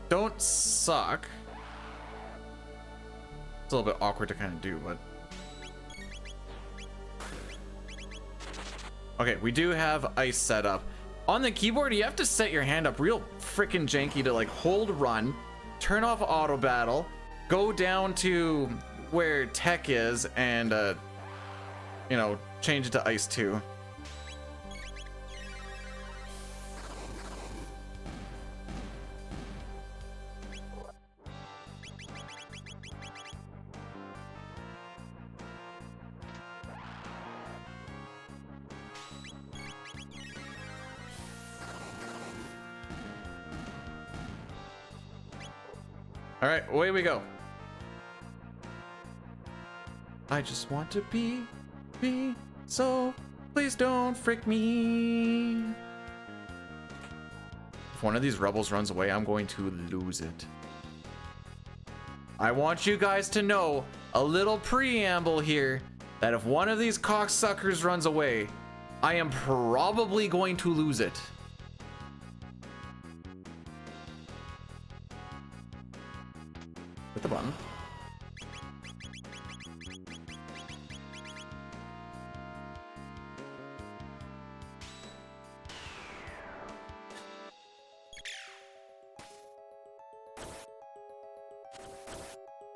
don't suck. It's a little bit awkward to kind of do, but okay, we do have ice set up on the keyboard. You have to set your hand up real freaking janky to like hold run, turn off auto battle, go down to where tech is, and you know, change it to ice 2. All right, away we go. I just want to be, so please don't frick me. If one of these rebels runs away, I'm going to lose it. I want you guys to know a little preamble here that if one of these cocksuckers runs away, I am probably going to lose it. Hit the button.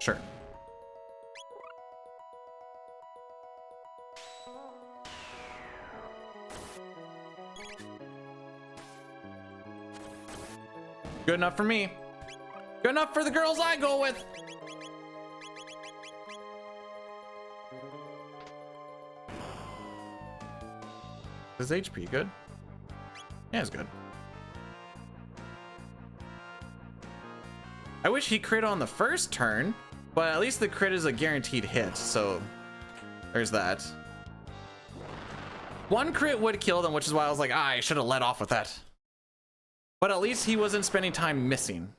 Sure. Good enough for me. Good enough for the girls I go with. His HP good? Yeah, it's good. I wish he crit on the first turn, but at least the crit is a guaranteed hit, so there's that. One crit would kill them, which is why I was like, I should have let off with that. But at least he wasn't spending time missing.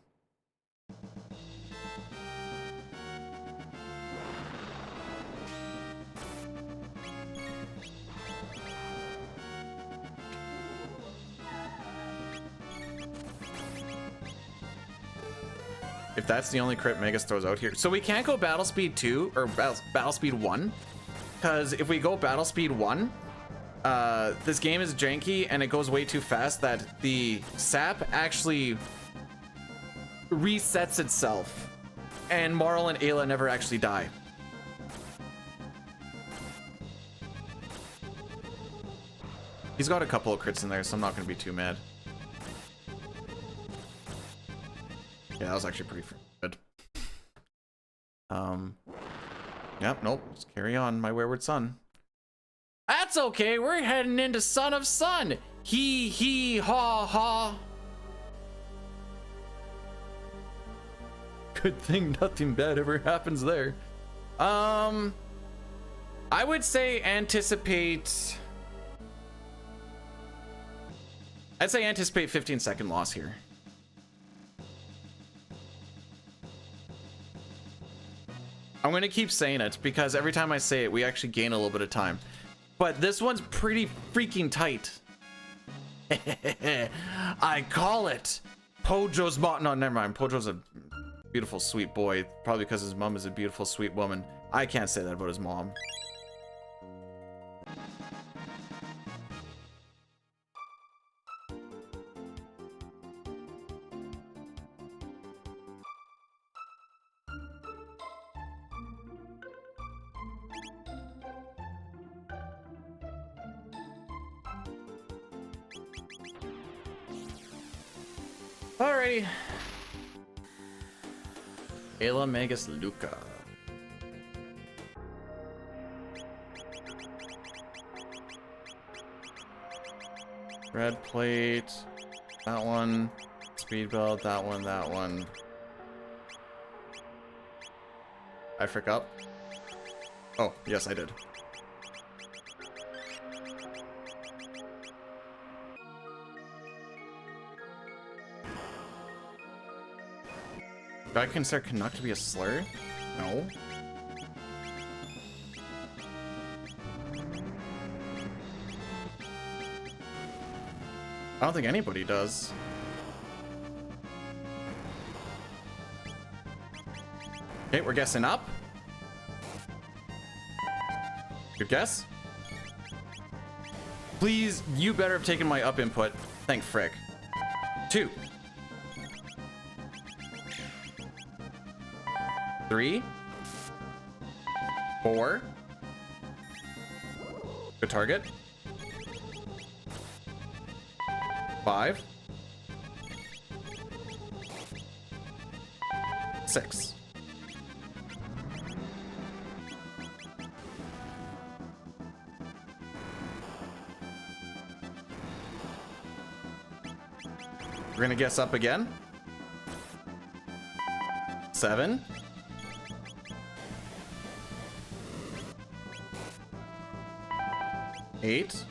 If that's the only crit Megas throws out here. So we can't go battle speed 2 or battle speed 1. Because if we go battle speed 1, this game is janky and it goes way too fast that the sap actually resets itself. And Marl and Ayla never actually die. He's got a couple of crits in there, so I'm not going to be too mad. Yeah, that was actually pretty good. Yep, nope. Just carry on, my wayward son. That's okay. We're heading into Son of Sun. Hee haw ha. Good thing nothing bad ever happens there. I would say anticipate. I'd say anticipate 15-second loss here. I'm gonna keep saying it because every time I say it, we actually gain a little bit of time. But this one's pretty freaking tight. I call it. Pojo's no, never mind. Pojo's a beautiful, sweet boy. Probably because his mom is a beautiful, sweet woman. I can't say that about his mom. Alrighty. Ayla Magus Luca. Red plate. That one. Speed belt. That one. That one. I forgot. Oh, yes, I did. Do I consider Canuck to be a slur? No. I don't think anybody does. Okay, we're guessing up. Good guess. Please, you better have taken my up input. Thank frick. 2. 3. 4. Good target. 5. 6. We're gonna guess up again. 7. 8.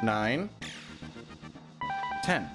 9. 10.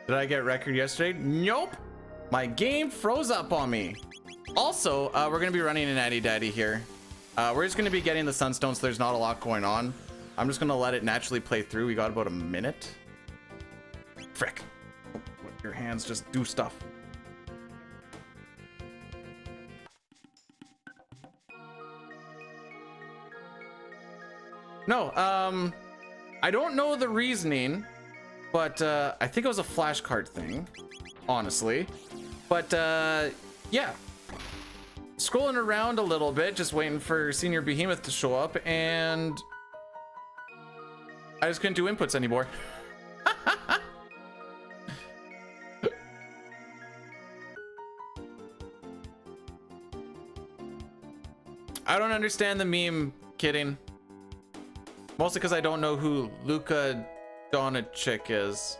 Did I get record yesterday? Nope. My game froze up on me. Also, we're going to be running an Addy Daddy here. We're just going to be getting the Sunstone, so there's not a lot going on. I'm just going to let it naturally play through. We got about a minute. Frick. Your hands just do stuff. No, I don't know the reasoning, but I think it was a flashcard thing, honestly. But yeah, scrolling around a little bit, just waiting for Senior Behemoth to show up, and I just couldn't do inputs anymore. I don't understand the meme, kidding. Mostly because I don't know who Luka Doncic is.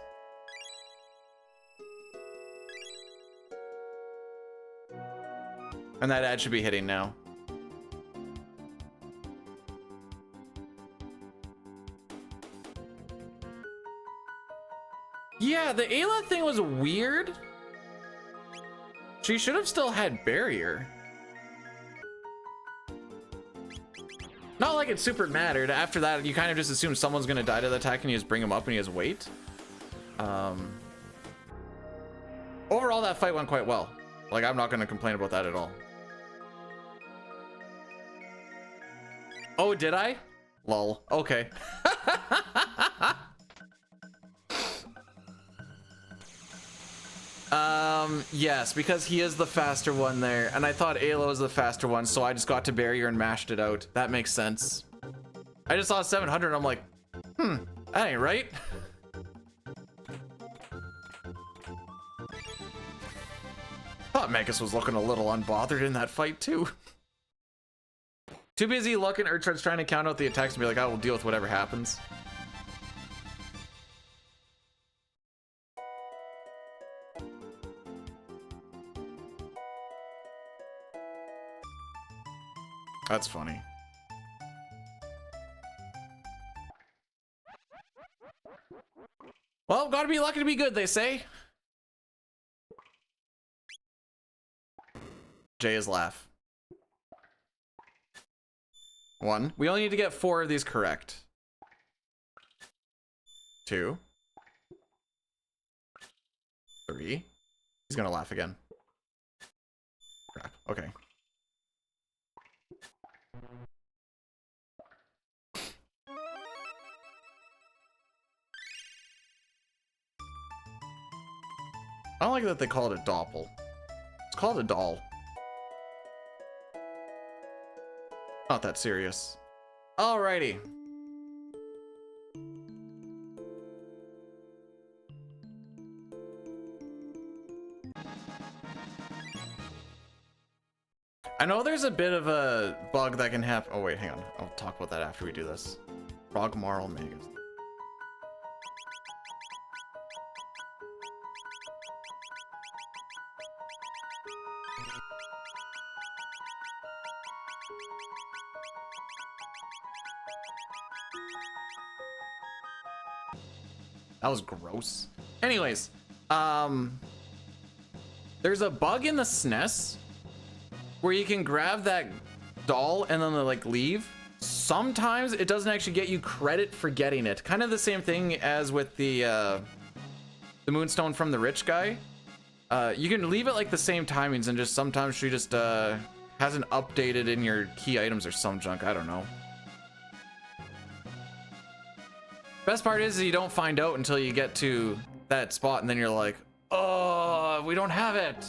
And that ad should be hitting now. Yeah, the Ayla thing was weird. She should have still had barrier. Not like it super mattered. After that, you kind of just assume someone's gonna die to the attack and you just bring him up and he has weight. Overall, that fight went quite well. Like, I'm not gonna complain about that at all. Oh, did I? Lol. Okay. Yes, because he is the faster one there, and I thought Ayla was the faster one, so I just got to barrier and mashed it out. That makes sense. I just saw 700 and I'm like, that ain't right. Thought Megas was looking a little unbothered in that fight too. Too busy looking or trying to count out the attacks and be like, I will deal with whatever happens. That's funny. Well, gotta be lucky to be good, they say. Jay's laugh. 1. We only need to get 4 of these correct. 2. 3. He's gonna laugh again. Crap. Okay. I don't like that they call it a doppel. It's called a doll. Not that serious. Alrighty. I know there's a bit of a bug that can happen. Oh wait, hang on. I'll talk about that after we do this. Frog Marl Megas. That was gross. Anyways, there's a bug in the SNES where you can grab that doll and then like leave. Sometimes it doesn't actually get you credit for getting it. Kind of the same thing as with the Moonstone from the rich guy. You can leave it like the same timings and just sometimes she just hasn't updated in your key items or some junk. I don't know. Best part is you don't find out until you get to that spot and then you're like, oh, we don't have it.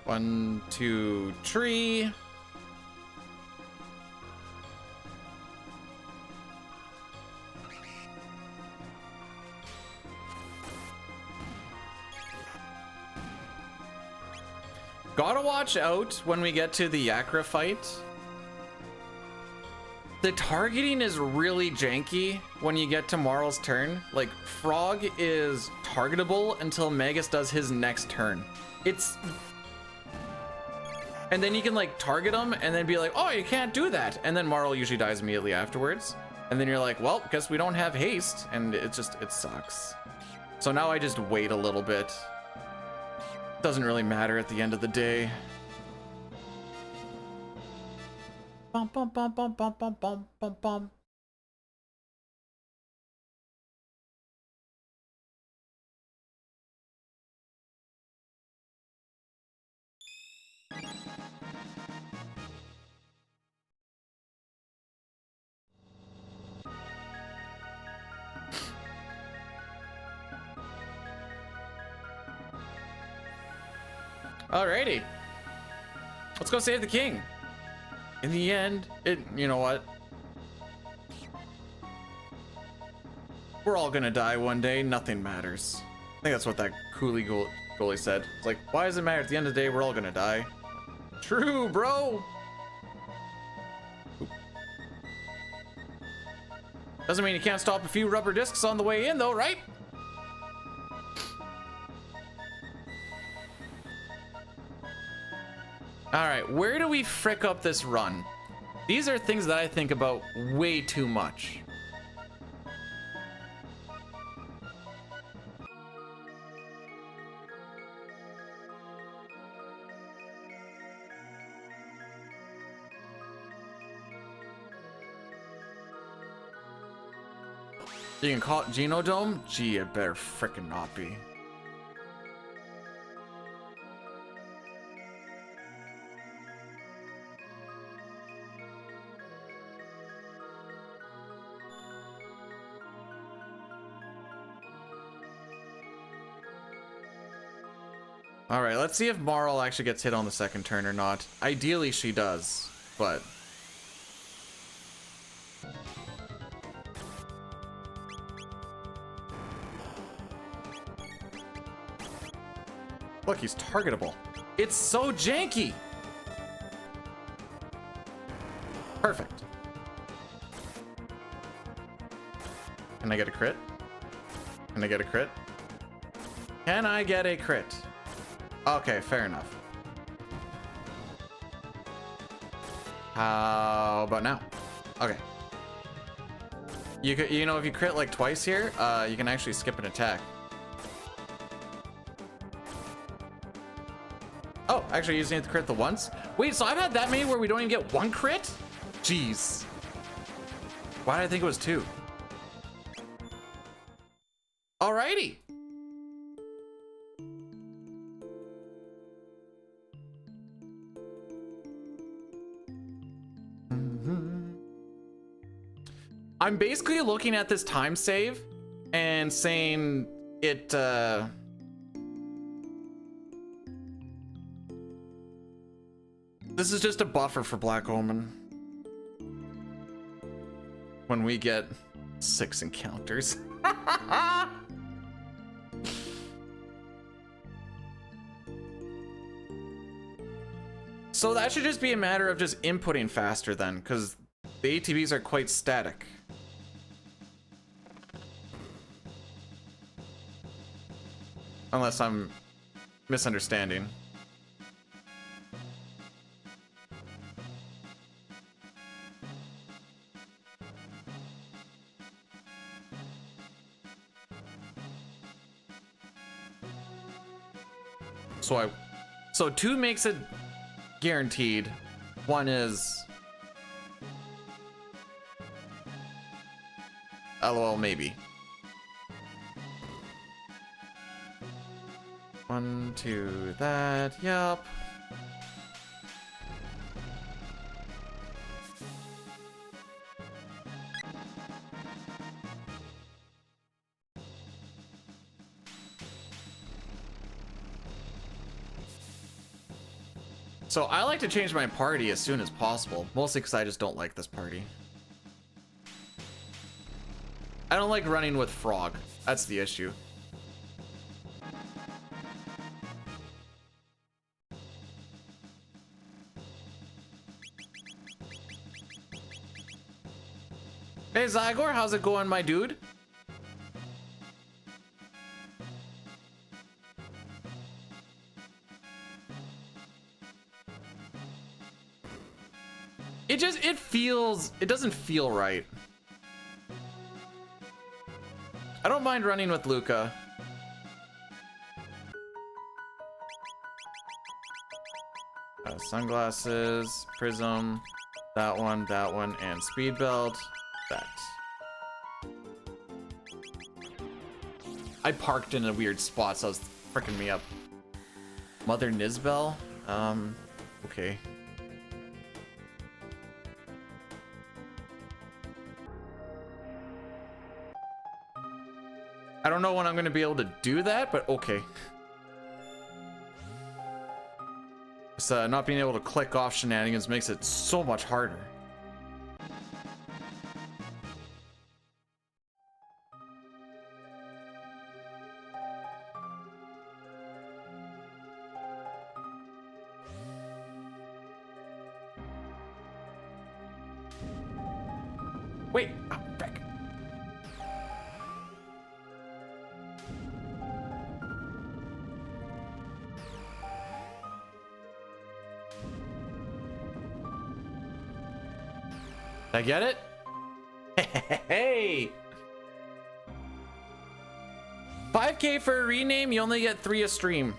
One, two, tree. Gotta watch out when we get to the Yakra fight. The targeting is really janky when you get to Marl's turn. Like, Frog is targetable until Magus does his next turn. It's And then you can like target them and then be like, oh, you can't do that. And then Marl usually dies immediately afterwards. And then you're like, well, guess we don't have haste. And it sucks. So now I just wait a little bit. Doesn't really matter at the end of the day. Bum, bum, bum, bum, bum, bum, bum, bum, bum. Alrighty. Let's go save the king. In the end, you know what? We're all gonna die one day, nothing matters. I think that's what that Cooley goalie said. It's like, why does it matter? At the end of the day, we're all gonna die. True, bro! Doesn't mean you can't stop a few rubber discs on the way in though, right? Alright, where do we frick up this run? These are things that I think about way too much. You can call it Genodome? Gee, it better frickin' not be. All right, let's see if Marl actually gets hit on the second turn or not. Ideally, she does, but... Look, he's targetable. It's so janky! Perfect. Can I get a crit? Can I get a crit? Can I get a crit? Okay, fair enough. How about now? Okay. You know, if you crit like twice here, you can actually skip an attack. Oh, actually, you just need to crit the once. Wait, so I've had that many where we don't even get one crit? Jeez. Why did I think it was two? Alrighty. I'm basically looking at this time save and saying it, this is just a buffer for Black Omen. When we get 6 encounters. So that should just be a matter of just inputting faster then, because the ATVs are quite static. Unless I'm misunderstanding. So 2 makes it guaranteed. 1 is LOL maybe. 1, 2, that, yep. So I like to change my party as soon as possible, mostly because I just don't like this party. I don't like running with Frog. That's the issue. Hey Zygor, how's it going, my dude? it doesn't feel right. I don't mind running with Luca. Sunglasses, prism, that one, and speed belt. That. I parked in a weird spot, so I was freaking me up. Mother Nisbel? Okay. I don't know when I'm gonna be able to do that, but okay. So not being able to click off shenanigans makes it so much harder. Wait, oh, frick. Did I get it? Hey! 5K for a rename, you only get 3 a stream.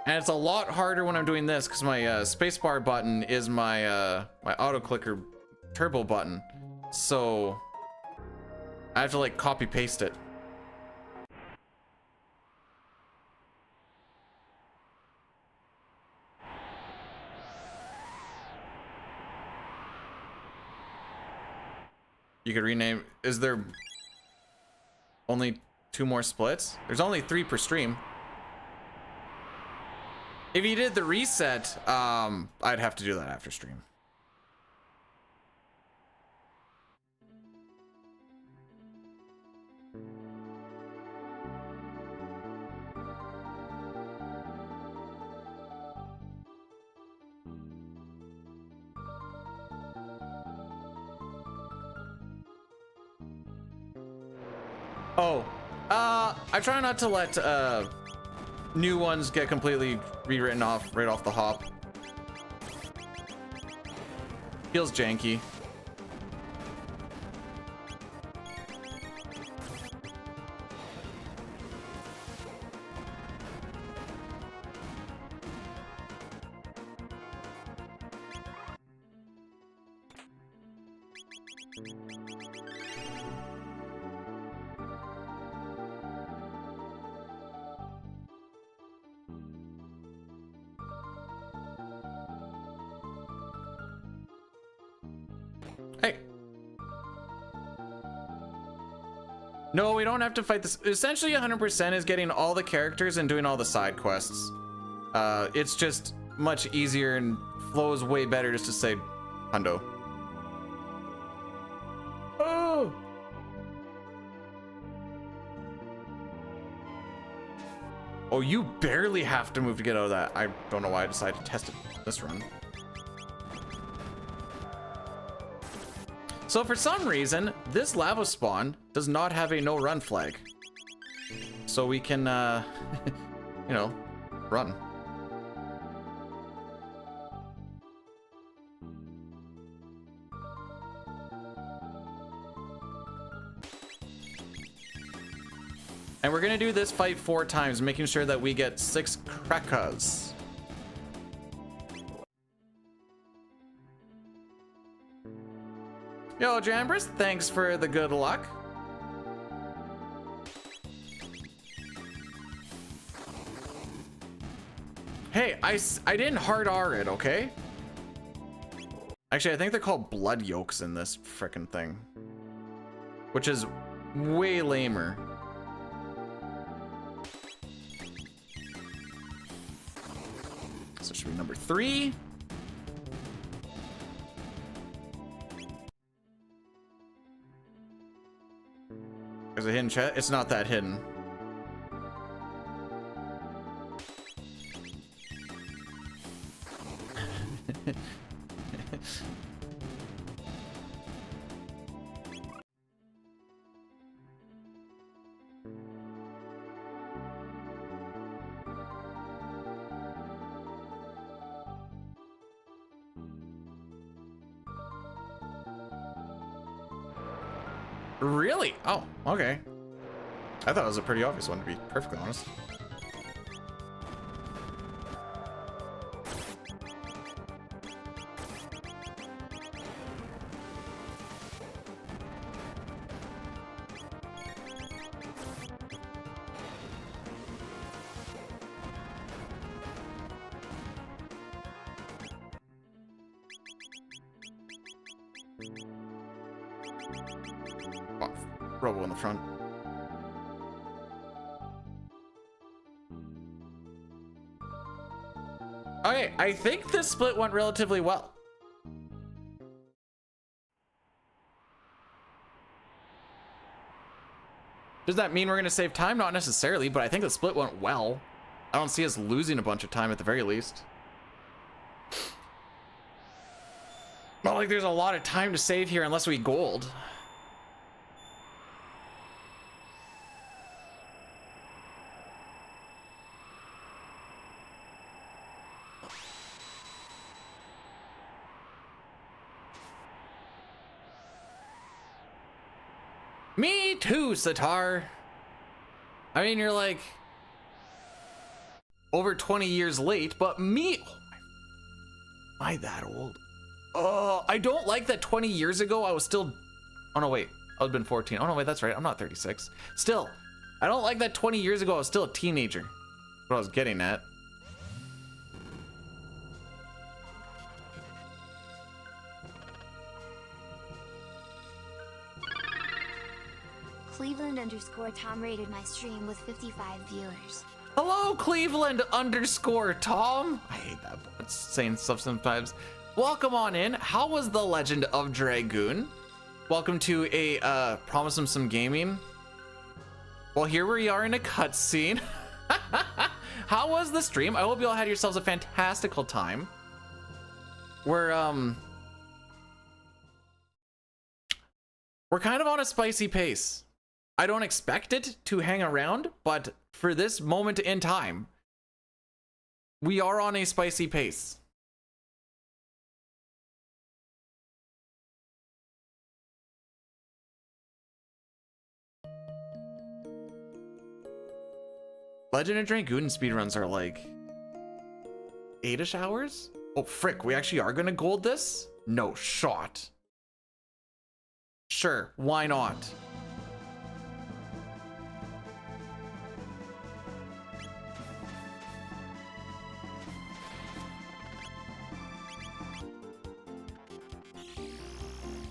And it's a lot harder when I'm doing this because my spacebar button is my my auto clicker turbo button. So I have to like copy paste it. You could rename. Is there only 2 more splits? There's only 3 per stream. If you did the reset, I'd have to do that after stream. Oh, I try not to let new ones get completely rewritten off right off the hop. Feels janky. Hey. No, we don't have to fight this. Essentially, 100% is getting all the characters and doing all the side quests. It's just much easier and flows way better just to say hundo. Oh! Oh, you barely have to move to get out of that. I don't know why I decided to test it this run. So for some reason, this lava spawn does not have a no run flag. So we can, you know, run. And we're gonna do this fight 4 times, making sure that we get 6 crackers. Yo, Jambris, thanks for the good luck. Hey, I didn't hard R it, okay? Actually, I think they're called blood yolks in this frickin' thing. Which is way lamer. So it should be number 3. There's a hidden chest. It's not that hidden. Really? Oh, okay. I thought it was a pretty obvious one, to be perfectly honest. Oh, Robo in the front. Okay, I think this split went relatively well. Does that mean we're going to save time? Not necessarily, but I think the split went well. I don't see us losing a bunch of time at the very least. Not like there's a lot of time to save here unless we gold. Me too, Sitar. I mean, you're like over 20 years late, but me, oh my, am I that old? Oh, I don't like that 20 years ago I was still, oh no, wait, I would have been 14. Oh no, wait, that's right, I'm not 36. Still, I don't like that 20 years ago I was still a teenager. What I was getting at. Cleveland_Tom rated my stream with 55 viewers. Hello, Cleveland_Tom. I hate that. It's saying stuff sometimes. Welcome on in. How was the Legend of Dragoon? Welcome to a promise him some gaming. Well, here we are in a cutscene. How was the stream? I hope you all had yourselves a fantastical time. We're kind of on a spicy pace. I don't expect it to hang around, but for this moment in time, we are on a spicy pace. Legend of Dragoon speedruns are like 8-ish hours? Oh, frick, we actually are gonna gold this? No shot. Sure, why not?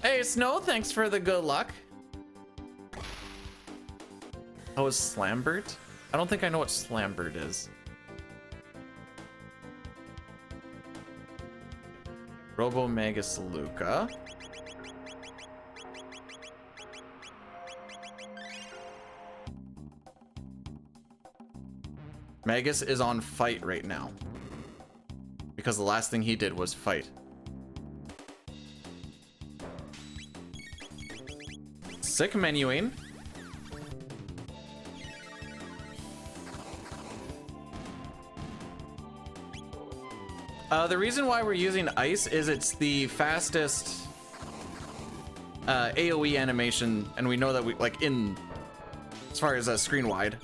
Hey, Snow, thanks for the good luck. Oh, is Slambert? I don't think I know what Slambert is. Robo Magus Luca. Magus is on fight right now. Because the last thing he did was fight. Sick menuing. The reason why we're using ice is it's the fastest AoE animation, and we know that we like in as far as screen wide,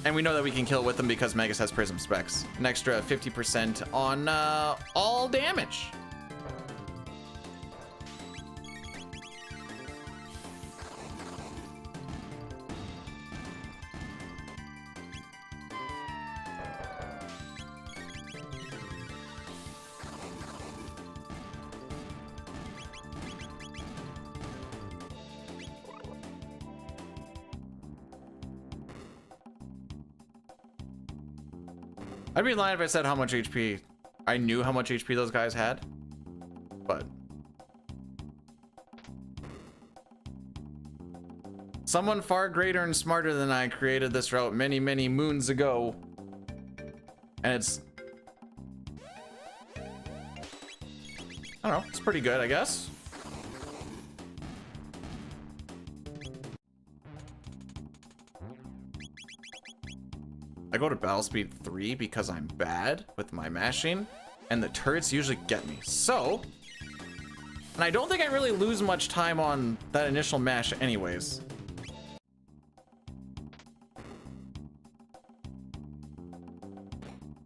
and we know that we can kill it with them because Magus has Prism specs, an extra 50% on all damage. I'd be lying if I said how much HP. I knew how much HP those guys had, but someone far greater and smarter than I created this route many, many moons ago, and it's, I don't know, it's pretty good, I guess. I go to battle speed 3 because I'm bad with my mashing, and the turrets usually get me. So, And I don't think I really lose much time on that initial mash anyways.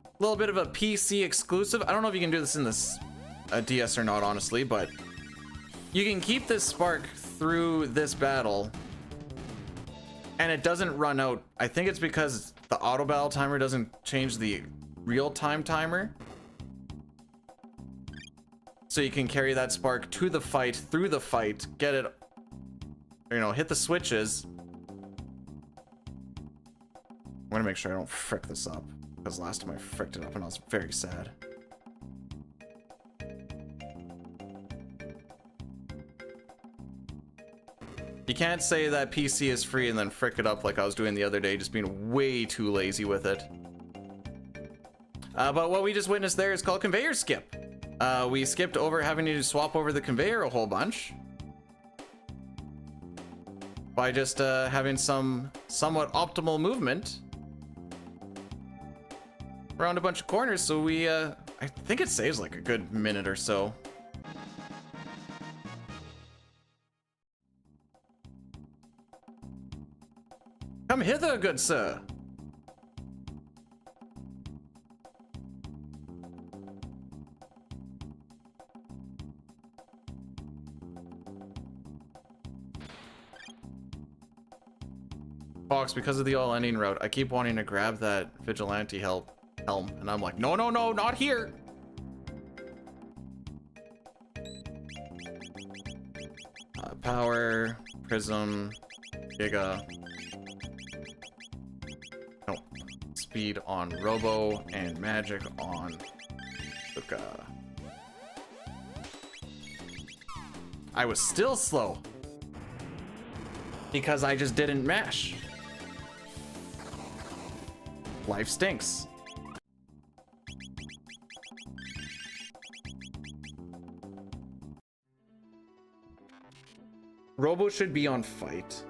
A little bit of a PC exclusive. I don't know if you can do this in this DS or not, honestly, but you can keep this spark through this battle and it doesn't run out. I think it's because the auto battle timer doesn't change the real-time timer. So you can carry that spark to the fight, through the fight, get it, you know, hit the switches. I'm gonna make sure I don't frick this up, because last time I fricked it up and I was very sad. You can't say that PC is free and then frick it up like I was doing the other day, just being way too lazy with it. But what we just witnessed there is called conveyor skip. We skipped over having to swap over the conveyor a whole bunch by just having some somewhat optimal movement around a bunch of corners. So we, I think it saves like a good minute or so. Come hither, good sir. Fox, because of the all-ending route, I keep wanting to grab that vigilante helm, and I'm like, no, no, no, not here. Power, prism, giga. No, speed on Robo and magic on Luca. I was still slow because I just didn't mash. Life stinks. Robo should be on fight.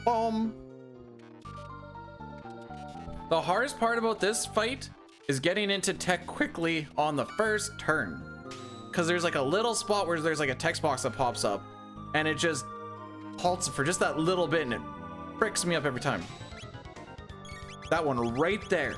Boom. The hardest part about this fight is getting into tech quickly on the first turn, because there's like a little spot where there's like a text box that pops up and it just halts for just that little bit and it fricks me up every time. That one right there.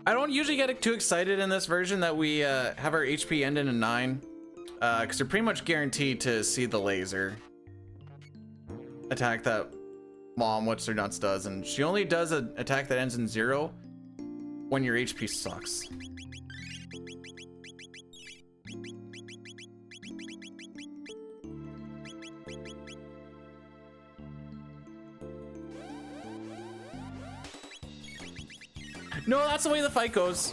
I don't usually get too excited in this version that we have our HP end in a 9, because you're pretty much guaranteed to see the laser attack that Mom What's Her Nuts does, and she only does an attack that ends in 0 when your HP sucks. No, that's the way the fight goes.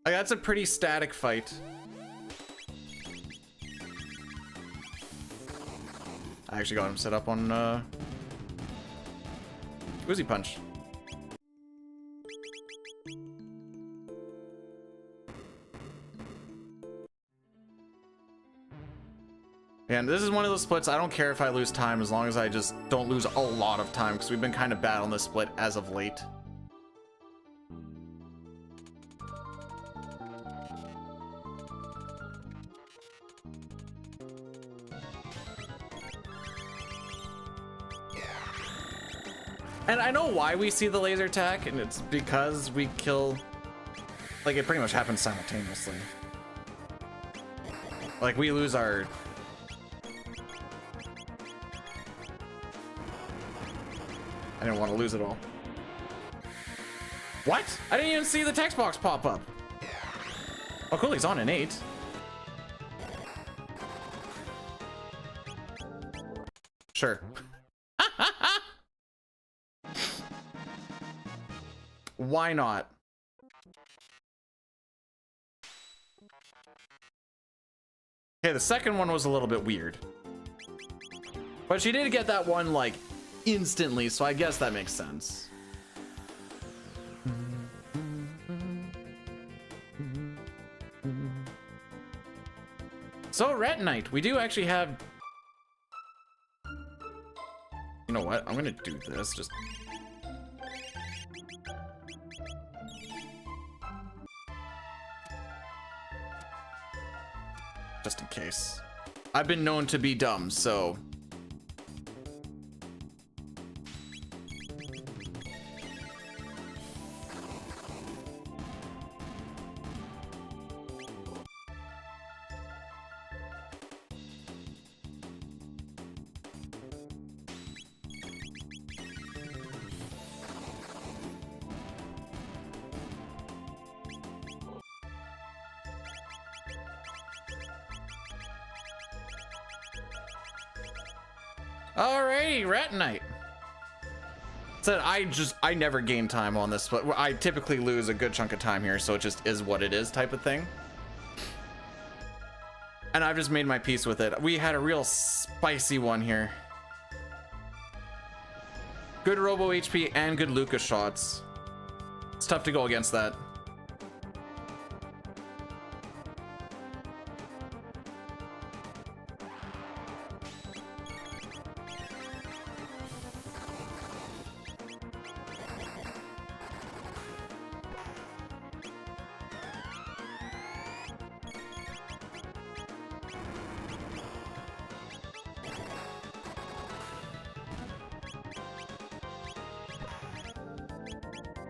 Like, that's a pretty static fight. I actually got him set up on Uzi Punch. And this is one of those splits, I don't care if I lose time as long as I just don't lose a lot of time, because we've been kind of bad on this split as of late. And I know why we see the laser attack, and it's because we kill, like, it pretty much happens simultaneously. Like, we lose our... I didn't want to lose it all. What? I didn't even see the text box pop up. Oh, cool, he's on an 8. Sure. Why not? Okay, the second one was a little bit weird. But she did get that one, like, instantly, so I guess that makes sense. So, Rat Knight, we do actually have... You know what? I'm gonna do this, just... Just in case. I've been known to be dumb, so... Alrighty, Rat Knight. Said I never gain time on this, but I typically lose a good chunk of time here, so it just is what it is type of thing. And I've just made my peace with it. We had a real spicy one here. Good Robo HP and good Lucas shots. It's tough to go against that.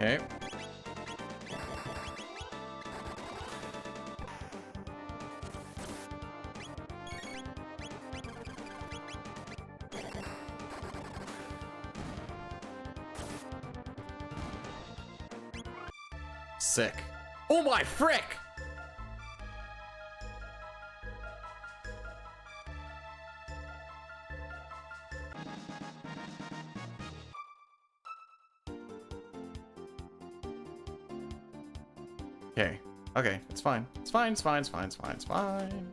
Okay. Sick. Oh my frick! Okay. Okay, it's fine. It's fine, it's fine, it's fine, it's fine, it's fine.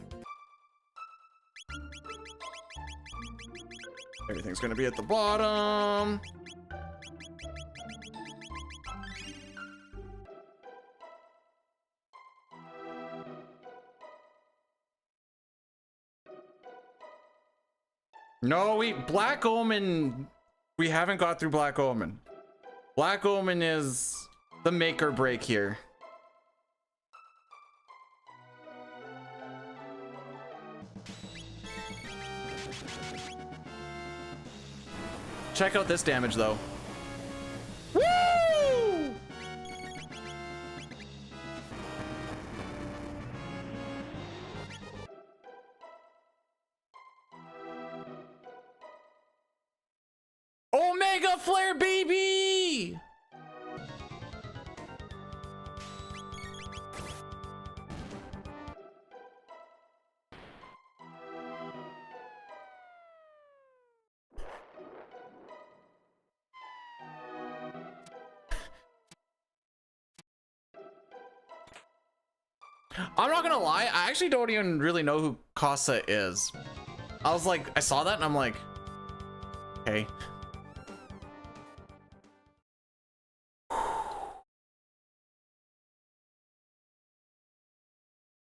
Everything's gonna be at the bottom. No, Black Omen, we haven't got through Black Omen. Black Omen is the make or break here. Check out this damage though. Woo! Omega Flare, baby! I'm not gonna lie, I actually don't even really know who Casa is. I was like, I saw that and I'm like, okay.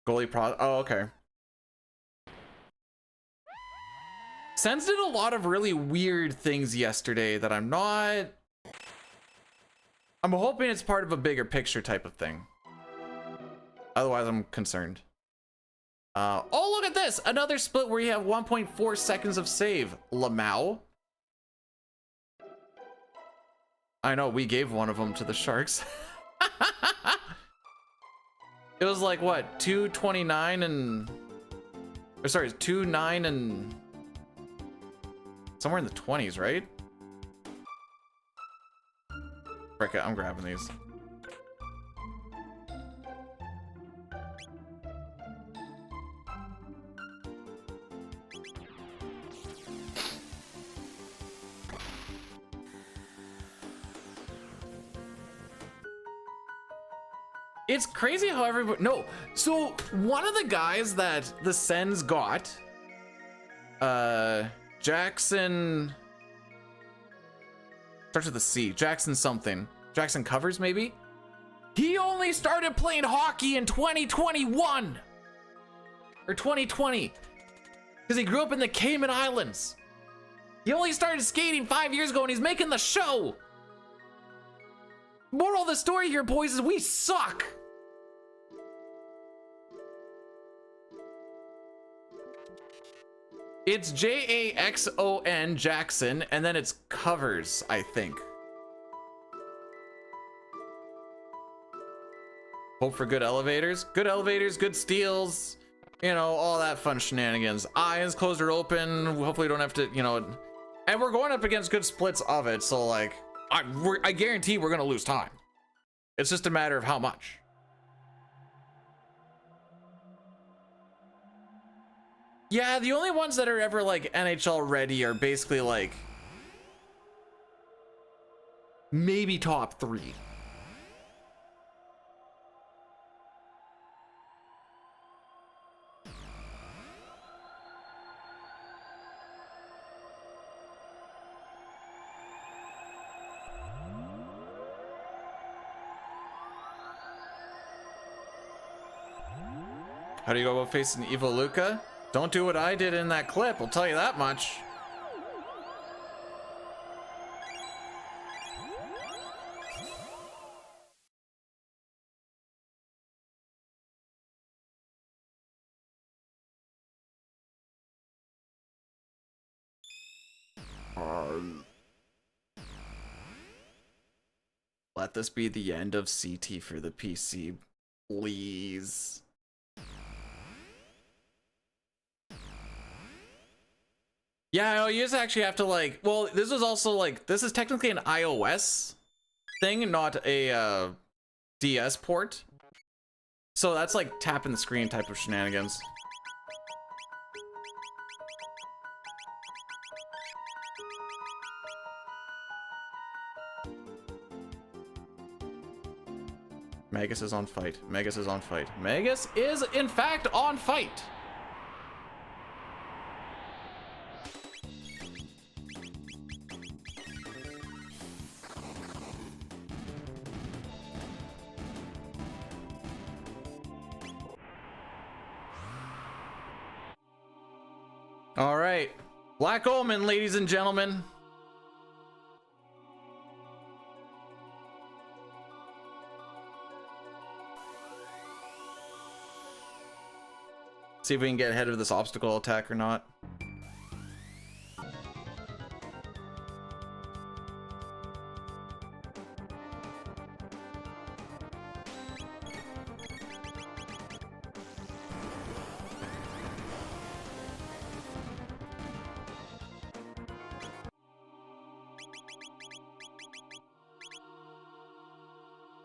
Goalie pro. Oh, okay. Sens did a lot of really weird things yesterday that I'm hoping it's part of a bigger picture type of thing. Otherwise, I'm concerned. Oh, look at this! Another split where you have 1.4 seconds of save. Lamau. I know, we gave one of them to the Sharks. It was like, what, 229 and... Or sorry, 29 and... Somewhere in the 20s, right? Frick it, I'm grabbing these. It's crazy how everybody, no. So one of the guys that the Sens got, Jackson, starts with a C, Jackson something. Jackson Covers, maybe? He only started playing hockey in 2021 or 2020 because he grew up in the Cayman Islands. He only started skating 5 years ago and he's making the show. Moral of the story here, boys, is we suck. It's Jaxon Jackson, and then it's Covers, I think. Hope for good elevators, good steals, you know, all that fun shenanigans. Eyes closed or open. Hopefully we don't have to, you know, and we're going up against good splits of it. So like, I guarantee we're going to lose time. It's just a matter of how much. Yeah, the only ones that are ever like NHL ready are basically like maybe top 3. How do you go about facing Evo Luca? Don't do what I did in that clip, I'll tell you that much. Let this be the end of CT for the PC, please. Yeah, you just actually have to like, well, this is also like, this is technically an iOS thing, not a DS port. So that's like tapping the screen type of shenanigans. Magus is on fight. Magus is on fight. Magus is in fact on fight. All right, Black Omen, ladies and gentlemen. See if we can get ahead of this obstacle attack or not.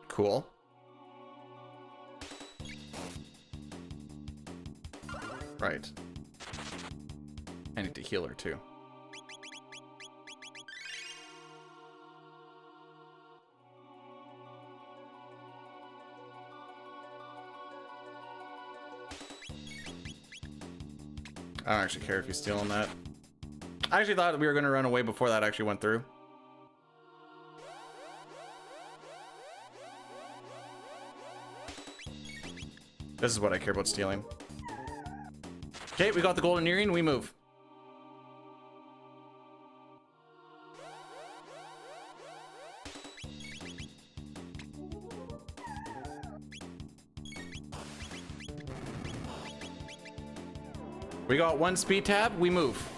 Cool. Right. I need to heal her too. I don't actually care if he's stealing that. I actually thought we were going to run away before that actually went through. This is what I care about stealing. Okay, we got the golden earring, we move. We got one speed tab, we move.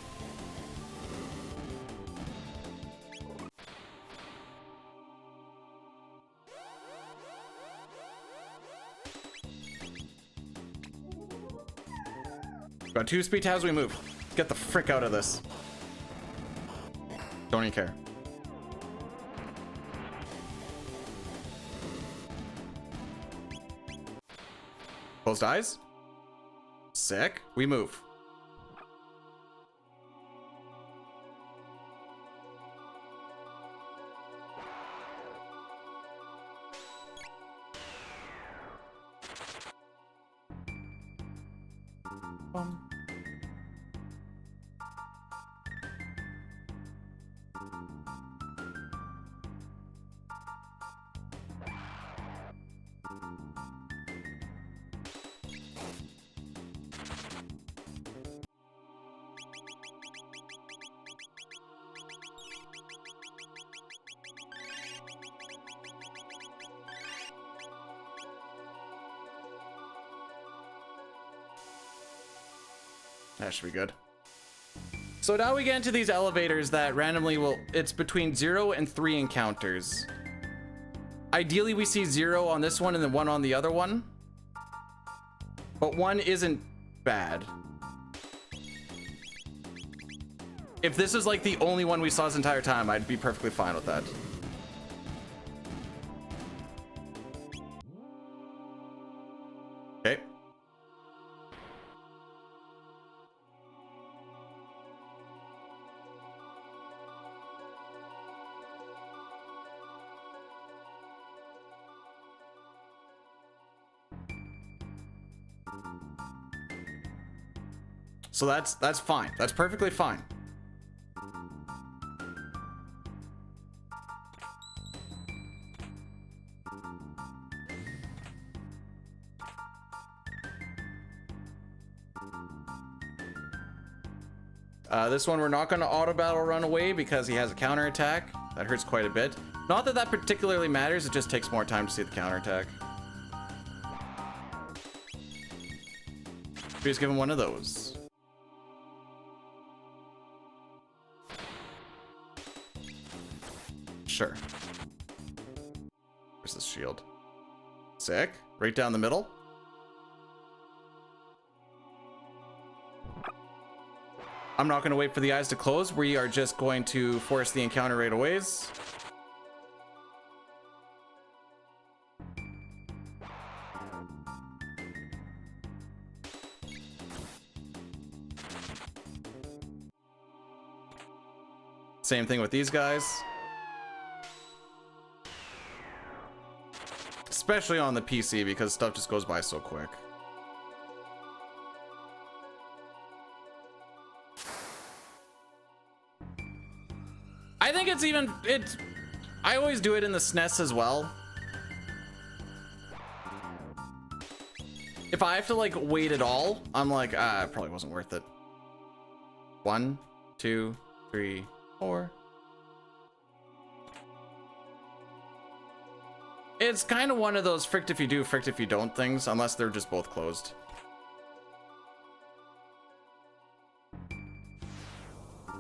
Got 2 speed tabs, we move. Get the frick out of this. Don't even care. Closed eyes. Sick. We move. bum. That should be good. So now we get into these elevators that randomly will, it's between 0 and 3 encounters. Ideally we see 0 on this one and then 1 on the other one. But 1 isn't bad. If this is like the only one we saw this entire time, I'd be perfectly fine with that. Okay. So that's fine. That's perfectly fine. This one we're not going to auto battle run away because he has a counter attack. That hurts quite a bit. Not that that particularly matters, it just takes more time to see the counter attack. Please give him one of those. Sure. Where's this shield? Sick. Right down the middle. I'm not going to wait for the eyes to close. We are just going to force the encounter right away. Same thing with these guys. Especially on the PC because stuff just goes by so quick. I think I always do it in the SNES as well. If I have to like wait at all, I'm like, it probably wasn't worth it. 1, 2, 3, 4. It's kind of one of those fricked if you do, fricked if you don't things, unless they're just both closed.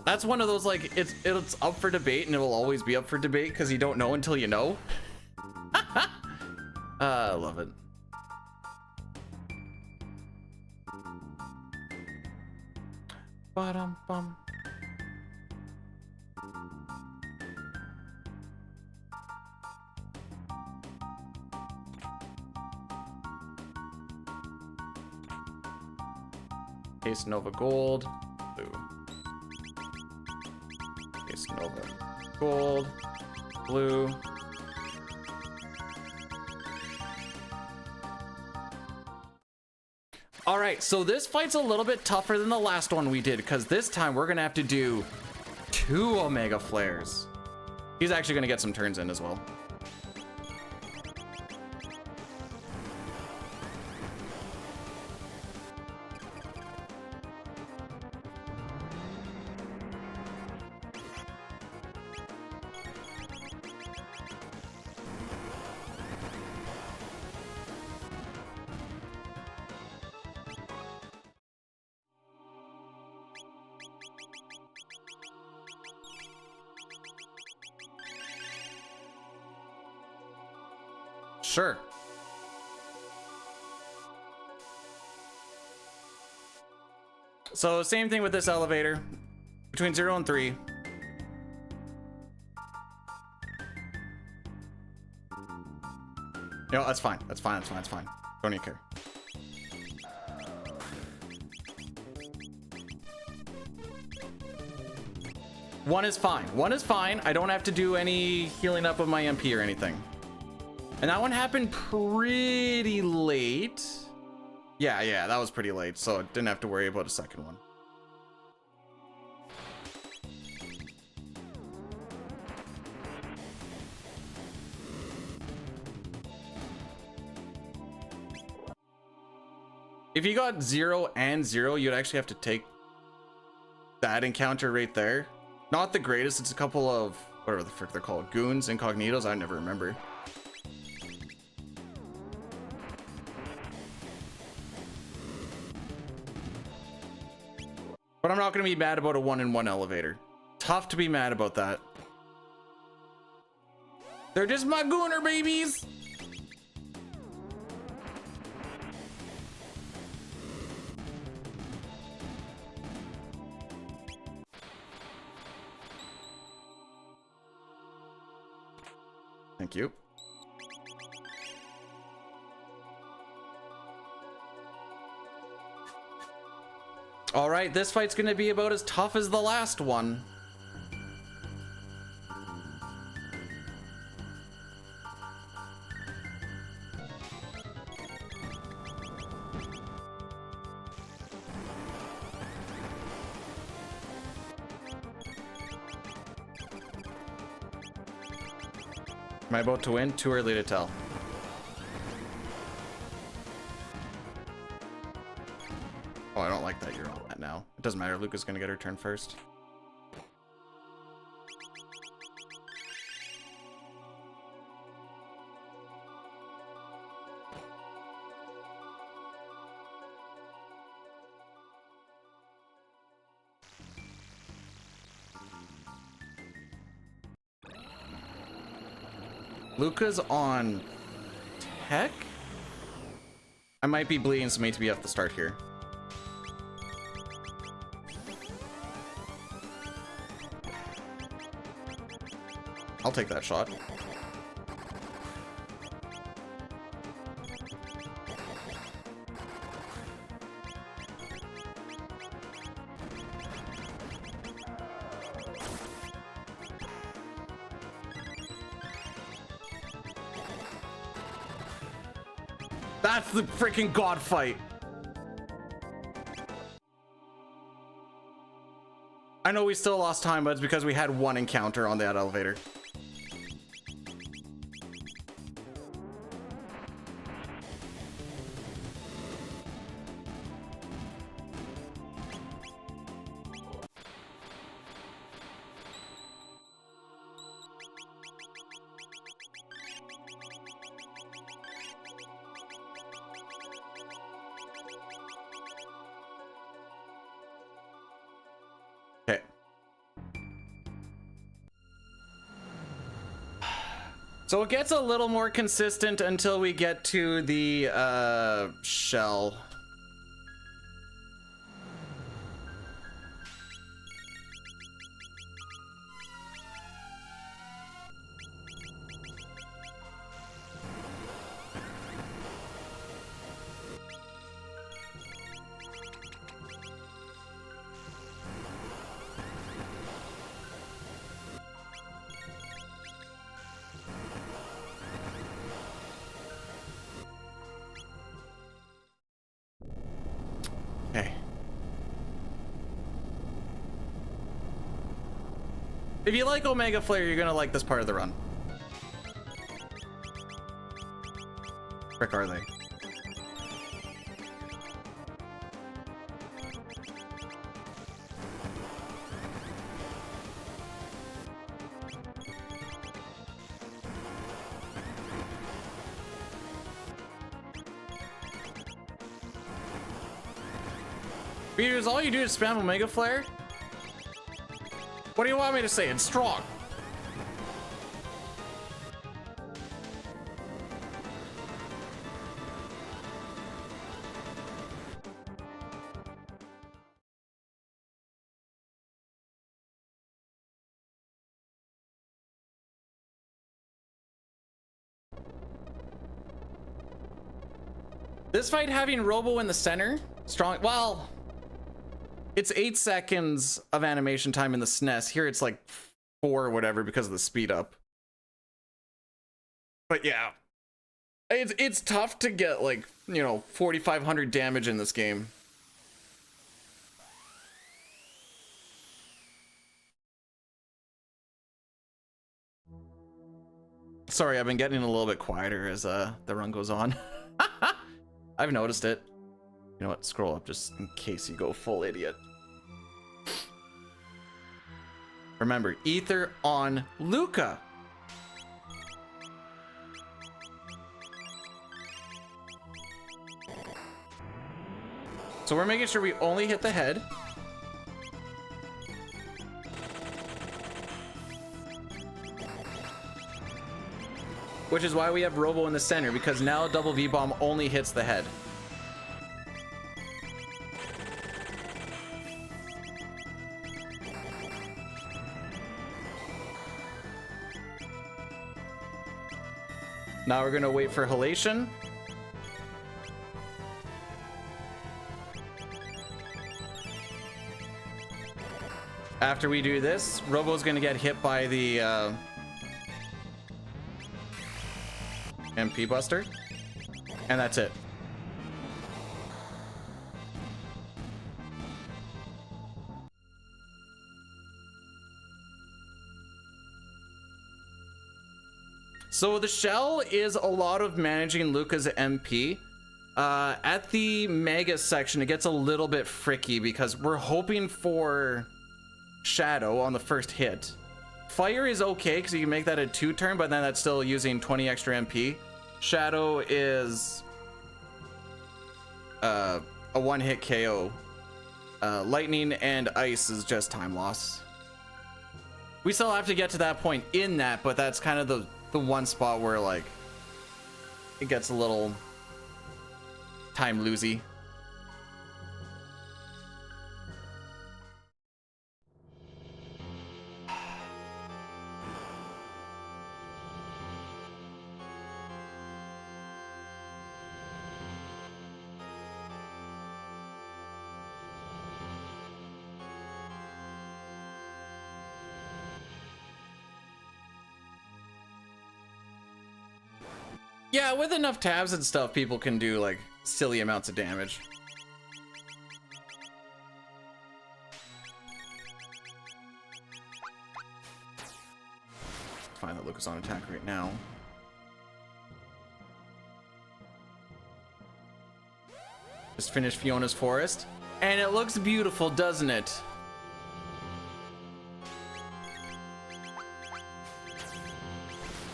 That's one of those, like, it's up for debate and it will always be up for debate because you don't know until you know. I love it. Ba-dum-bum. Case Nova Gold. Blue. Case Nova Gold. Blue. All right, so this fight's a little bit tougher than the last one we did because this time we're gonna have to do 2 Omega Flares. He's actually gonna get some turns in as well. Sure. So same thing with this elevator. Between 0 and 3. No, that's fine. That's fine. That's fine. That's fine. Don't even care. One is fine. 1 is fine. I don't have to do any healing up of my MP or anything. And that one happened pretty late. Yeah, that was pretty late, so I didn't have to worry about a second one. If you got 0 and 0, you'd actually have to take that encounter right there. Not the greatest, it's a couple of, whatever the frick they're called, goons, incognitos, I never remember. But I'm not going to be mad about a 1-in-1 elevator. Tough to be mad about that. They're just my gooner babies! Thank you. All right, this fight's gonna be about as tough as the last one. Am I about to win? Too early to tell. Oh, I don't like that you're on that now. It doesn't matter. Luca's gonna get her turn first. Luca's on tech? I might be bleeding some ATB off the start here. I'll take that shot. That's the freaking god fight. I know we still lost time, but it's because we had one encounter on that elevator. Okay. So it gets a little more consistent until we get to the shell. Okay. If you like Omega Flare, you're gonna like this part of the run. Frick are they? Peters, all you do is spam Omega Flare? What do you want me to say? It's strong. This fight having Robo in the center, strong, well, it's 8 seconds of animation time in the SNES. Here it's like 4 or whatever because of the speed up. But yeah, It's tough to get like, you know, 4,500 damage in this game. Sorry, I've been getting a little bit quieter as the run goes on. I've noticed it. You know what? Scroll up just in case you go full idiot. Remember, Ether on Luca. So we're making sure we only hit the head. Which is why we have Robo in the center, because now double V-bomb only hits the head. Now we're gonna wait for halation. After we do this, Robo's gonna get hit by the MP Buster, and that's it. So the shell is a lot of managing Luca's MP. At the Mega section, it gets a little bit fricky because we're hoping for Shadow on the first hit. Fire is okay because you can make that a 2-turn, but then that's still using 20 extra MP. Shadow is a 1-hit KO. Lightning and Ice is just time loss. We still have to get to that point in that, but that's kind of the one spot where like it gets a little time losey. Yeah, with enough tabs and stuff, people can do like silly amounts of damage. Fine that Luca's on attack right now. Just finished Fiona's Forest, and it looks beautiful, doesn't it?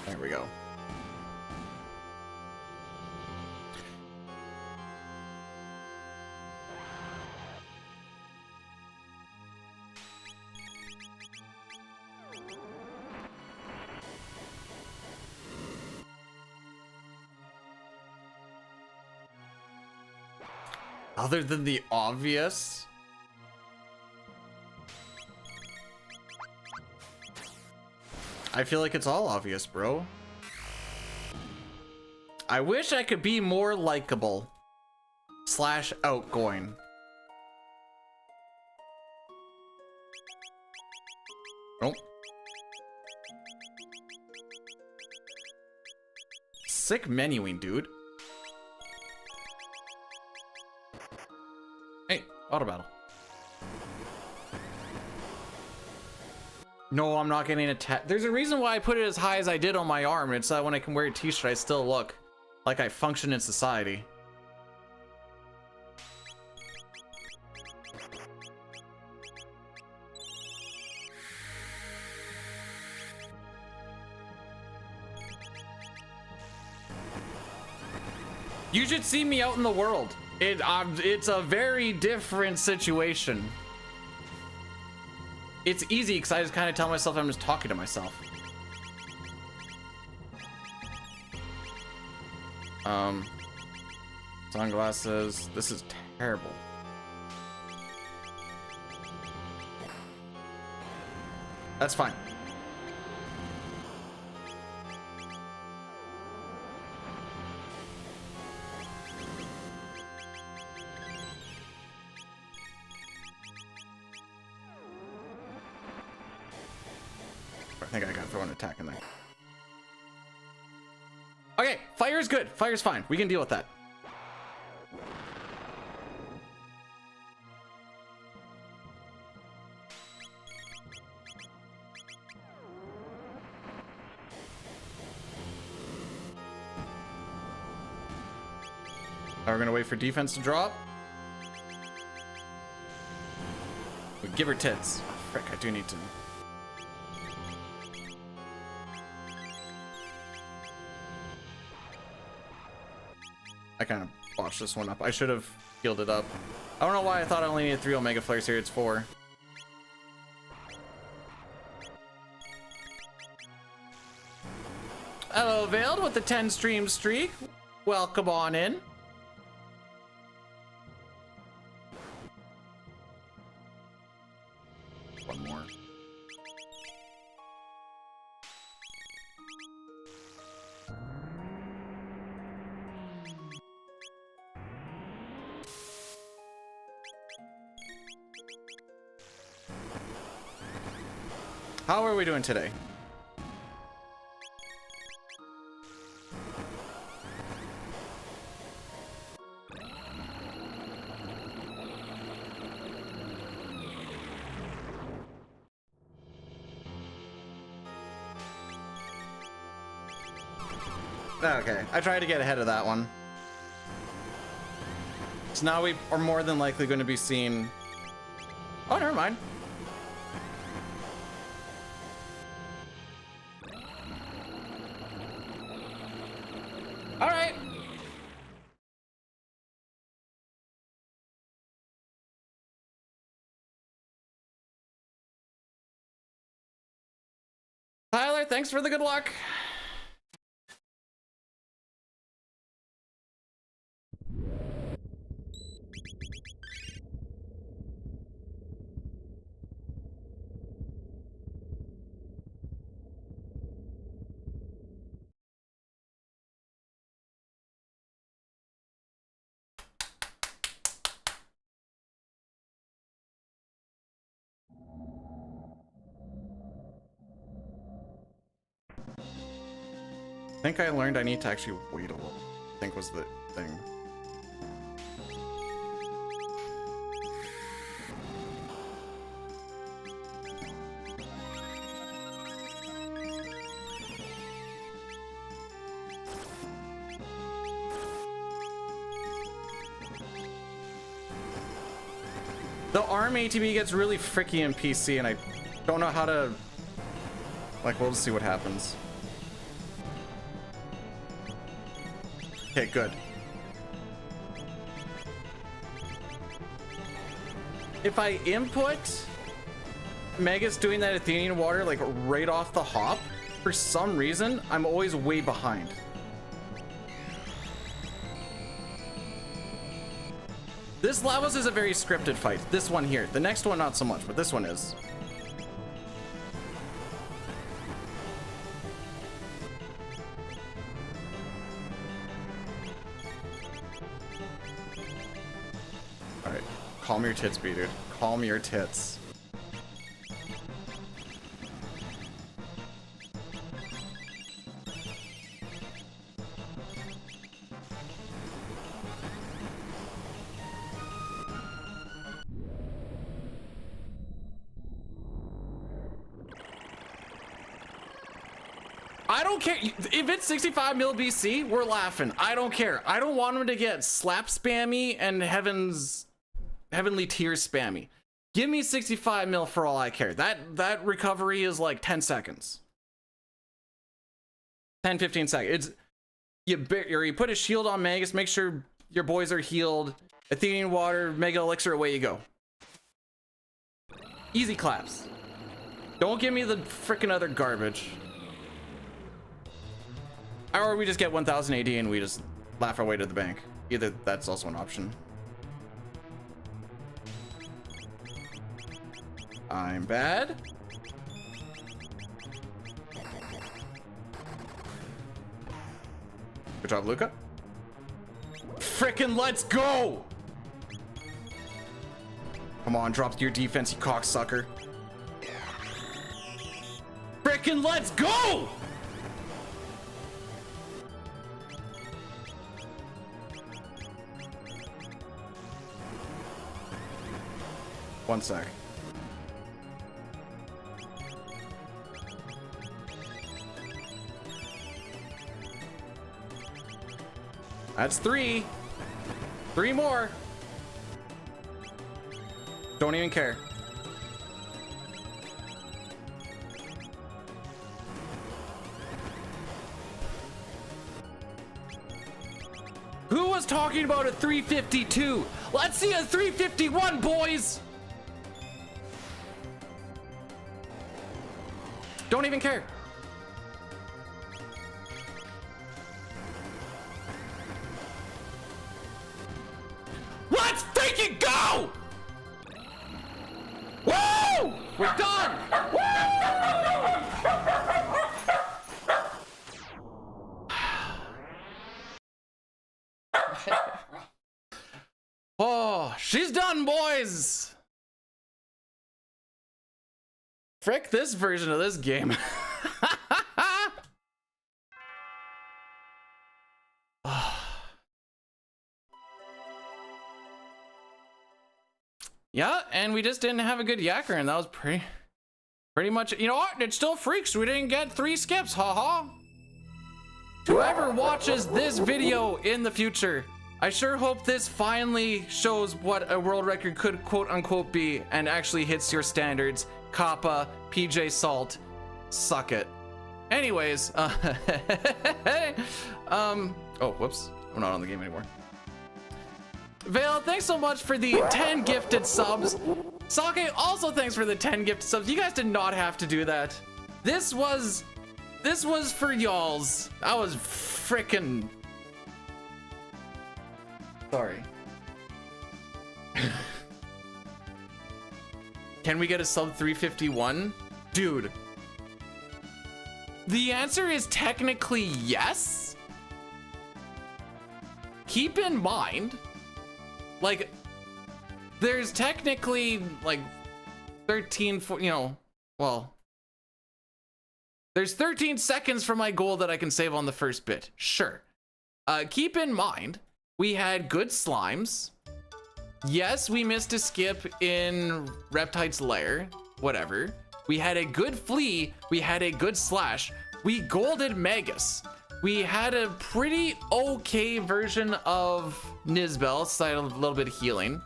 There we go. Other than the obvious. I feel like it's all obvious, bro. I wish I could be more likable / outgoing. Nope. Sick menuing, dude. Hey, auto battle. No, I'm not getting attacked. There's a reason why I put it as high as I did on my arm. It's so that when I can wear a t-shirt, I still look like I function in society. You should see me out in the world. It's a very different situation. It's easy because I just kind of tell myself I'm just talking to myself. Sunglasses. This is terrible. That's fine. I think I gotta throw an attack in there. Okay, fire Fire's good. Fire's fine. We can deal with that. Now we're gonna wait for defense to drop. Give her tits. Oh, frick, I do need to. I kind of botched this one up. I should have healed it up. I don't know why I thought I only needed 3 Omega Flares here. It's 4. Hello, Veiled with the 10 stream streak. Welcome on in. One more. How are we doing today? Okay, I tried to get ahead of that one. So now we are more than likely going to be seeing... Oh, never mind. All right. Tyler, thanks for the good luck. I think I learned I need to actually wait a little. I think was the thing. The ARM ATB gets really fricky in PC, and I don't know how to... Like, we'll just see what happens. Okay, good. If I input Megas doing that Athenian water like right off the hop, for some reason, I'm always way behind. This Lavos is a very scripted fight. This one here. The next one, not so much, but this one is. Calm your tits, B, dude. Calm your tits. I don't care. If it's 65 mil BC, we're laughing. I don't care. I don't want him to get slap spammy and heavenly tears spammy. Give me 65 mil for all I care. That recovery is like 10 seconds. 10, 15 seconds. You put a shield on Magus, make sure your boys are healed. Athenian water, Mega Elixir, away you go. Easy claps. Don't give me the freaking other garbage. Or we just get 1000 AD and we just laugh our way to the bank. Either that's also an option. I'm bad. Good job, Luca. Frickin' let's go! Come on, drop your defense, you cocksucker. Frickin' let's go! 1 sec. That's 3. 3 more. Don't even care. Who was talking about a 352? Let's see a 351, boys. Don't even care. Let's freaking go! Woo! We're done! Woo! Oh, she's done, boys! Frick this version of this game. Yeah, and we just didn't have a good yakker, and that was pretty much, you know what? It still freaks. We didn't get 3 skips, haha. Whoever watches this video in the future, I sure hope this finally shows what a world record could quote unquote be and actually hits your standards. Kappa, PJ Salt, suck it. Anyways, oh, whoops, we're not on the game anymore. Vale, thanks so much for the 10 gifted subs. Sake, also thanks for the 10 gifted subs. You guys did not have to do that. This was for y'alls. I was frickin' sorry. Can we get a sub 351? Dude. The answer is technically yes. Keep in mind, like, there's technically like 13, you know, well, there's 13 seconds for my goal that I can save on the first bit. Sure. Keep in mind, we had good slimes. Yes, we missed a skip in Reptite's lair, whatever. We had a good flea. We had a good slash. We golded Magus. We had a pretty okay version of Nizbel, side a little bit of healing.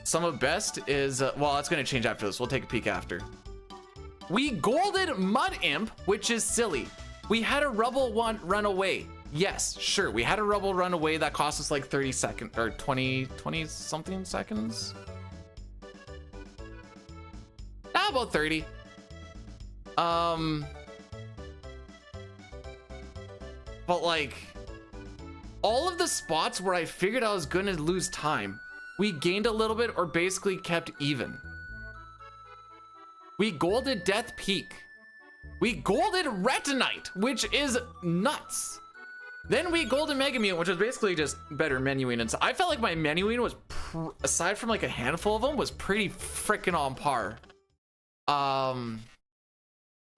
Some of best is, well, it's gonna change after this. We'll take a peek after. We golded Mud Imp, which is silly. We had a Rubble one run away. Yes, sure. We had a Rubble run away that cost us like 30 seconds or 20 something seconds. About 30. But like, all of the spots where I figured I was gonna lose time, we gained a little bit or basically kept even. We golded Death Peak. We golded Retinite, which is nuts. Then we golded Megamute, which was basically just better menuing. And so I felt like my menuing was, aside from like a handful of them, was pretty freaking on par.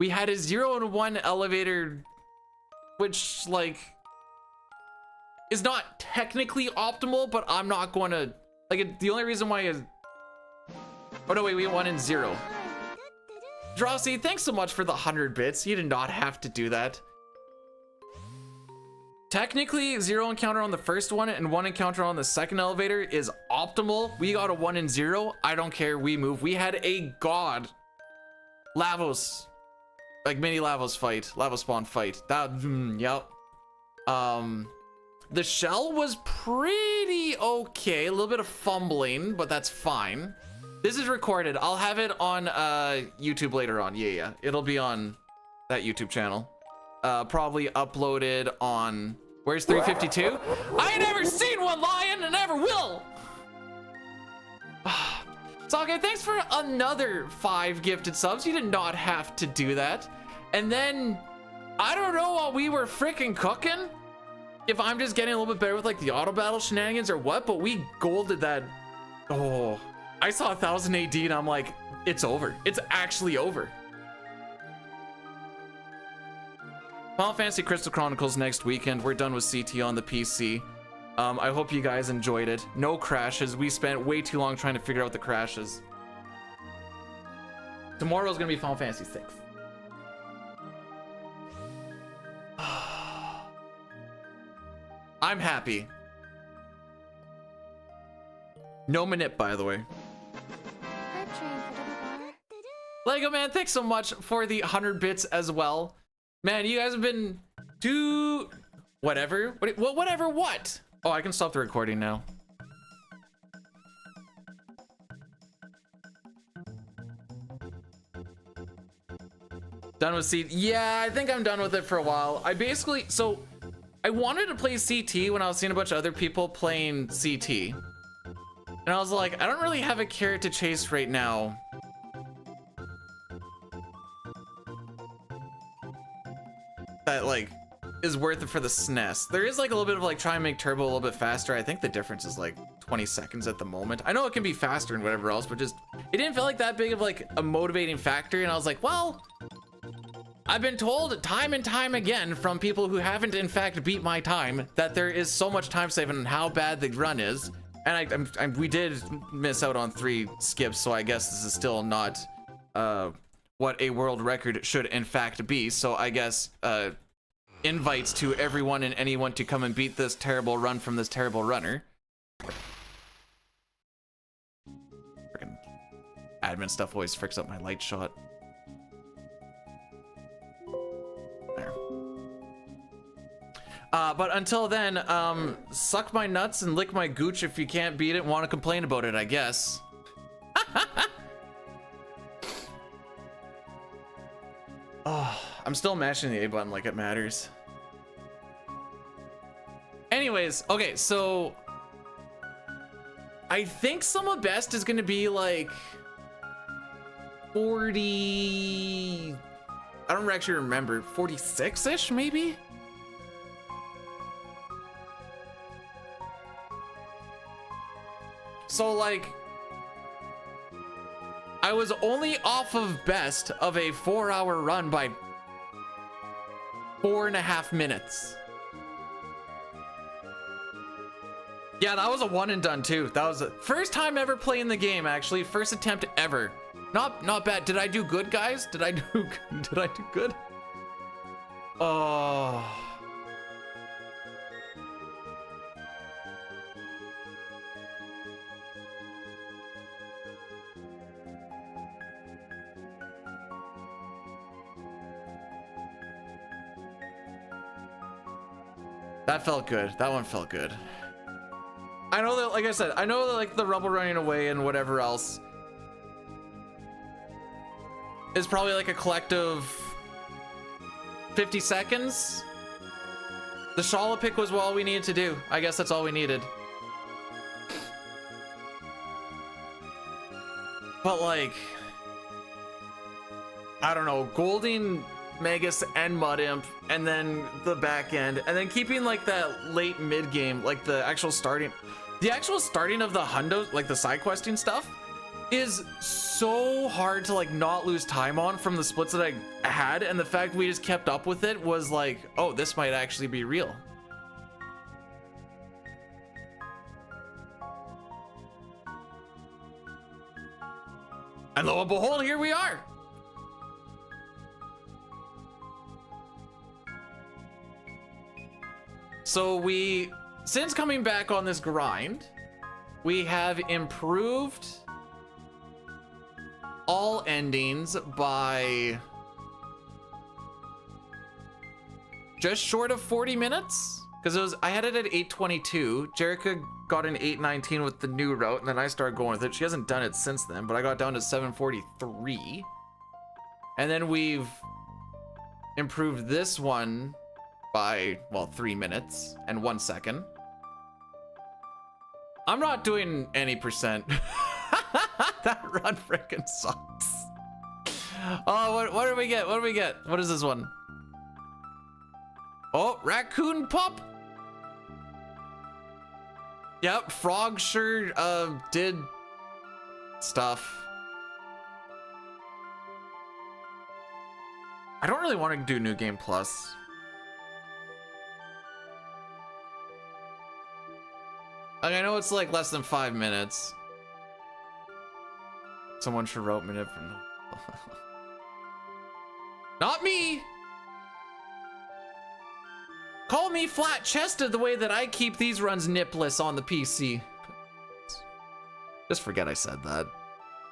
We had a 0 and 1 elevator, which like is not technically optimal, but I'm not going to like the only reason why is, oh no, wait, we 1 and 0. Drosy, thanks so much for the 100 bits. You did not have to do that. Technically, 0 encounter on the first one and 1 encounter on the second elevator is optimal. We got a 1 and 0. I don't care. We move. We had a god Lavos, like mini Lavos fight, Lavos spawn fight. That, yep. The shell was pretty okay. A little bit of fumbling, but that's fine. This is recorded. I'll have it on YouTube later on. Yeah. It'll be on that YouTube channel. Probably uploaded on, where's 352? I ain't never seen one, lion, and never will. Sake, thanks for another 5 gifted subs. You did not have to do that. And then, I don't know what we were freaking cooking. If I'm just getting a little bit better with like the auto battle shenanigans or what, but we golded that. Oh, I saw 1000 AD and I'm like, it's over. It's actually over. Final Fantasy Crystal Chronicles next weekend. We're done with CT on the PC. I hope you guys enjoyed it. No crashes. We spent way too long trying to figure out the crashes. Tomorrow's gonna be Final Fantasy 6. I'm happy. No minute, by the way. Hype train for double bar. Lego Man, thanks so much for the 100 bits as well. Man, you guys have been too... Whatever. Whatever what? Oh, I can stop the recording now. Done with CT. Yeah, I think I'm done with it for a while. I basically... So, I wanted to play CT when I was seeing a bunch of other people playing CT. And I was like, I don't really have a carrot to chase right now. That, like, is worth it for the SNES. There is, like, a little bit of, like, try and make turbo a little bit faster. I think the difference is, like, 20 seconds at the moment. I know it can be faster and whatever else, but just... It didn't feel like that big of, like, a motivating factor. And I was like, well... I've been told time and time again from people who haven't in fact beat my time that there is so much time saving and how bad the run is. And we did miss out on 3 skips, so I guess this is still not what a world record should in fact be. So I guess invites to everyone and anyone to come and beat this terrible run from this terrible runner. Freaking admin stuff always fricks up my light shot. But until then, suck my nuts and lick my gooch if you can't beat it and want to complain about it, I guess. Oh, I'm still mashing the A button like it matters. Anyways, okay, so... I think Summer Best is gonna be like... 40... I don't actually remember. 46-ish, maybe? So, like, I was only off of best of a 4-hour run by 4.5 minutes. Yeah, that was a one and done too. That was the first time ever playing the game, actually. First attempt ever. Not bad. Did I do good, guys? Did I do good? Oh. That felt good. That one felt good. I know that, like I said, I know that, like, the rubble running away and whatever else is probably like a collective 50 seconds. The Shala pick was all we needed to do. I guess that's all we needed. But, like, I don't know, Golding, Magus, and Mud Imp, and then the back end, and then keeping like that late mid game, like the actual starting of the hundos, like the side questing stuff, is so hard to like not lose time on from the splits that I had, and the fact we just kept up with it was like, oh, this might actually be real. And lo and behold, here we are. So since coming back on this grind, we have improved all endings by just short of 40 minutes. Because I had it at 8:22. Jerica got an 8:19 with the new route, and then I started going with it. She hasn't done it since then, but I got down to 7:43. And then we've improved this one by, well, 3 minutes and 1 second. I'm not doing any percent. That run freaking sucks. Oh, what do we get? What do we get? What is this one? Oh, raccoon pup. Yep, frog sure did stuff. I don't really want to do New Game Plus. Like, I know it's like less than 5 minutes. Someone should rope me for no. Not me. Call me flat-chested the way that I keep these runs nipless on the PC. Just forget I said that.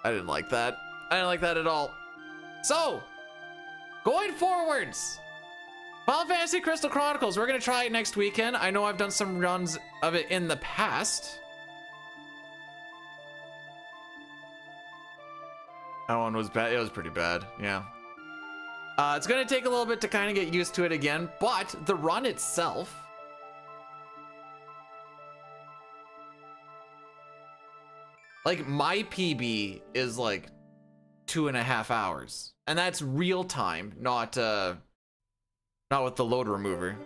I didn't like that. I didn't like that at all. So, going forwards, Final Fantasy Crystal Chronicles, we're gonna try it next weekend. I know I've done some runs of it in the past. That one was bad. It was pretty bad, yeah. It's gonna take a little bit to kind of get used to it again, but the run itself, like my PB is like 2.5 hours, and that's real time, not with the load remover.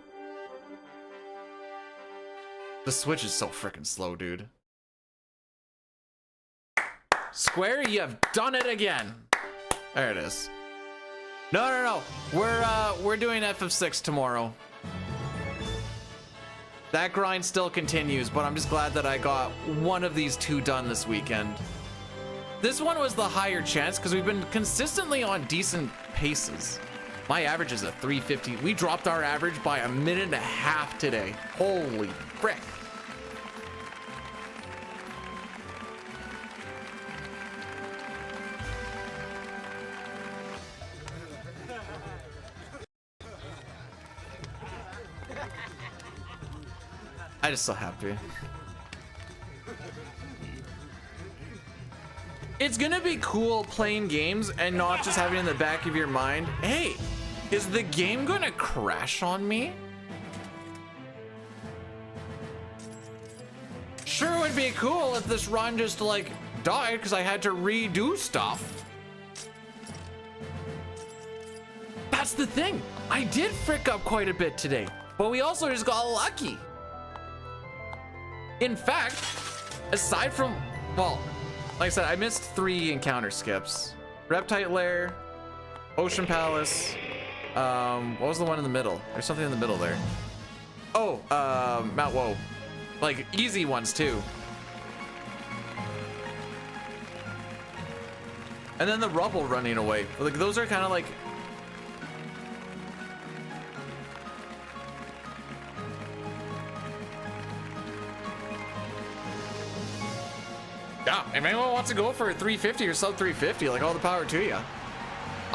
The Switch is so freaking slow, dude. Square, you have done it again. There it is. No. We're doing FF6 tomorrow. That grind still continues, but I'm just glad that I got one of these two done this weekend. This one was the higher chance because we've been consistently on decent paces. My average is a 350. We dropped our average by 1.5 minutes today. Holy frick. I'm just so happy. It's gonna be cool playing games and not just having in the back of your mind, hey, is the game gonna crash on me? Sure would be cool if this run just like died because I had to redo stuff. That's the thing. I did frick up quite a bit today, but we also just got lucky. In fact, aside from, well, like I said, I missed 3 encounter skips. Reptite Lair, Ocean Palace, what was the one in the middle? There's something in the middle there. Oh, Mount Woe. Like, easy ones too. And then the rubble running away. Like, those are kind of like, yeah, if anyone wants to go for a 350 or sub 350, like, all the power to you.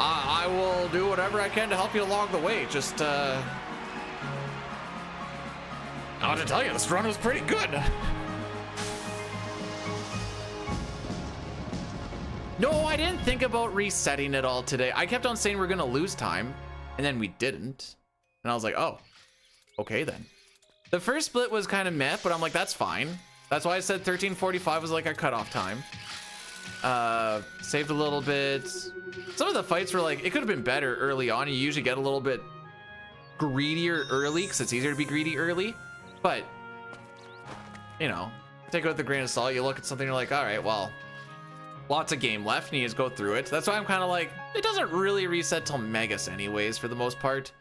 I will do whatever I can to help you along the way. Just, I want to tell you, this run was pretty good. No, I didn't think about resetting it all today. I kept on saying we're gonna lose time, and then we didn't. And I was like, oh, okay then. The first split was kind of meh, but I'm like, that's fine. That's why I said 13:45 was like our cutoff time. Saved a little bit. Some of the fights were like, it could have been better early on. You usually get a little bit greedier early because it's easier to be greedy early. But, you know, take it with a grain of salt. You look at something, you're like, all right, well, lots of game left, and you just go through it. That's why I'm kind of like, it doesn't really reset till Megas anyways, for the most part.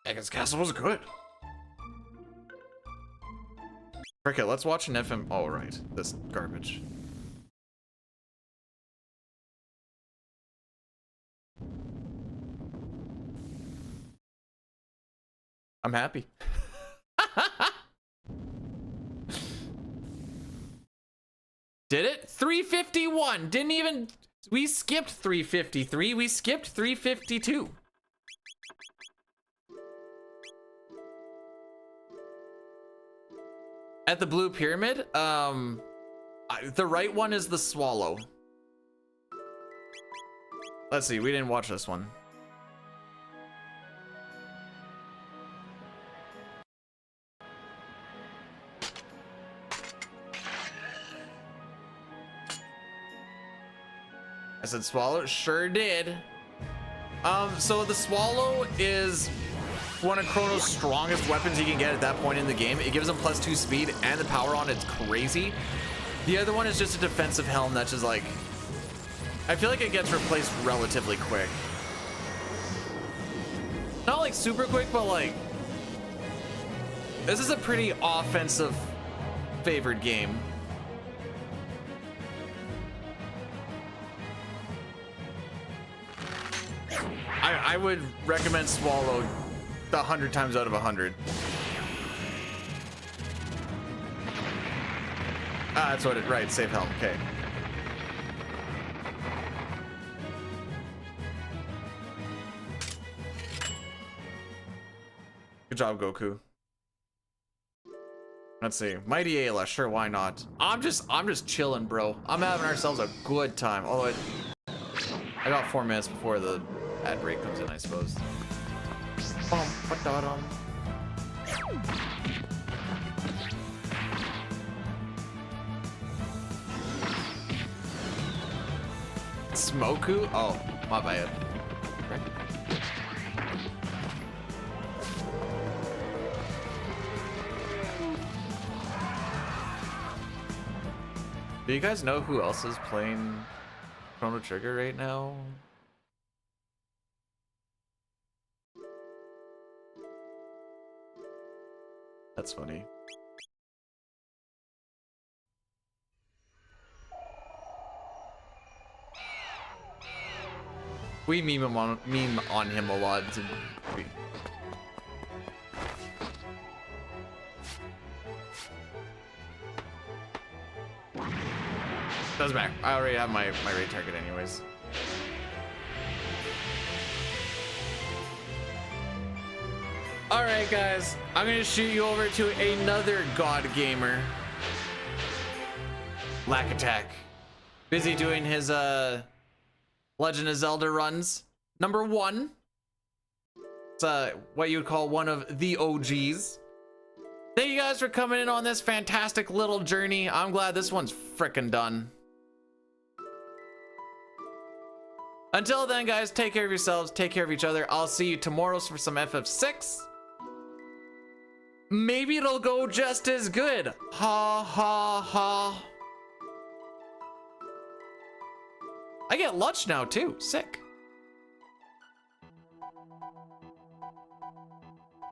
Megas Castle was good. Okay, let's watch an FM. Oh, right. This garbage. I'm happy. Did it? 351. Didn't even... We skipped 353. We skipped 352. At the Blue Pyramid, the right one is the Swallow. Let's see, we didn't watch this one. I said Swallow, sure did. So the Swallow is one of Chrono's strongest weapons he can get at that point in the game. It gives him +2 speed, and the power on it's crazy. The other one is just a defensive helm that's just like, I feel like it gets replaced relatively quick. Not like super quick, but like, this is a pretty offensive favored game. I would recommend Swallow 100 times out of 100. Ah, that's what it, right, save helm, okay. Good job, Goku. Let's see, Mighty Ayla, sure, why not? I'm just chilling, bro. I'm having ourselves a good time. Although I got 4 minutes before the ad break comes in, I suppose. Bum, ba-da-dum. Smoku? Oh, my bad. Do you guys know who else is playing Chrono Trigger right now? That's funny. We meme on him a lot. Doesn't matter. I already have my raid target anyways. Alright guys, I'm gonna shoot you over to another god gamer. Lack Attack. Busy doing his Legend of Zelda runs. Number 1. It's what you would call one of the OGs. Thank you guys for coming in on this fantastic little journey. I'm glad this one's frickin' done. Until then, guys, take care of yourselves, take care of each other. I'll see you tomorrow for some FF6. Maybe it'll go just as good. Ha ha ha. I get lunch now too. Sick.